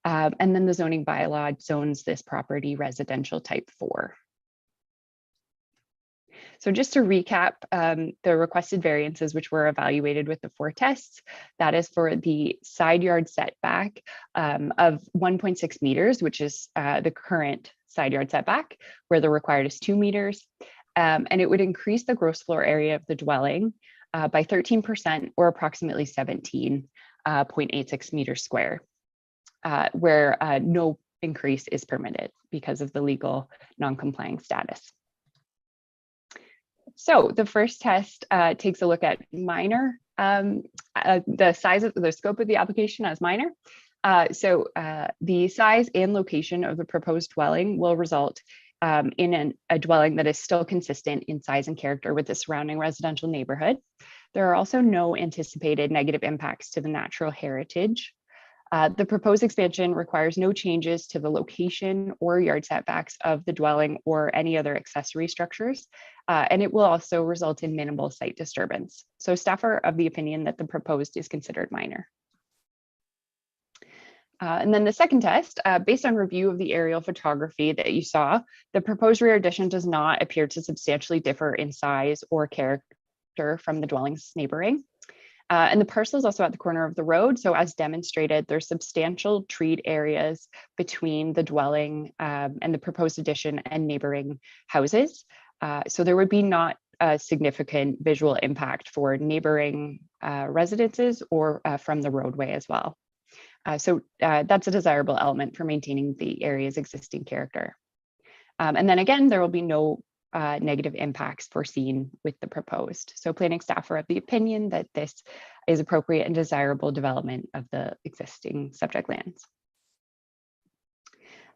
Speaker 15: And then the zoning bylaw zones this property residential type 4. So just to recap, the requested variances which were evaluated with the 4 tests, that is for the side yard setback of 1.6 meters, which is the current side yard setback, where the required is 2 meters. And it would increase the gross floor area of the dwelling by 13% or approximately 17 0.86 meters square, where no increase is permitted because of the legal non-complying status. So the first test takes a look at minor, the size of the scope of the application as minor. So the size and location of the proposed dwelling will result in a dwelling that is still consistent in size and character with the surrounding residential neighborhood. There are also no anticipated negative impacts to the natural heritage. The proposed expansion requires no changes to the location or yard setbacks of the dwelling or any other accessory structures, and it will also result in minimal site disturbance. So staff are of the opinion that the proposed is considered minor. And then the second test, based on review of the aerial photography that you saw, the proposed rear addition does not appear to substantially differ in size or character from the dwellings neighboring. And the parcel is also at the corner of the road. So as demonstrated, there's substantial treed areas between the dwelling and the proposed addition and neighboring houses. So there would be not a significant visual impact for neighboring residences or from the roadway as well. So that's a desirable element for maintaining the area's existing character. And then again, there will be no negative impacts foreseen with the proposed. So planning staff are of the opinion that this is appropriate and desirable development of the existing subject lands.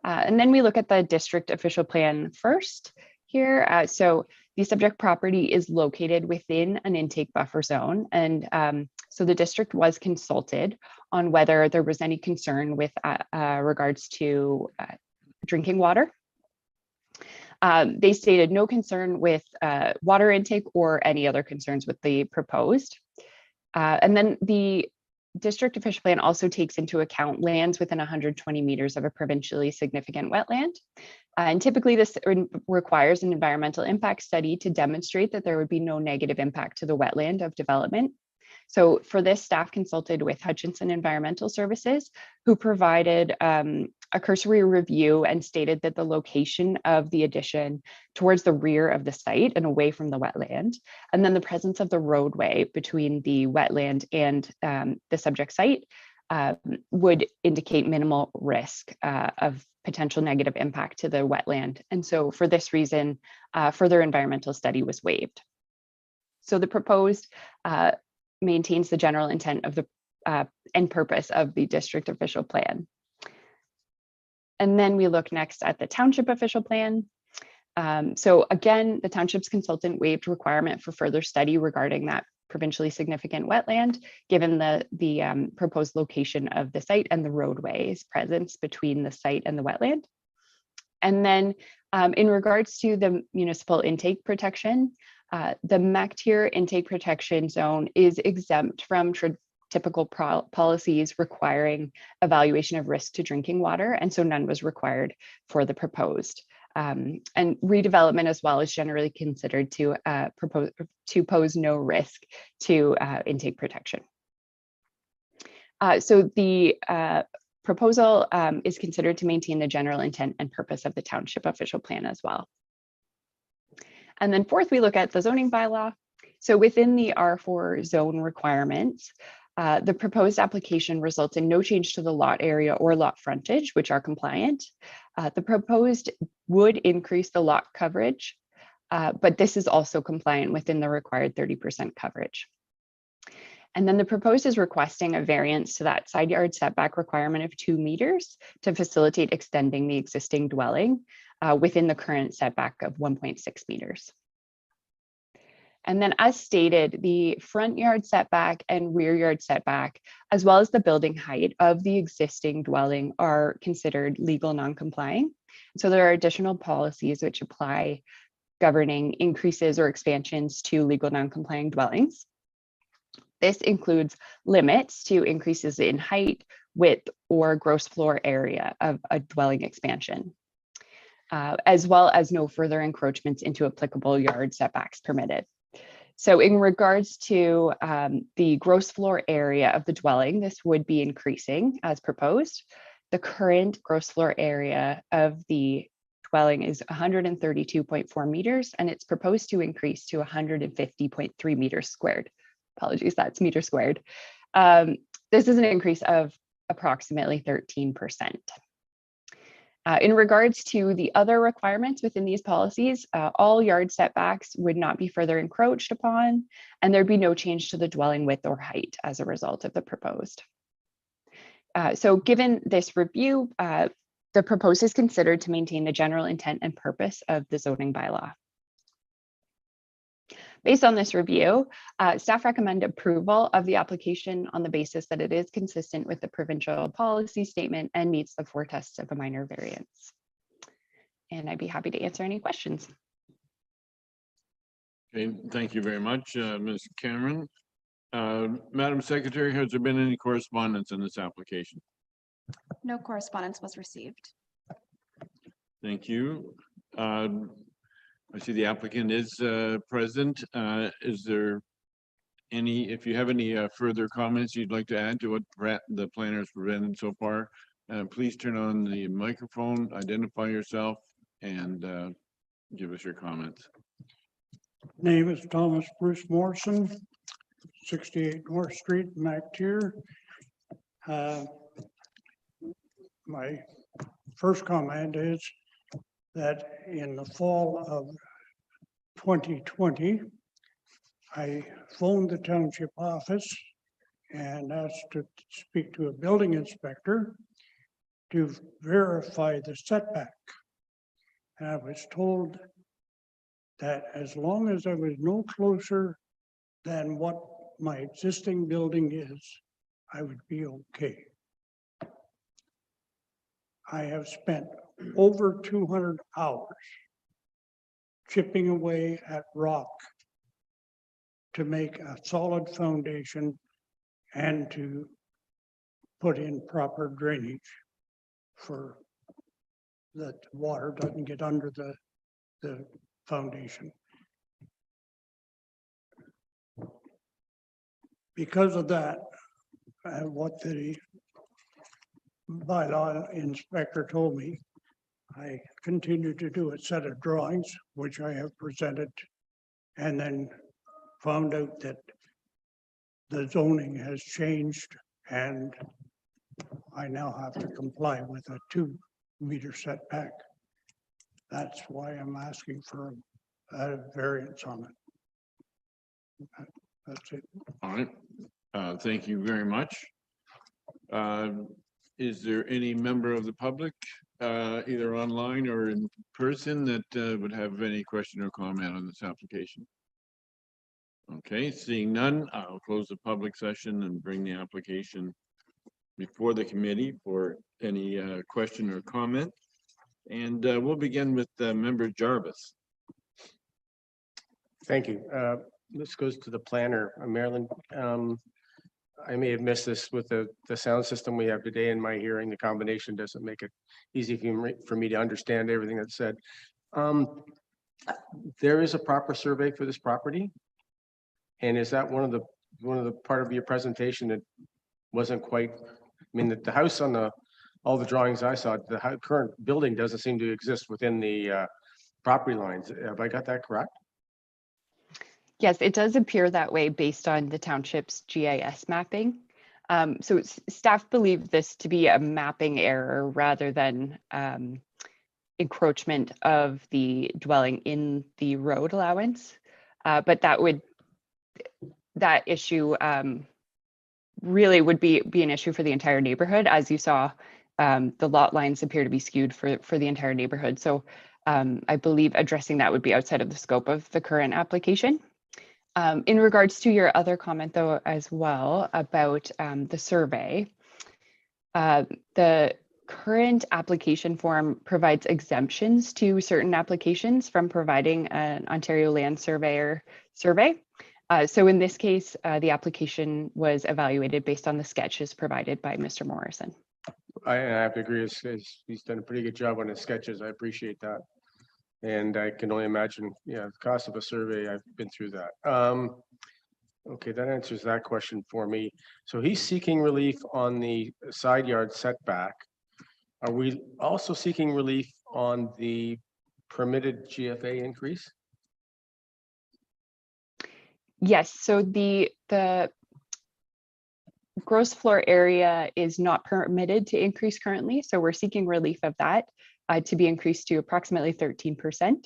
Speaker 15: And then we look at the district official plan first here. So the subject property is located within an intake buffer zone. And so the district was consulted on whether there was any concern with regards to drinking water. They stated no concern with water intake or any other concerns with the proposed. And then the district official plan also takes into account lands within 120 meters of a provincially significant wetland. And typically this requires an environmental impact study to demonstrate that there would be no negative impact to the wetland of development. So for this, staff consulted with Hutchinson Environmental Services, who provided a cursory review and stated that the location of the addition towards the rear of the site and away from the wetland, and then the presence of the roadway between the wetland and the subject site would indicate minimal risk of potential negative impact to the wetland. And so for this reason, further environmental study was waived. So the proposed maintains the general intent of the and purpose of the district official plan. And then we look next at the township official plan. So again, the township's consultant waived requirement for further study regarding that provincially significant wetland, given the proposed location of the site and the roadways presence between the site and the wetland. And then in regards to the municipal intake protection, the MACTIR intake protection zone is exempt from typical policies requiring evaluation of risk to drinking water, and so none was required for the proposed. And redevelopment as well is generally considered to pose no risk to intake protection. So the proposal is considered to maintain the general intent and purpose of the township official plan as well. And then fourth, we look at the zoning bylaw. So within the R4 zone requirements, the proposed application results in no change to the lot area or lot frontage, which are compliant. The proposed would increase the lot coverage, but this is also compliant within the required 30% coverage. And then the proposed is requesting a variance to that side yard setback requirement of 2 meters to facilitate extending the existing dwelling within the current setback of 1.6 meters. And then as stated, the front yard setback and rear yard setback, as well as the building height of the existing dwelling, are considered legal non-complying. So there are additional policies which apply governing increases or expansions to legal non-complying dwellings. This includes limits to increases in height, width, or gross floor area of a dwelling expansion, as well as no further encroachments into applicable yard setbacks permitted. So in regards to the gross floor area of the dwelling, this would be increasing as proposed. The current gross floor area of the dwelling is 132.4 meters, and it's proposed to increase to 150.3 meters squared. Apologies, that's meter squared. This is an increase of approximately 13%. In regards to the other requirements within these policies, all yard setbacks would not be further encroached upon, and there'd be no change to the dwelling width or height as a result of the proposed. So given this review, the proposed is considered to maintain the general intent and purpose of the zoning bylaw. Based on this review, staff recommend approval of the application on the basis that it is consistent with the provincial policy statement and meets the 4 tests of a minor variance. And I'd be happy to answer any questions.
Speaker 1: Okay, thank you very much, Ms. Cameron. Madam Secretary, has there been any correspondence in this application?
Speaker 2: No correspondence was received.
Speaker 1: Thank you. I see the applicant is present. Is there any, if you have any further comments you'd like to add to what the planner has presented so far, please turn on the microphone, identify yourself, and give us your comments.
Speaker 16: Name is Thomas Bruce Morrison, 68 North Street, McTier. My first comment is that in the fall of 2020, I phoned the township office and asked to speak to a building inspector to verify the setback. And I was told that as long as I was no closer than what my existing building is, I would be okay. I have spent over 200 hours chipping away at rock to make a solid foundation and to put in proper drainage for that water doesn't get under the foundation. Because of that, what the bylaw inspector told me, I continued to do a set of drawings, which I have presented, and then found out that the zoning has changed and I now have to comply with a 2-meter setback. That's why I'm asking for a variance on it. That's it.
Speaker 1: All right. Thank you very much. Is there any member of the public, either online or in person, that would have any question or comment on this application? Okay, seeing none, I'll close the public session and bring the application before the committee for any question or comment. And we'll begin with Member Jarvis.
Speaker 6: Thank you. This goes to the planner, Marilyn. I may have missed this with the sound system we have today in my hearing. The combination doesn't make it easy for me to understand everything that's said. There is a proper survey for this property. And is that one of the part of your presentation that wasn't quite, I mean, the house on all the drawings I saw, the current building doesn't seem to exist within the property lines. Have I got that correct?
Speaker 15: Yes, it does appear that way based on the township's GIS mapping. So staff believe this to be a mapping error rather than encroachment of the dwelling in the road allowance. But that issue really would be an issue for the entire neighborhood. As you saw, the lot lines appear to be skewed for the entire neighborhood. So I believe addressing that would be outside of the scope of the current application. In regards to your other comment, though, as well about the survey, the current application form provides exemptions to certain applications from providing an Ontario Land Surveyor survey. So in this case, the application was evaluated based on the sketches provided by Mr. Morrison.
Speaker 6: I have to agree. He's done a pretty good job on his sketches. I appreciate that. And I can only imagine, yeah, the cost of a survey, I've been through that. Okay, that answers that question for me. So he's seeking relief on the side yard setback. Are we also seeking relief on the permitted GFA increase?
Speaker 15: Yes, so the gross floor area is not permitted to increase currently, so we're seeking relief of that to be increased to approximately 13%.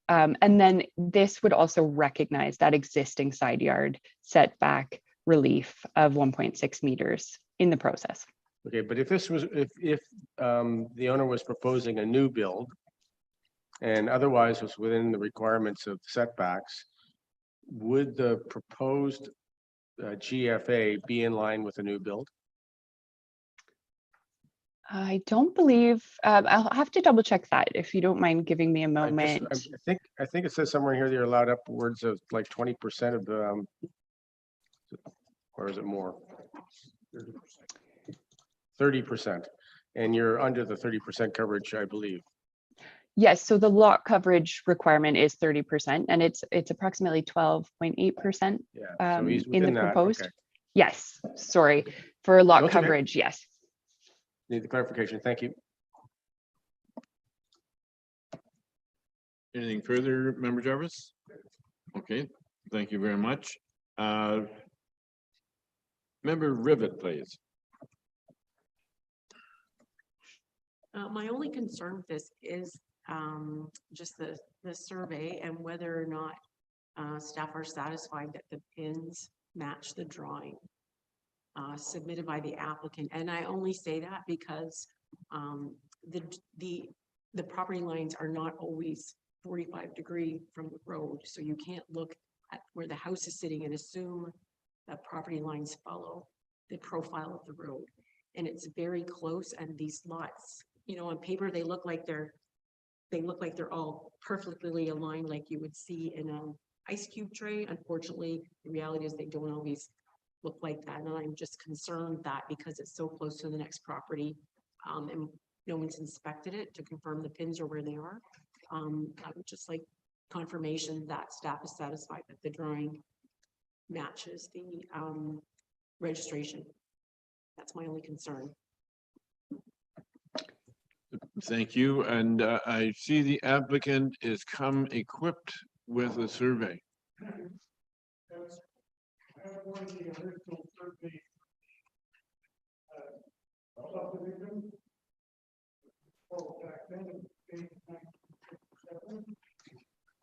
Speaker 15: And then this would also recognize that existing side yard setback relief of 1.6 meters in the process.
Speaker 6: Okay, but if this was, if the owner was proposing a new build and otherwise was within the requirements of setbacks, would the proposed GFA be in line with a new build?
Speaker 15: I don't believe, I'll have to double check that if you don't mind giving me a moment.
Speaker 6: I think it says somewhere here they're allowed upwards of like 20% of the, or is it more? 30%. And you're under the 30% coverage, I believe.
Speaker 15: Yes, so the lot coverage requirement is 30%, and it's approximately 12.8%
Speaker 6: Yeah, so he's
Speaker 15: in the
Speaker 6: within that,
Speaker 15: proposed.
Speaker 6: okay.
Speaker 15: Yes, sorry, for lot
Speaker 6: That's okay.
Speaker 15: coverage, yes.
Speaker 6: Need the clarification. Thank you.
Speaker 1: Anything further, Member Jarvis? Okay, thank you very much. Member Rivet, please.
Speaker 8: My only concern with this is just the survey and whether or not staff are satisfied that the pins match the drawing submitted by the applicant. And I only say that because the property lines are not always 45-degree from the road. So you can't look at where the house is sitting and assume that property lines follow the profile of the road. And it's very close, and these lots, you know, on paper, they look like they're all perfectly aligned like you would see in an ice cube tray. Unfortunately, the reality is they don't always look like that. And I'm just concerned that because it's so close to the next property and no one's inspected it to confirm the pins are where they are. I would just like confirmation that staff is satisfied that the drawing matches the registration. That's my only concern.
Speaker 1: Thank you. And I see the applicant is come equipped with a survey.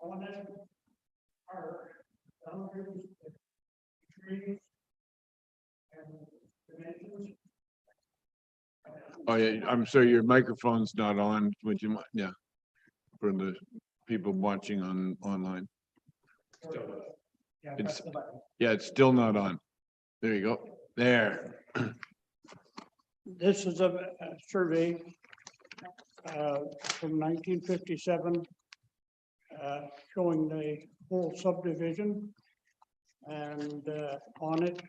Speaker 16: On it are boundaries, trees, and dimensions.
Speaker 1: Oh, yeah, I'm sorry, your microphone's not on. Would you mind? Yeah. For the people watching online.
Speaker 16: Yeah,
Speaker 1: It's, yeah, it's still not on. There you go. There.
Speaker 16: This is a survey from 1957 showing the whole subdivision, and on it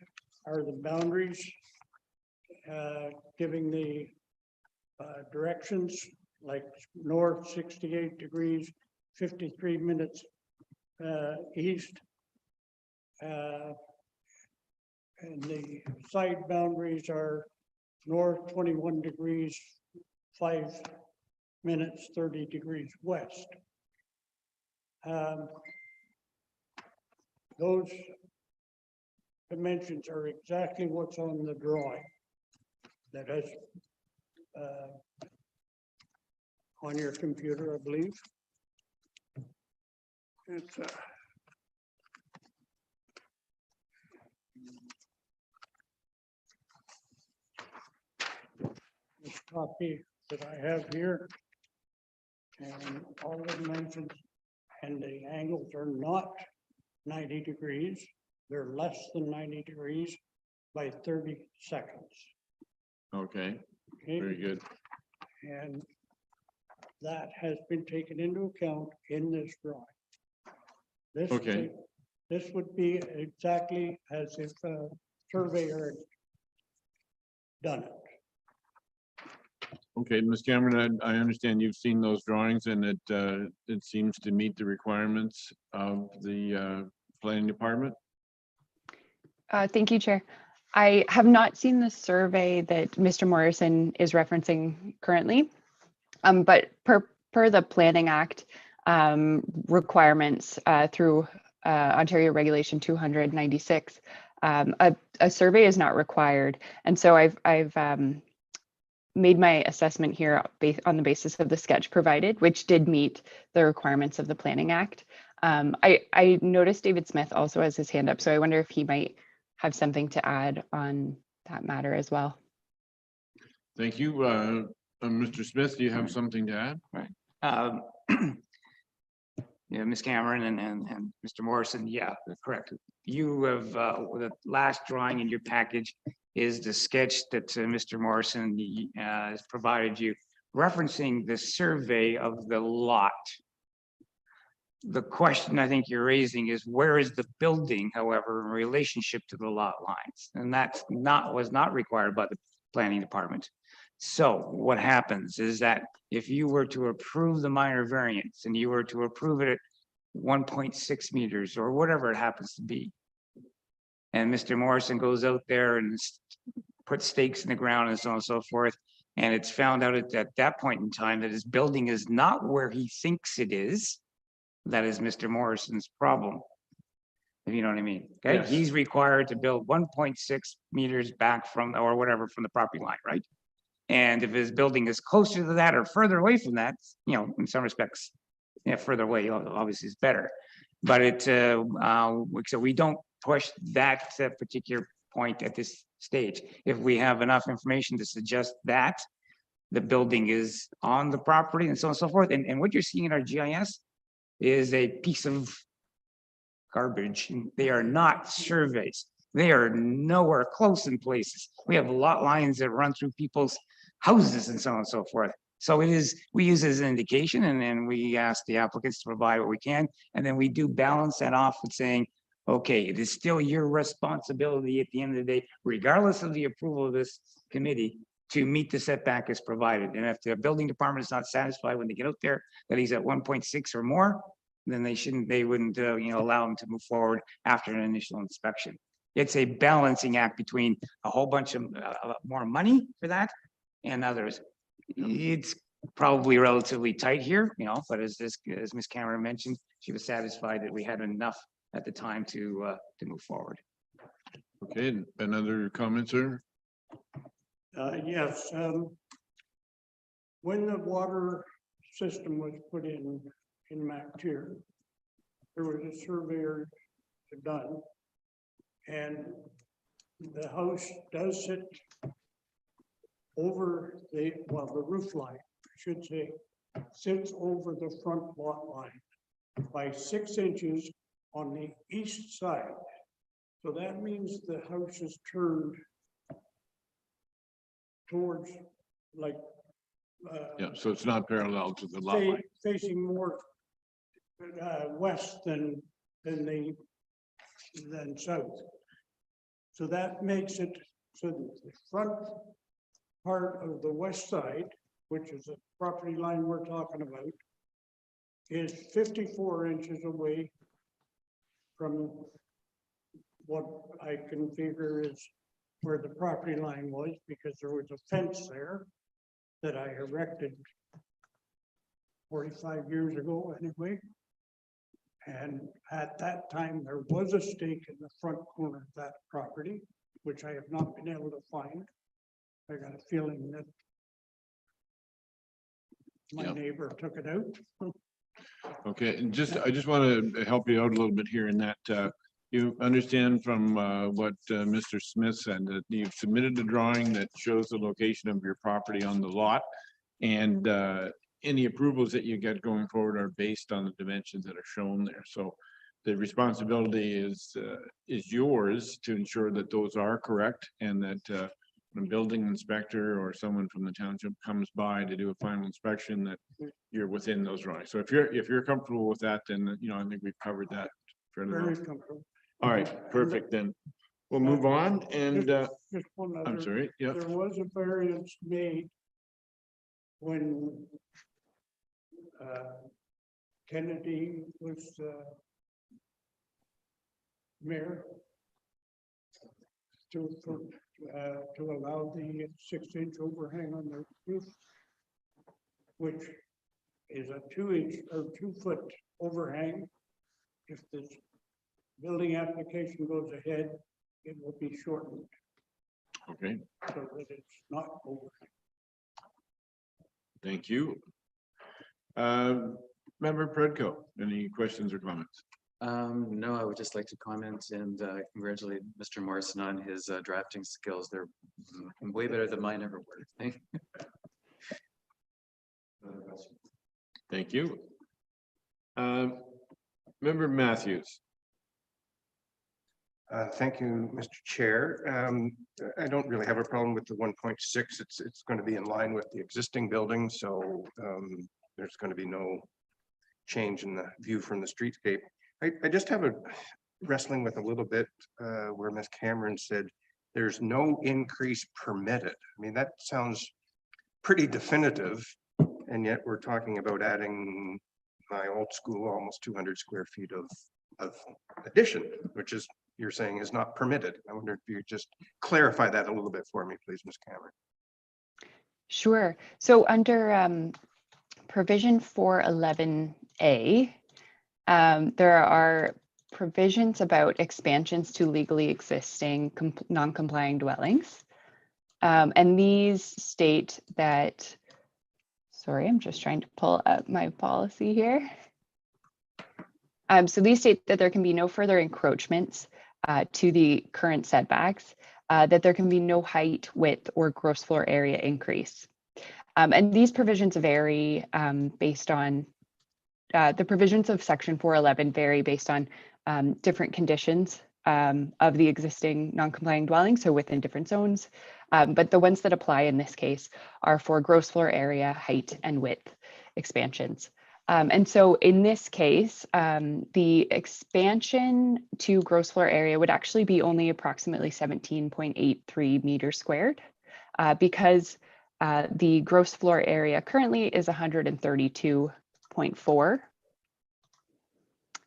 Speaker 16: are the boundaries, giving the directions like north 68 degrees, 53 minutes east, and the side boundaries are north 21 degrees, 5 minutes, 30 degrees west. Those dimensions are exactly what's on the drawing that is on your computer, I believe. It's this copy that I have here, and all the dimensions and the angles are not 90 degrees. They're less than 90 degrees by 30 seconds.
Speaker 1: Okay,
Speaker 16: Okay?
Speaker 1: very good.
Speaker 16: And that has been taken into account in this drawing. This is
Speaker 1: Okay.
Speaker 16: this would be exactly as if a surveyor had done it.
Speaker 1: Okay, Ms. Cameron, I understand you've seen those drawings and it seems to meet the requirements of the planning department.
Speaker 15: Thank you, Chair. I have not seen the survey that Mr. Morrison is referencing currently, but per the Planning Act requirements through Ontario Regulation 296, A survey is not required. And so I've made my assessment here based on the basis of the sketch provided, which did meet the requirements of the Planning Act. I noticed David Smith also has his hand up, so I wonder if he might have something to add on that matter as well.
Speaker 1: Thank you. Mr. Smith, do you have something to add?
Speaker 3: Right. Yeah, Ms. Cameron and Mr. Morrison, yeah, correct. You have, the last drawing in your package is the sketch that Mr. Morrison has provided you, referencing the survey of the lot. The question I think you're raising is where is the building, however, in relationship to the lot lines? And that's was not required by the planning department. So what happens is that if you were to approve the minor variance and you were to approve it at 1.6 meters or whatever it happens to be, and Mr. Morrison goes out there and puts stakes in the ground and so on and so forth, and it's found out at that point in time that his building is not where he thinks it is, that is Mr. Morrison's problem. If you know what I mean. Okay,
Speaker 1: Yes.
Speaker 3: He's required to build 1.6 meters back from, or whatever, from the property line, right? And if his building is closer to that or further away from that, you know, in some respects, yeah, further away obviously is better. But so we don't push that particular point at this stage. If we have enough information to suggest that the building is on the property and so on and so forth, and what you're seeing in our GIS is a piece of garbage. They are not surveys. They are nowhere close in places. We have lot lines that run through people's houses and so on and so forth. So we use it as an indication, and then we ask the applicants to provide what we can. And then we do balance that off with saying, okay, it is still your responsibility at the end of the day, regardless of the approval of this committee, to meet the setback as provided. And if the building department is not satisfied when they get out there that he's at 1.6 or more, then they wouldn't allow him to move forward after an initial inspection. It's a balancing act between a whole bunch of more money for that and others. It's probably relatively tight here, but as Ms. Cameron mentioned, she was satisfied that we had enough at the time to move forward.
Speaker 1: Okay, another comment, sir?
Speaker 16: Yes. When the water system was put in MacTier, there was a surveyor done, and the house does sit over the roof line, I should say, sits over the front lot line by 6 inches on the east side. So that means the house is turned towards
Speaker 1: Yeah, so it's not parallel to the lot line.
Speaker 16: facing more west than south. So that makes it so that the front part of the west side, which is the property line we're talking about, is 54 inches away from what I can figure is where the property line was, because there was a fence there that I erected 45 years ago anyway. And at that time, there was a stake in the front corner of that property, which I have not been able to find. I got a feeling that my neighbor took it out.
Speaker 1: Okay, and I just want to help you out a little bit here in that you understand from what Mr. Smith said, that you've submitted a drawing that shows the location of your property on the lot, and any approvals that you get going forward are based on the dimensions that are shown there. So the responsibility is yours to ensure that those are correct, and that when a building inspector or someone from the township comes by to do a final inspection, that you're within those drawings. So if you're comfortable with that, then I think we've covered that fairly well.
Speaker 16: Very comfortable.
Speaker 1: All right, perfect. Then we'll move on. And
Speaker 16: just one other.
Speaker 1: I'm sorry. Yeah.
Speaker 16: There was a variance made when Kennedy was mayor to allow the 6-inch overhang on the roof, which is a 2-inch or 2-foot overhang. If this building application goes ahead, it will be shortened
Speaker 1: Okay,
Speaker 16: so that it's not over.
Speaker 1: thank you. Member Predko, any questions or comments?
Speaker 7: No, I would just like to comment and congratulate Mr. Morrison on his drafting skills. They're way better than mine ever were. Thank you.
Speaker 1: Thank you. Member Matthews.
Speaker 5: Thank you, Mr. Chair. I don't really have a problem with the 1.6. It's going to be in line with the existing building, so there's going to be no change in the view from the streetscape. I just have a wrestling with a little bit where Ms. Cameron said there's no increase permitted. I mean, that sounds pretty definitive, and yet we're talking about adding my old school almost 200 square feet of addition, which is, you're saying, is not permitted. I wonder if you could just clarify that a little bit for me, please, Ms. Cameron.
Speaker 15: Sure. So under provision 411A, there are provisions about expansions to legally existing non-complying dwellings. And these state that, sorry, I'm just trying to pull up my policy here. So these state that there can be no further encroachments to the current setbacks, that there can be no height, width, or gross floor area increase. And these provisions vary based on, the provisions of section 411 vary based on different conditions of the existing non-complying dwelling, so within different zones. But the ones that apply in this case are for gross floor area, height, and width expansions. And so in this case, the expansion to gross floor area would actually be only approximately 17.83 meters squared because the gross floor area currently is 132.4.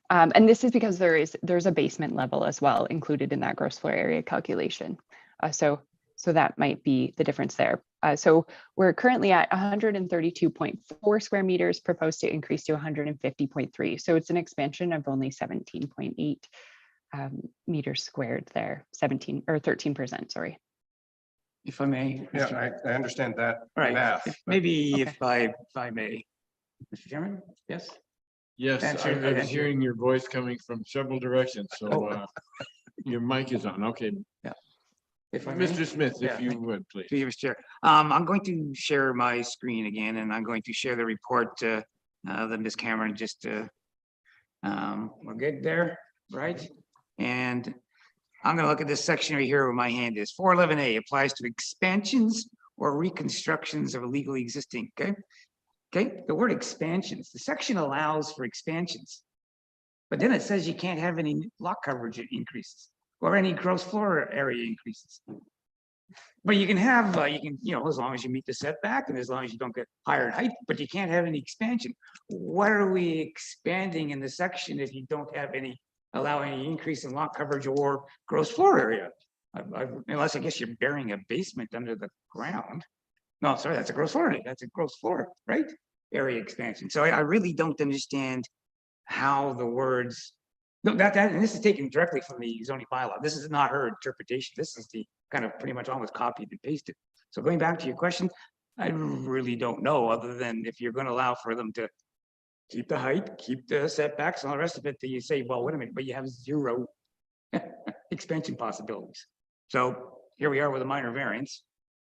Speaker 15: And this is because there's a basement level as well included in that gross floor area calculation. So that might be the difference there. So we're currently at 132.4 square meters, proposed to increase to 150.3. So it's an expansion of only 17.8 meters squared there, 17 or 13%, sorry.
Speaker 3: If I may.
Speaker 5: Yeah, I understand that
Speaker 3: Right.
Speaker 5: math.
Speaker 3: Maybe
Speaker 15: Okay.
Speaker 3: if I may. Mr. Chairman, yes?
Speaker 1: Yes, I was hearing your voice coming from several directions, so your mic is on. Okay.
Speaker 3: Yeah. If I may?
Speaker 1: Mr. Smith, if
Speaker 3: Yeah,
Speaker 1: you would, please.
Speaker 3: Through you, Mr. Chair. I'm going to share my screen again, and I'm going to share the report that Ms. Cameron just, we're good there, right? And I'm gonna look at this section right here where my hand is. 411A applies to expansions or reconstructions of legally existing, okay? Okay, the word expansions, the section allows for expansions, but then it says you can't have any lot coverage increases or any gross floor area increases. But you can have, as long as you meet the setback and as long as you don't get higher in height, but you can't have any expansion. What are we expanding in the section if you don't have any, allow any increase in lot coverage or gross floor area? Unless I guess you're burying a basement under the ground. No, sorry, that's a gross floor area. That's a gross floor, right? Area expansion. So I really don't understand how the words, no, and this is taken directly from the zoning bylaw. This is not her interpretation. This is the kind of pretty much almost copied and pasted. So going back to your question, I really don't know, other than if you're going to allow for them to keep the height, keep the setbacks, and all the rest of it, that you say, well, wait a minute, but you have 0 expansion possibilities. So here we are with a minor variance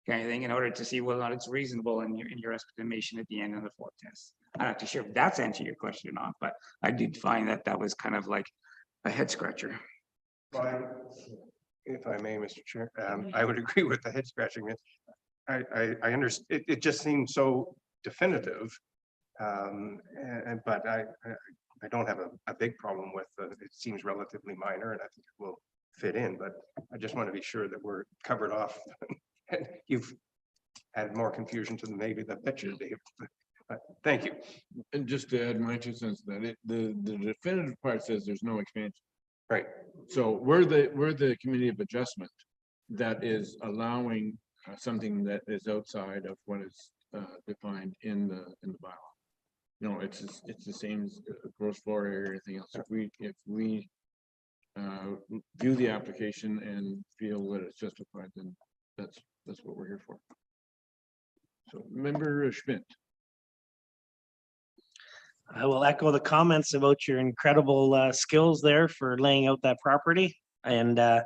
Speaker 3: kind of thing in order to see whether or not it's reasonable in your estimation at the end of the 4 test. I'm not too sure if that's answering your question or not, but I did find that was kind of like a head scratcher.
Speaker 5: If I may, Mr. Chair, I would agree with the head scratching. I understand. It just seems so definitive, but I don't have a big problem with it. Seems relatively minor, and I think it will fit in. But I just want to be sure that we're covered off. And you've added more confusion to maybe the picture, Dave. Thank you.
Speaker 1: And just to add my 2 cents, that the definitive part says there's no expansion.
Speaker 5: Right.
Speaker 1: So we're the committee of adjustment that is allowing something that is outside of what is defined in the bylaw. You know, it's the same as gross floor area or anything else. If we view the application and feel that it's justified, then that's what we're here for. So Member Schmidt.
Speaker 4: I will echo the comments about your incredible skills there for laying out that property. And I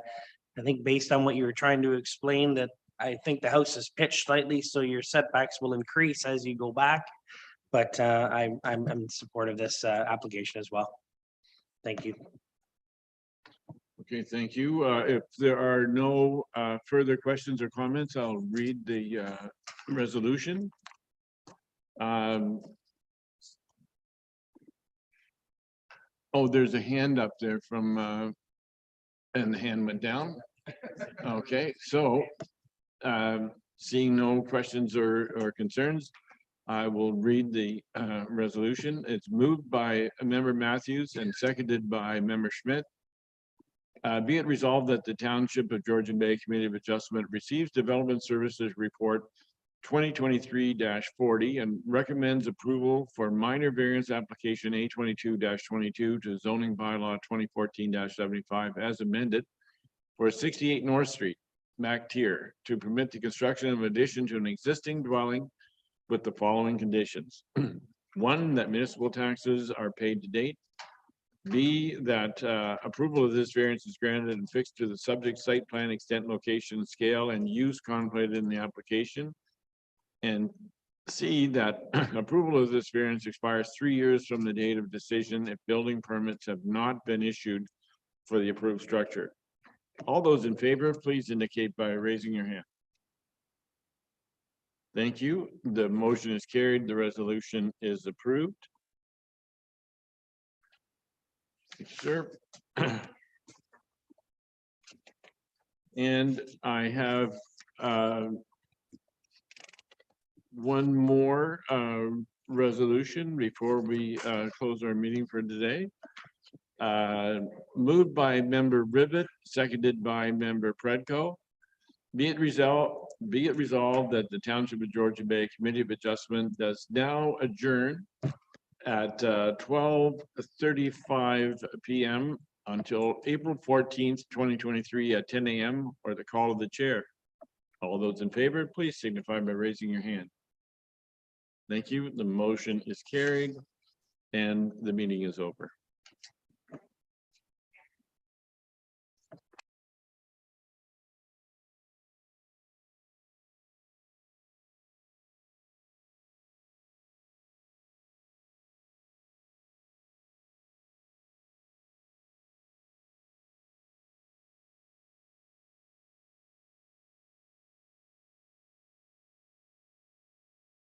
Speaker 4: think based on what you were trying to explain, that I think the house is pitched slightly, so your setbacks will increase as you go back. But I'm in support of this application as well. Thank you.
Speaker 1: Okay, thank you. If there are no further questions or comments, I'll read the resolution. Oh, there's a hand up there from, and the hand went down. Okay, so seeing no questions or concerns, I will read the resolution. It's moved by Member Matthews and seconded by Member Schmidt. Be it resolved that the Township of Georgian Bay Committee of Adjustment receives Development Services Report 2023-40 and recommends approval for minor variance application A22-22 to zoning bylaw 2014-75 as amended for 68 North Street, Mac Tier, to permit the construction of addition to an existing dwelling with the following conditions. 1, that municipal taxes are paid to date. B, that approval of this variance is granted and fixed to the subject site plan extent, location, scale, and use contemplated in the application. And C, that approval of this variance expires 3 years from the date of decision if building permits have not been issued for the approved structure. All those in favor, please indicate by raising your hand. Thank you. The motion is carried. The resolution is approved. Sure. And I have one more resolution before we close our meeting for today. Moved by Member Rivet, seconded by Member Predko. Be it resolved that the Township of Georgian Bay Committee of Adjustment does now adjourn at 12:35 p.m. until April 14th, 2023 at 10 a.m. or the call of the chair. All those in favor, please signify by raising your hand. Thank you. The motion is carried and the meeting is over.